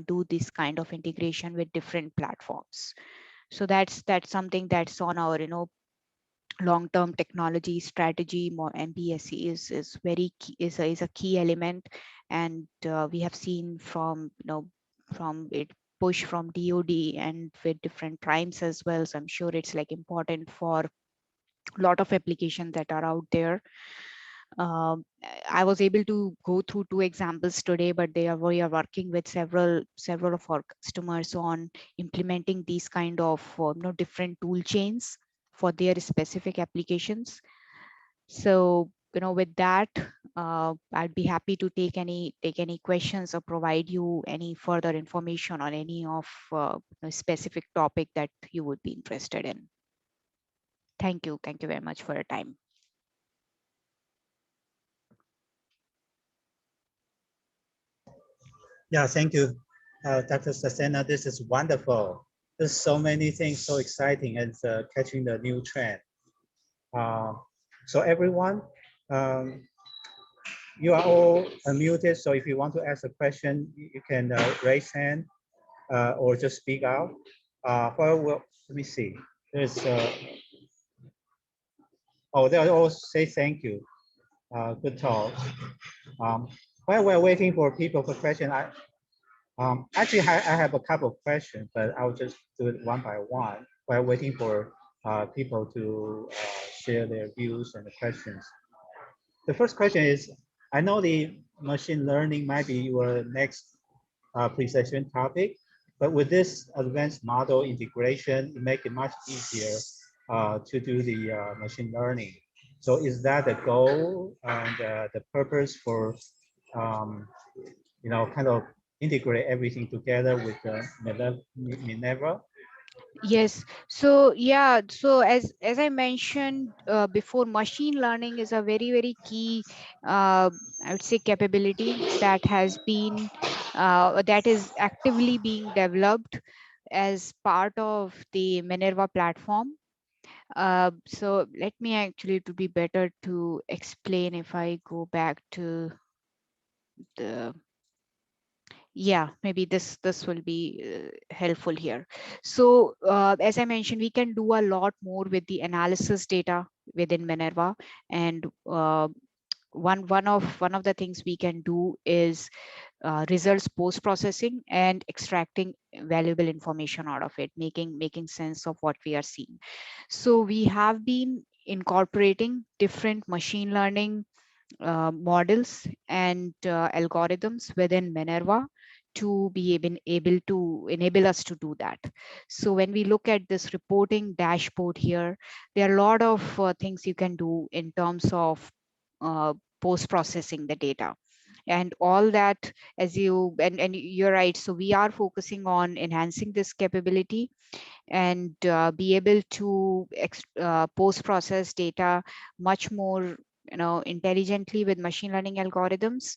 do this kind of integration with different platforms. So that's something that's on our long-term technology strategy. More MBSE is very key, is a key element, and we have seen from from it push from DoD and with different primes as well. So I'm sure it's like important for a lot of applications that are out there. I was able to go through two examples today, but we are working with several of our customers on implementing these kind of different tool chains for their specific applications. So with that, I'd be happy to take any questions or provide you any further information on any of specific topic that you would be interested in. Thank you very much for your time. Yeah, thank you, Dr. Sasena. This is wonderful. There's so many things so exciting and catching the new trend. So everyone, you are all unmuted. So if you want to ask a question, you can raise hand or just speak out. Let me see. There's oh, they all say thank you. Good talk. While we're waiting for people for question, actually I have a couple of questions, but I'll just do it one by one while waiting for people to share their views and the questions. The first question is, I know the machine learning might be your next pre-session topic, but with this advanced model integration, it makes it much easier to do the machine learning. So is that the goal and the purpose for, kind of integrate everything together with Minerva? Yes. So yeah. So as I mentioned before, machine learning is a very key, I would say, capability that has been that is actively being developed as part of the Minerva platform. So let me actually, to be better to explain, if I go back to the, yeah, maybe this will be helpful here. So as I mentioned, we can do a lot more with the analysis data within Minerva, and one of the things we can do is results post processing and extracting valuable information out of it, making sense of what we are seeing. So we have been incorporating different machine learning models and algorithms within Minerva to be able to enable us to do that. So when we look at this reporting dashboard here, there are a lot of things you can do in terms of post-processing the data. And all that, as and you're right, so we are focusing on enhancing this capability and be able to post-process data much more intelligently with machine learning algorithms.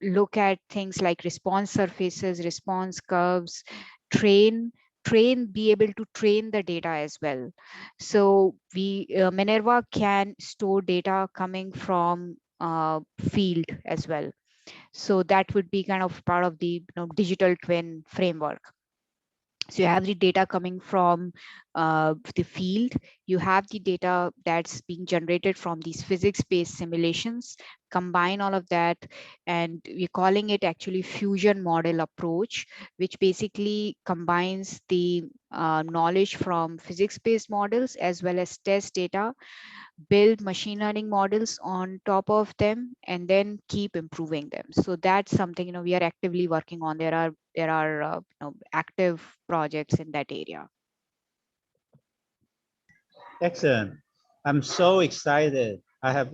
Look at things like response surfaces, response curves, be able to train the data as well. So Minerva can store data coming from field as well. So that would be kind of part of the digital twin framework. So you have the data coming from the field, you have the data that's being generated from these physics-based simulations, combine all of that, and we're calling it actually fusion model approach, which basically combines the knowledge from physics-based models as well as test data, build machine learning models on top of them, and then keep improving them. So that's something we are actively working on. There are active projects in that area. Excellent. I'm so excited. I have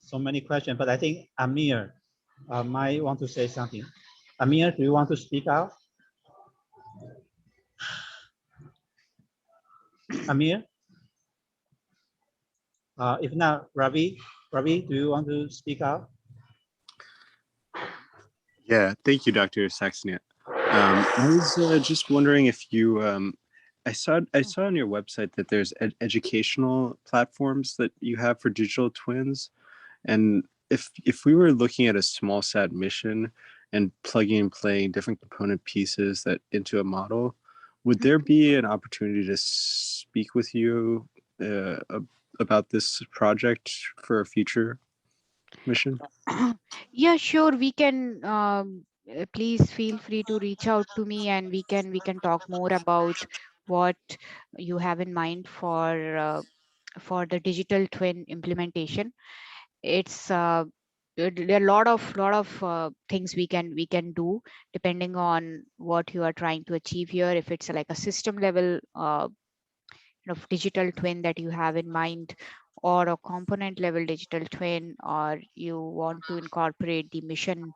so many questions, but I think Amir might want to say something. Amir, do you want to speak out? Amir? If not, Ravi, do you want to speak out? Yeah, thank you, Dr. Saxena. I was just wondering if you, I saw on your website that there's educational platforms that you have for digital twins, and if we were looking at a small sat mission and plugging and playing different component pieces into a model, would there be an opportunity to speak with you about this project for a future mission? Yeah, sure. We can. Please feel free to reach out to me, and we can talk more about what you have in mind for the digital twin implementation. It's there are a lot of things we can do depending on what you are trying to achieve here. If it's like a system level digital twin that you have in mind, or a component level digital twin, or you want to incorporate the mission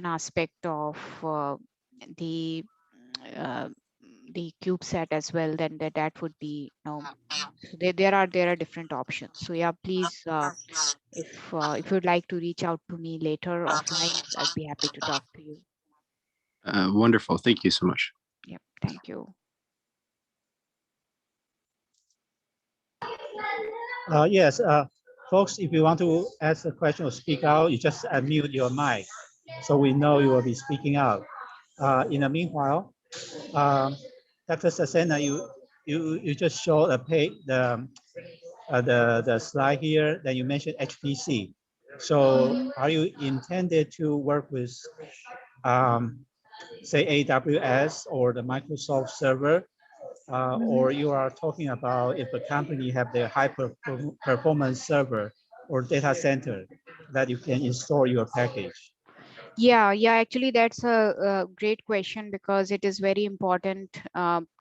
aspect of the uh, the CubeSat as well, then that would be, so there are different options. So yeah, please, if you'd like to reach out to me later offline, I'd be happy to talk to you. Wonderful. Thank you so much. Yep, thank you. Yes, folks, if you want to ask a question or speak out, you just unmute your mic, so we know you will be speaking out. In the meanwhile, Dr. Sasena, you just showed a page, the slide here that you mentioned HPC. So are you intended to work with, say, AWS or the Microsoft server? Or you are talking about if a company have their high performance server or data center that you can install your package? Yeah, actually, that's a great question, because it is very important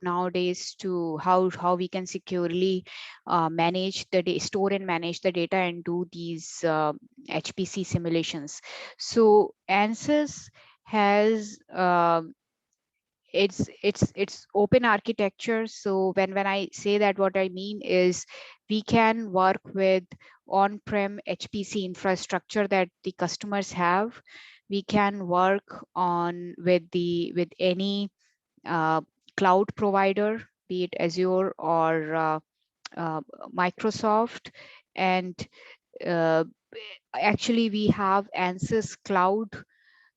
nowadays to how we can securely manage store and manage the data and do these HPC simulations. So Ansys has it's open architecture. So when I say that, what I mean is we can work with on-prem HPC infrastructure that the customers have. We can work on with any cloud provider, be it Azure or Microsoft. And actually we have Ansys Cloud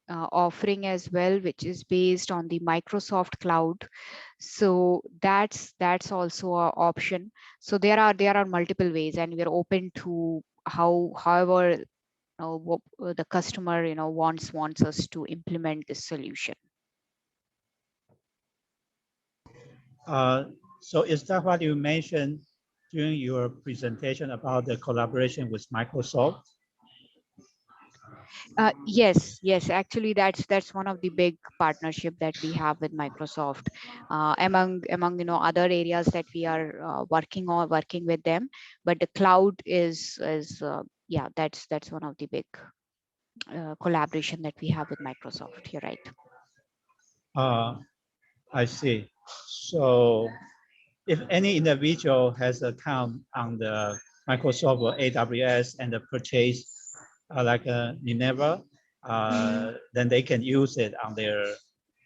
offering as well, which is based on the Microsoft Cloud. So that's also an option. So there are multiple ways, and we are open to however the customer wants us to implement this solution. So is that what you mentioned during your presentation about the collaboration with Microsoft? Yes, actually that's one of the big partnership that we have with Microsoft, among other areas that we are working with them. But the cloud is yeah, that's one of the big collaboration that we have with Microsoft. You're right. I see. So if any individual has account on the Microsoft or AWS and purchase like a Minerva, then they can use it on their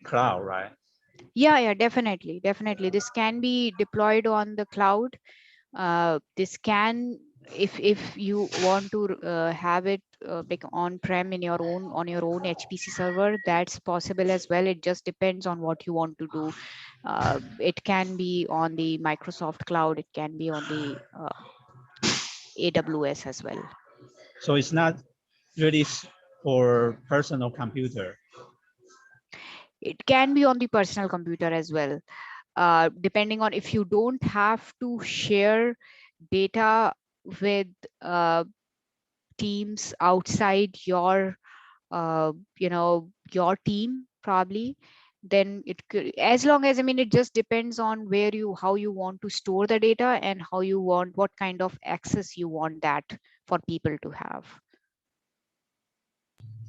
cloud, right? Yeah, definitely. This can be deployed on the cloud. This can, if you want to have it like on-prem on your own HPC server, that's possible as well. It just depends on what you want to do. It can be on the Microsoft cloud. It can be on the AWS as well. So it's not really for personal computer. It can be on the personal computer as well, depending on if you don't have to share data with teams outside your your team, probably. Then it could, as long as, it just depends on how you want to store the data and what kind of access you want that for people to have.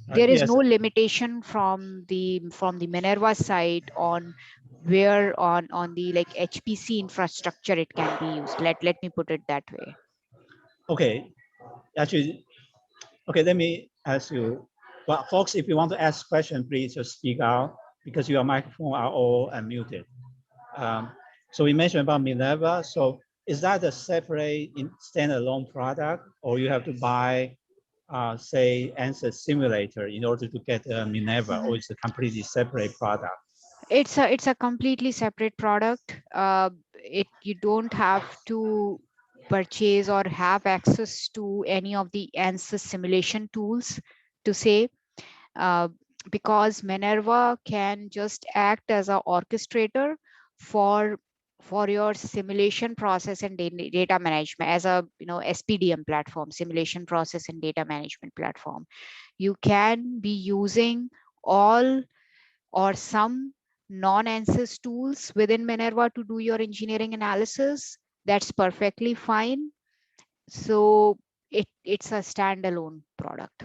There is Yes. no limitation from the Minerva side on where on the like HPC infrastructure it can be used. Let me put it that way. Okay, actually, okay, let me ask you. Well, folks, if you want to ask questions, please just speak out, because your microphone are all unmuted. So we mentioned about Minerva. So is that a separate standalone product, or you have to buy, say, Ansys simulator in order to get Minerva, or it's a completely separate product? It's a completely separate product. You don't have to purchase or have access to any of the Ansys simulation tools, to say, because Minerva can just act as an orchestrator for your simulation process and data management, as a SPDM platform, simulation process and data management platform. You can be using all or some non-Ansys tools within Minerva to do your engineering analysis. That's perfectly fine. So it's a standalone product.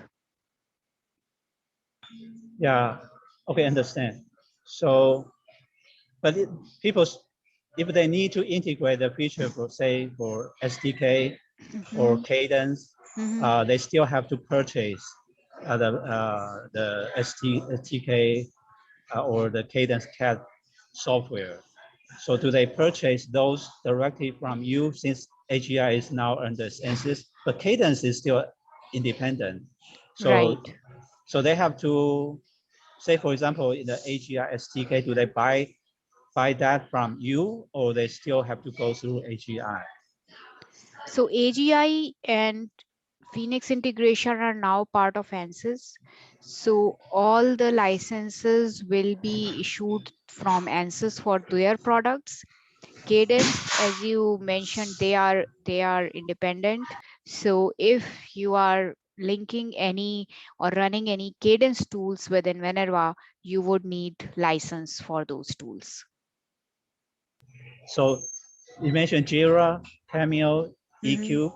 Yeah. Okay, understand. So, but people, if they need to integrate the feature for, say, for SDK or Cadence, they still have to purchase the SDK or the Cadence CAD software. So do they purchase those directly from you, since AGI is now under Ansys, but Cadence is still independent? So, Right. so they have to, say, for example, in the AGI SDK, do they buy that from you, or they still have to go through AGI? So AGI and Phoenix integration are now part of Ansys. So all the licenses will be issued from Ansys for their products. Cadence, as you mentioned, they are independent. So if you are linking any or running any Cadence tools within Minerva, you would need license for those tools. So you mentioned Jira, Cameo, EQ.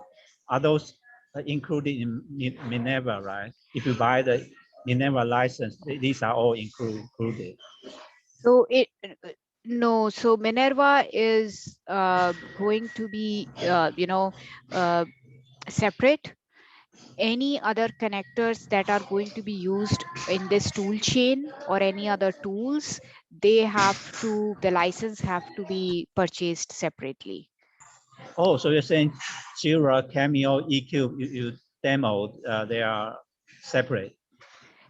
Are those included in Minerva, right? If you buy the Minerva license, these are all included. So no, so Minerva is going to be separate. Any other connectors that are going to be used in this tool chain or any other tools, the license have to be purchased separately. Oh, so you're saying Jira, Cameo, EQ, you demoed, they are separate.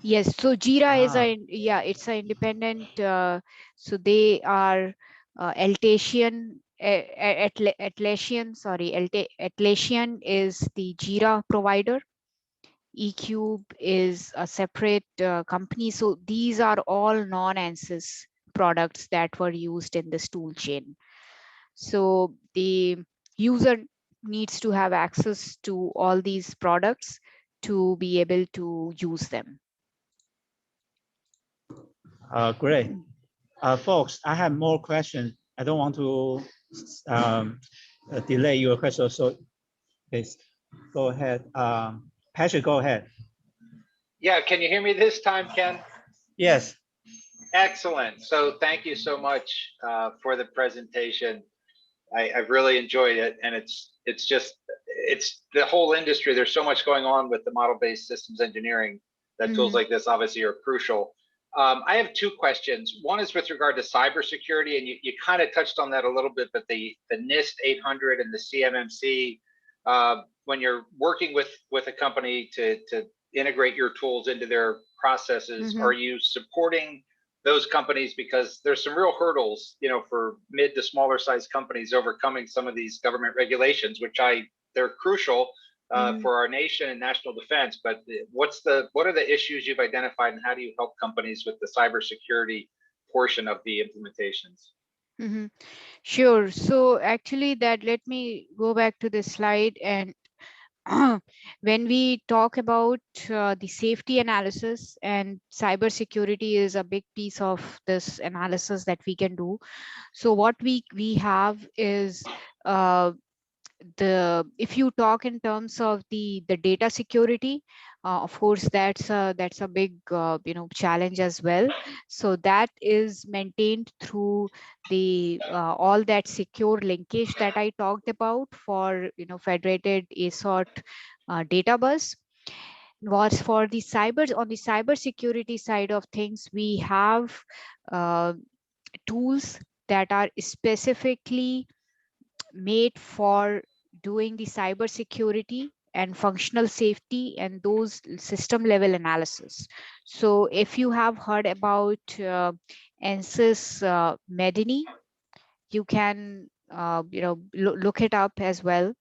Yes, so Jira is it's an independent, so they are Atlassian, Atlassian is the Jira provider. eCube is a separate company. So these are all non-Ansys products that were used in this tool chain. So the user needs to have access to all these products to be able to use them. Great. Folks, I have more questions. I don't want to delay your question. So please go ahead. Patrick, go ahead. Yeah, can you hear me this time, Ken? Yes. Excellent. So thank you so much for the presentation. I've really enjoyed it, and it's the whole industry. There's so much going on with the model-based systems engineering that tools like this obviously are crucial. I have two questions. One is with regard to cybersecurity, and you kind of touched on that a little bit, but the NIST 800 and the CMMC, when you're working with a company to integrate your tools into their processes, are you supporting those companies? Because there's some real hurdles, for mid to smaller size companies overcoming some of these government regulations, which they're crucial for our nation and national defense. But what are the issues you've identified, and how do you help companies with the cybersecurity portion of the implementations? Sure. So actually let me go back to this slide. And when we talk about the safety analysis, and cybersecurity is a big piece of this analysis that we can do. So what we have is if you talk in terms of the data security, of course that's a big challenge as well. So that is maintained through the all that secure linkage that I talked about for federated ASOT data bus. Was for the on the cyber security side of things, we have tools that are specifically made for doing the cyber security and functional safety and those system level analysis. So if you have heard about Ansys Medini, you can look it up as well.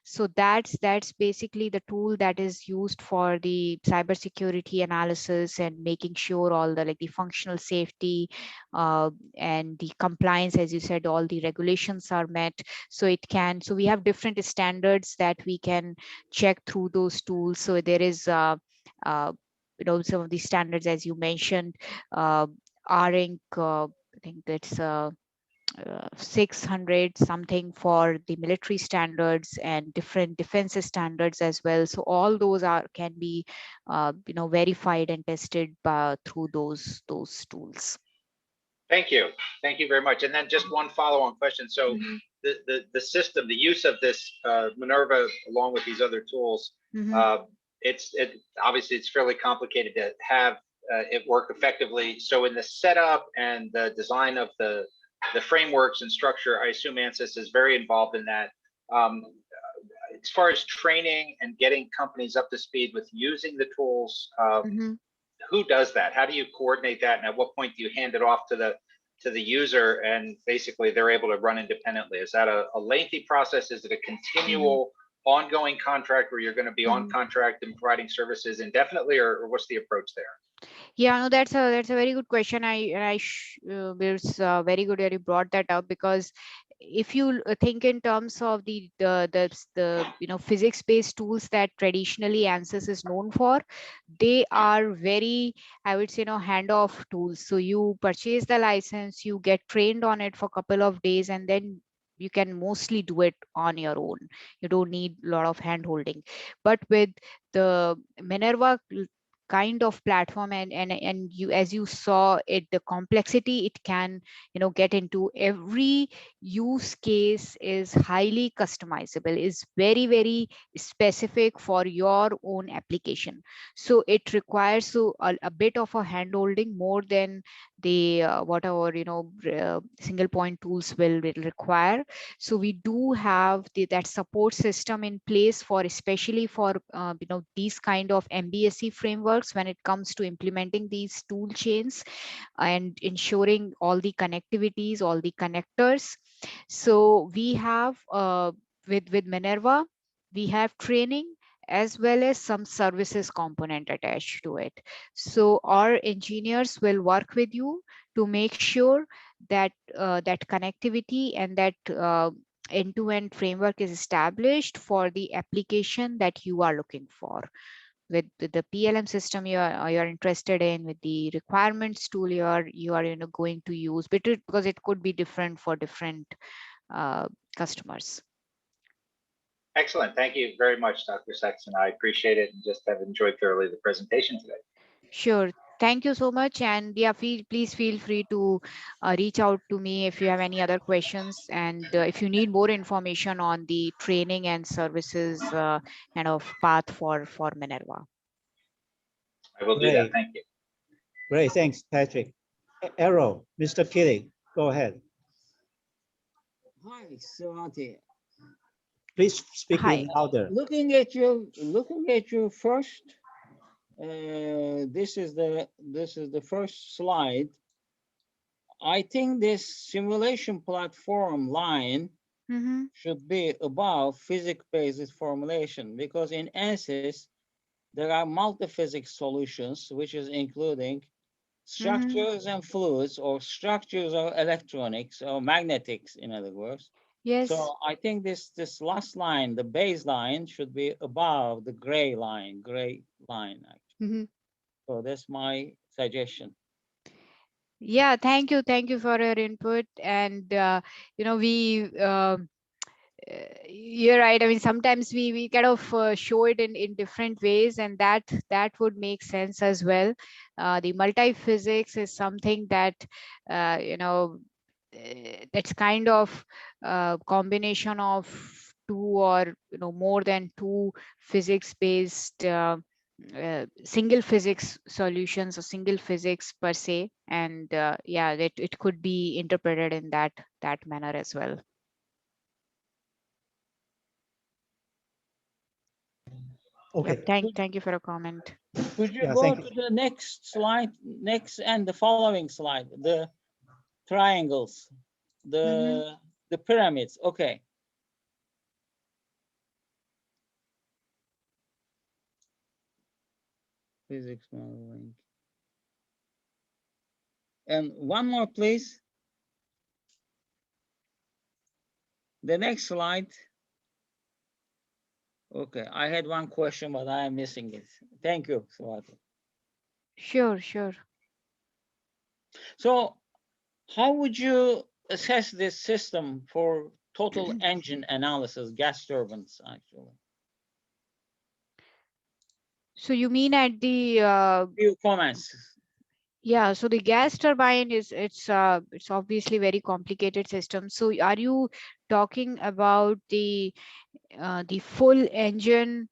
So that's basically the tool that is used for the cybersecurity analysis and making sure all the the functional safety and the compliance, as you said, all the regulations are met. So we have different standards that we can check through those tools. So there is some of the standards, as you mentioned, RINC, I think that's 600 something for the military standards and different defense standards as well. So all those can be verified and tested through those tools. Thank you. Thank you very much. And then just one follow-on question. So the system, the use of this Minerva along with these other tools, obviously it's fairly complicated to have it work effectively. So in the setup and the design of the frameworks and structure, I assume Ansys is very involved in that. As far as training and getting companies up to speed with using the tools, who does that? How do you coordinate that? And at what point do you hand it off to the user and basically they're able to run independently? Is that a lengthy process? Is it a continual ongoing contract where you're going to be on contract and providing services indefinitely, or what's the approach there? Yeah, no, that's a very good question. It's very good that you brought that up, because if you think in terms of the physics-based tools that traditionally Ansys is known for, they are very, I would say, hand-off tools. So you purchase the license, you get trained on it for a couple of days, and then you can mostly do it on your own. You don't need a lot of hand-holding. But with the Minerva kind of platform, and you, as you saw it, the complexity it can get into, every use case is highly customizable, is very, very specific for your own application. So it requires a bit of a hand holding more than the whatever single point tools will require. So we do have that support system in place for, especially for these kind of MBSE frameworks, when it comes to implementing these tool chains and ensuring all the connectivities, all the connectors. So we have with Minerva, we have training as well as some services component attached to it. So our engineers will work with you to make sure that that connectivity and that end-to-end framework is established for the application that you are looking for. With the PLM system you're interested in, with the requirements tool you are going to use, because it could be different for different customers. Excellent. Thank you very much, Dr. Saxena. I appreciate it and just have enjoyed thoroughly the presentation today. Sure. Thank you so much. And yeah, please feel free to reach out to me if you have any other questions. And if you need more information on the training and services kind of path for Minerva. I will do that. Thank you. Great. Thanks, Patrick. Arrow, Mr. Killing, go ahead. Hi, Swati. Please speak louder. Looking at you first. This is the first slide. I think this simulation platform line should be above physics-based formulation, because in Ansys there are multi-physics solutions, which is including structures and fluids, or structures or electronics or magnetics, in other words. Yes. So I think this last line, the baseline, should be above the gray line actually. So that's my suggestion. Yeah, thank you for your input. And you're right. I mean, sometimes we kind of show it in different ways, and that would make sense as well. The multi-physics is something that that's kind of combination of two or more than two physics-based single physics solutions, or single physics per se, and yeah, it could be interpreted in that manner as well. Okay. Yep, thank you for a comment. Could you go to the next slide, and the following slide, the triangles, the pyramids. Okay. Physics modeling. And one more, please. The next slide. Okay, I had one question, but I am missing it. Thank you, Swati. Sure. So how would you assess this system for total engine analysis, gas turbines, actually? So you mean at the Few comments. yeah, so the gas turbine is it's obviously very complicated system. So are you talking about the full engine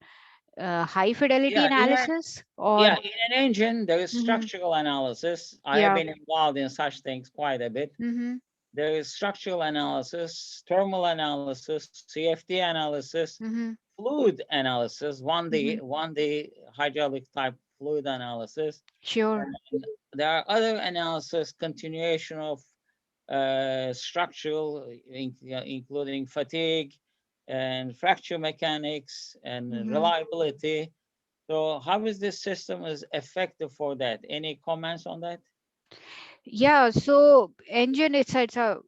high fidelity Yeah, analysis, or yeah, in an engine, there is Mhm. structural analysis. I have Yeah. been involved in such things quite a bit. Mm-hmm. There is structural analysis, thermal analysis, CFD analysis, Mm-hmm. fluid analysis, 1D, Mm-hmm. 1D hydraulic type fluid analysis. Sure. And there are other analysis, continuation of structural, including fatigue and fracture mechanics and Mm-hmm. reliability. So how is this system is effective for that? Any comments on that? Yeah, so engine it's a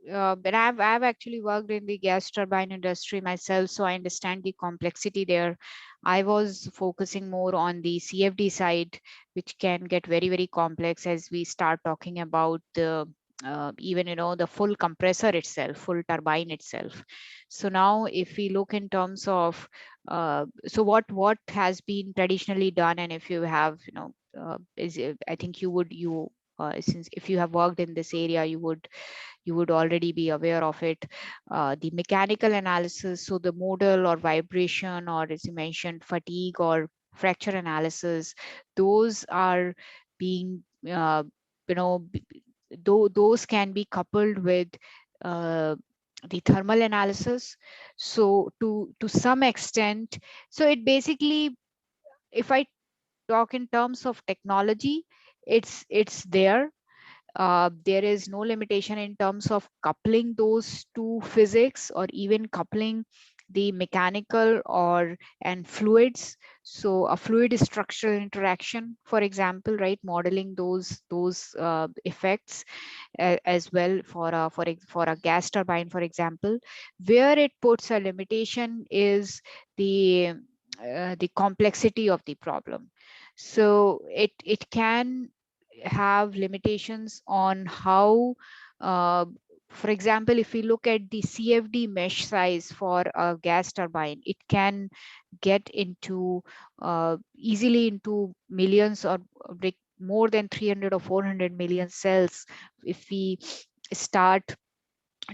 but I've actually worked in the gas turbine industry myself, so I understand the complexity there. I was focusing more on the CFD side, which can get very, very complex as we start talking about the even the full compressor itself, full turbine itself. So now if we look in terms of so what has been traditionally done, and if you have is I think you since if you have worked in this area, you would already be aware of it. The mechanical analysis, so the modal or vibration, or as you mentioned, fatigue or fracture analysis, those are being you know those can be coupled with the thermal analysis. So to some extent, so it basically, if I talk in terms of technology, it's there. There is no limitation in terms of coupling those two physics, or even coupling the mechanical or and fluids. So a fluid structural interaction, for example, right, modeling those effects as well for a gas turbine, for example. Where it puts a limitation is the complexity of the problem. So it can have limitations on how, for example, if we look at the CFD mesh size for a gas turbine, it can get into easily into millions, or more than 300 or 400 million cells if we start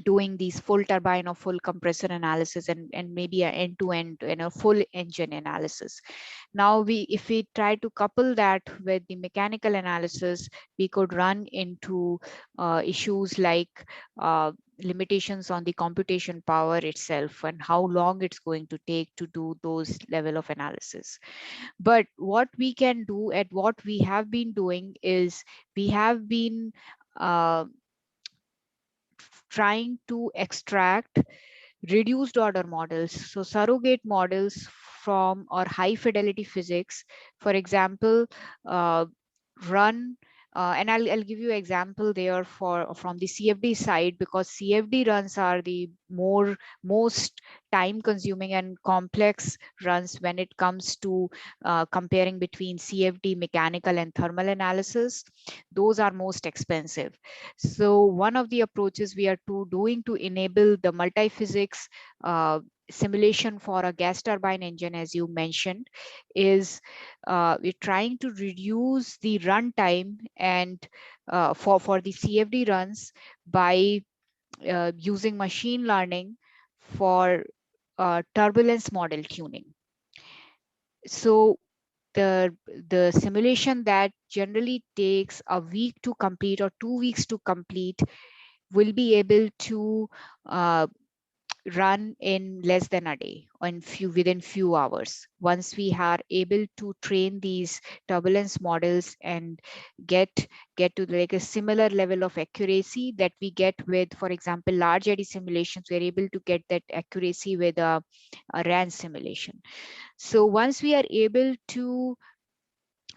doing these full turbine or full compressor analysis, and maybe an end-to-end full engine analysis. Now if we try to couple that with the mechanical analysis, we could run into issues like limitations on the computation power itself, and how long it's going to take to do those level of analysis. But what we can do, and what we have been doing, is we have been trying to extract reduced order models, so surrogate models from our high fidelity physics. For example, run and I'll give you an example there from the CFD side, because CFD runs are the most time consuming and complex runs when it comes to comparing between CFD mechanical and thermal analysis. Those are most expensive. So one of the approaches we are doing to enable the multi-physics simulation for a gas turbine engine, as you mentioned, is we're trying to reduce the runtime and for the CFD runs by using machine learning for turbulence model tuning. So the simulation that generally takes a week to complete or 2 weeks to complete will be able to run in less than a day, or within few hours, once we are able to train these turbulence models and get to like a similar level of accuracy that we get with, for example, large eddy simulations. We're able to get that accuracy with a RAN simulation. So once we are able to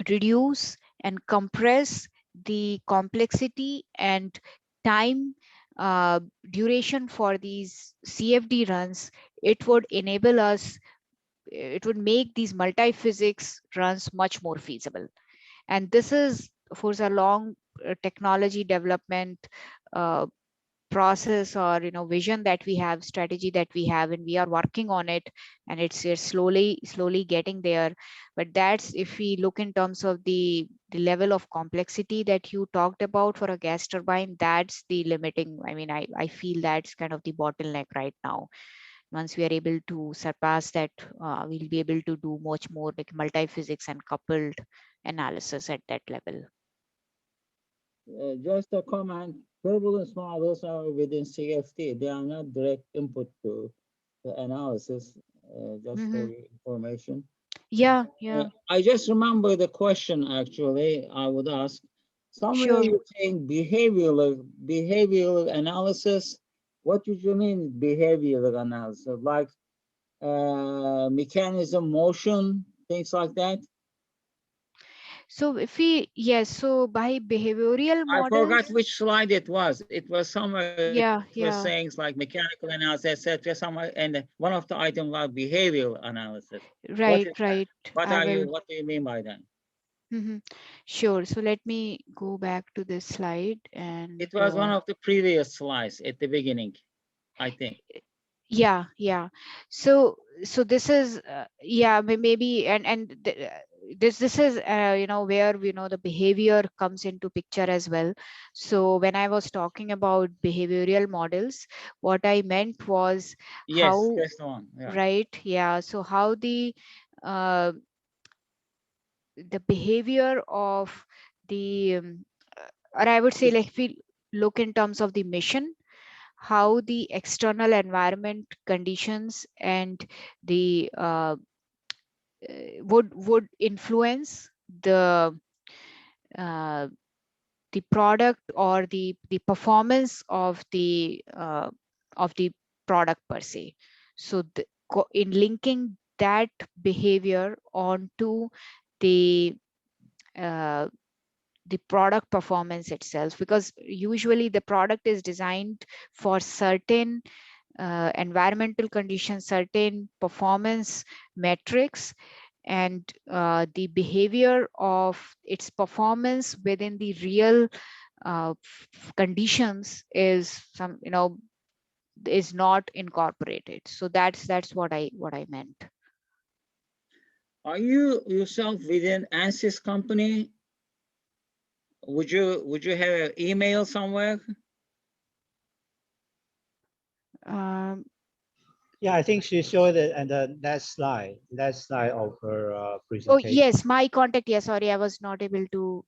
reduce and compress the complexity and time duration for these CFD runs, it would enable us, it would make these multi-physics runs much more feasible. And this is, of course, a long technology development process or vision that we have, strategy that we have, and we are working on it, and it's slowly getting there. But that's, if we look in terms of the level of complexity that you talked about for a gas turbine, that's the limiting. I mean, I feel that's kind of the bottleneck right now. Once we are able to surpass that, we'll be able to do much more like multi-physics and coupled analysis at that level. Just a comment, turbulence models are within CFD. They are not direct input to the analysis, just for your information. Yeah. I just remember the question, actually, I would ask. Somewhere Sure. you're saying behavioral analysis. What did you mean behavioral analysis? Like mechanism, motion, things like that? So if we, yes, so by behavioral I models. forgot which slide it was. It was somewhere. Yeah, it was saying like mechanical analysis, etc. Somewhere, and one of the items was behavioral analysis. Right. What do you mean by that? Sure. So let me go back to this slide, and it was one of the previous slides at the beginning, I think. Yeah. So this is maybe, and this is where the behavior comes into picture as well. So when I was talking about behavioral models, what I meant was how, that's the one. right? Yeah. So how the behavior of the or I would say, like, if we look in terms of the mission, how the external environment conditions and the would influence the product or the performance of the product per se. So in linking that behavior onto the product performance itself, because usually the product is designed for certain environmental conditions, certain performance metrics, and the behavior of its performance within the real conditions is is not incorporated. So that's what I meant. Are you yourself within Ansys company? Would you have an email somewhere? Yeah, I think she showed it and the last slide of her presentation. Oh yes, my contact. Yes, sorry, I was not able to.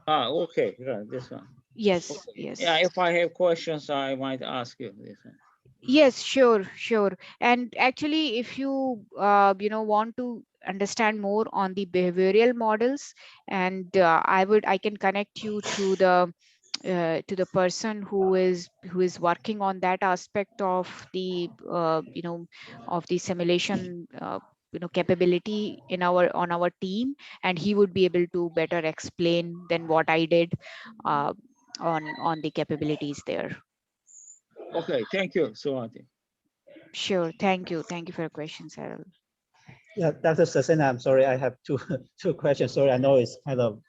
Okay, yeah, this one. Yes, okay. Yes. Yeah, if I have questions, I might ask you this one. Yes, sure. And actually, if you want to understand more on the behavioral models, and I can connect you to the person who is working on that aspect of the of the simulation capability on our team, and he would be able to better explain than what I did on the capabilities there. Okay, thank you, Swati. Sure. Thank you for your question, Cyril. Yeah, Dr. Sasena, I'm sorry, I have two questions. Sorry, I know it's kind of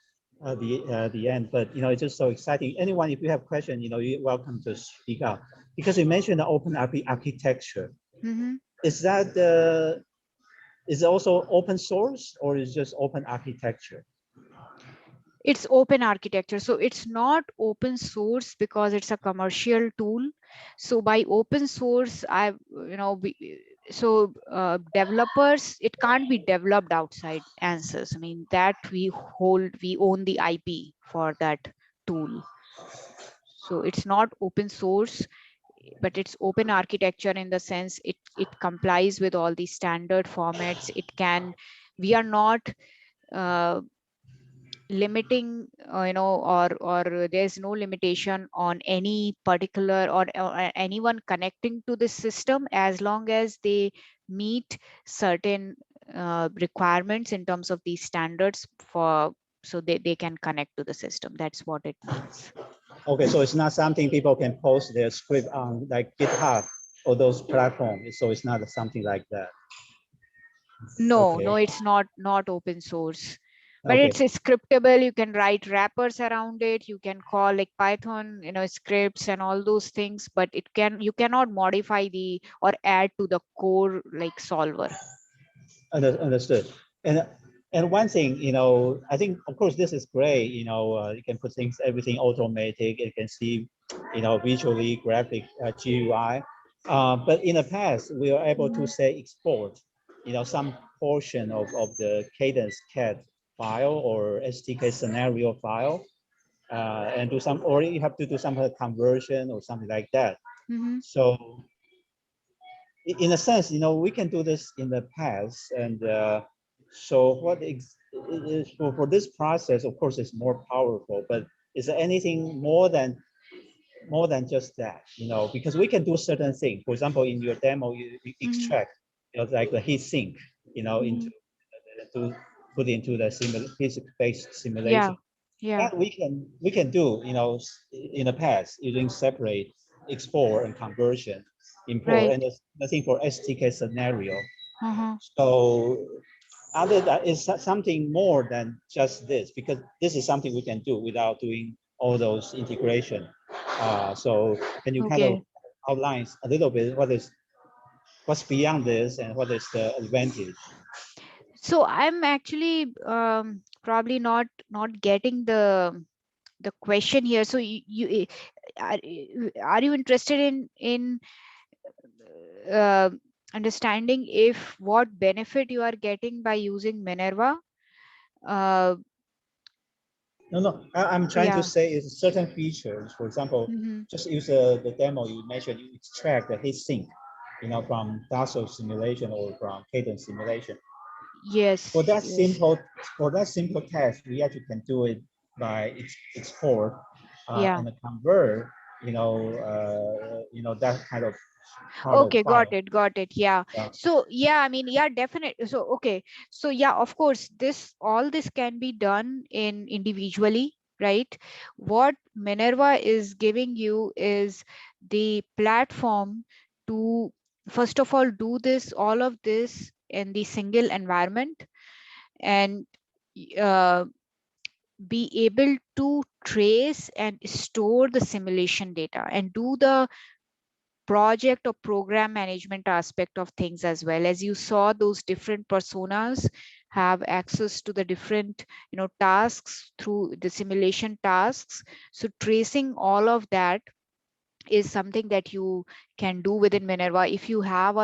the end, but it's just so exciting. Anyone, if you have questions, you're welcome to speak up. Because you mentioned the open architecture. Is that is it also open source, or is it just open architecture? It's open architecture. So it's not open source because it's a commercial tool. So by open source, developers, it can't be developed outside Ansys. I mean, that we own the IP for that tool. So it's not open source, but it's open architecture in the sense it complies with all the standard formats. We are not limiting, or there's no limitation on any particular or anyone connecting to this system, as long as they meet certain requirements in terms of these standards so they can connect to the system. That's what it means. Okay, so it's not something people can post their script on, like GitHub or those platforms. So it's not something like that. No, it's not open source. But Okay. it's scriptable. You can write wrappers around it. You can call like Python, scripts and all those things. But you cannot modify or add to the core like solver. Understood. And one thing, I think of course this is great. You can put everything automatic. You can see, visually graphic GUI. But in the past, we were able to say export, some portion of the Cadence CAD file or SDK scenario file, and do some, or you have to do some conversion or something like that. So in a sense, we can do this in the past, and so for this process, of course, it's more powerful. But is there anything more than just that? Because we can do certain things. For example, in your demo, you extract, like the heat sink, into to put into the physics-based simulation. Yeah. That we can do, in the past using separate export and conversion, import, Right. and there's nothing for STK scenario. Uh-huh. So other that is something more than just this, because this is something we can do without doing all those integration. So can you kind of outline a little bit what's beyond this and what is the advantage? So I'm actually probably not getting the question here. So you are you interested in understanding if what benefit you are getting by using Minerva? No, I'm trying to say is certain features. For example, just use the demo you mentioned. You extract the heat sink, from Dassault simulation or from Cadence simulation. Yes. For that simple task, we actually can do it by export and convert. That kind of. Okay, got it. Yeah. So I mean, definitely. So okay. So of course, all this can be done individually, right? What Minerva is giving you is the platform to first of all do all of this in the single environment, and be able to trace and store the simulation data and do the project or program management aspect of things as well. As you saw, those different personas have access to the different tasks through the simulation tasks. So tracing all of that is something that you can do within Minerva. If you have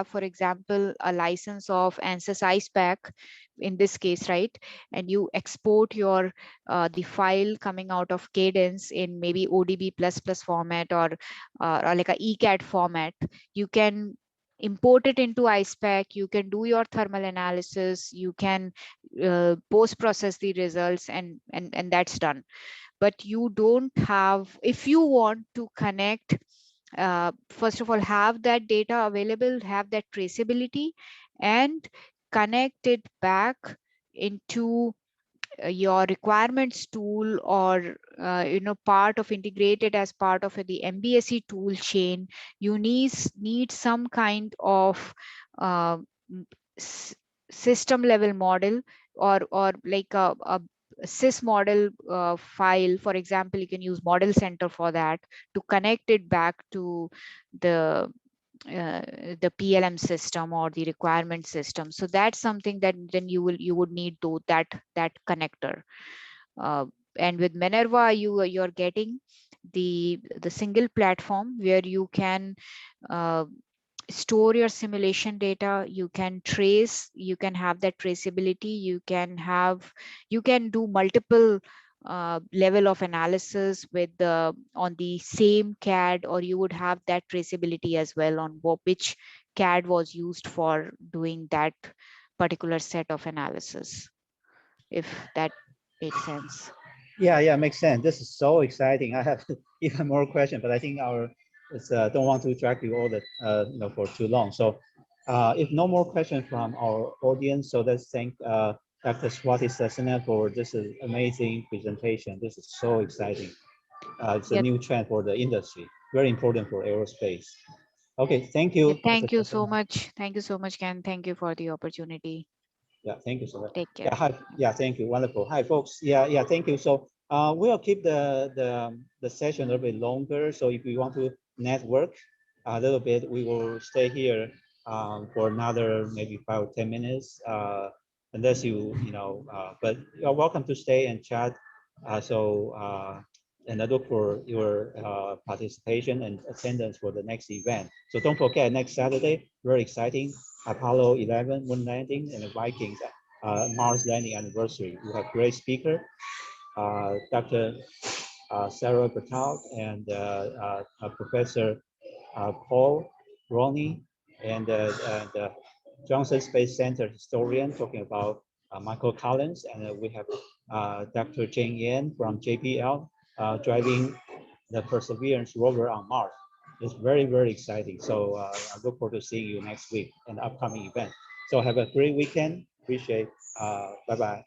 for example, a license of Ansys IcePack in this case, right? And you export the file coming out of Cadence in maybe ODB++ format or like a ECAD format, you can import it into IcePack. You can do your thermal analysis. You can post-process the results, and that's done. But you don't have, if you want to connect, first of all, have that data available, have that traceability, and connect it back into your requirements tool, or part of integrated as part of the MBSE tool chain, you need some kind of system level model, or like a sys model file. For example, you can use Model Center for that to connect it back to the PLM system or the requirement system. So that's something that then you would need that connector. And with Minerva, you're getting the single platform where you can store your simulation data, you can trace, you can have that traceability, you can do multiple level of analysis on the same CAD, or you would have that traceability as well on which CAD was used for doing that particular set of analysis, if that makes sense. Yeah, makes sense. This is so exciting. I have even more questions, but I think don't want to drag you all for too long. So if no more questions from our audience, so let's thank Dr. Swati Sasena for this amazing presentation. This is so exciting. It's a new trend for the industry, very important for aerospace. Okay, thank you. Thank you so much. Thank you so much, Ken. Thank you for the opportunity. Yeah, thank you so much. Take care. Yeah, hi. Yeah, thank you. Wonderful. Hi, folks. Yeah, thank you. So we'll keep the session a little bit longer. So if you want to network a little bit, we will stay here for another maybe 5 or 10 minutes, unless but you're welcome to stay and chat. And I look for your participation and attendance for the next event. So don't forget, next Saturday, very exciting, Apollo 11 moon landing and the Vikings Mars landing anniversary. We have great speaker, Dr. Sarah Bertal and Professor Paul Roney and Johnson Space Center historian talking about Michael Collins, and we have Dr. Jane Yan from JPL driving the Perseverance rover on Mars. It's very, very exciting. So I look forward to seeing you next week in the upcoming event. So have a great weekend. Appreciate. Bye-bye.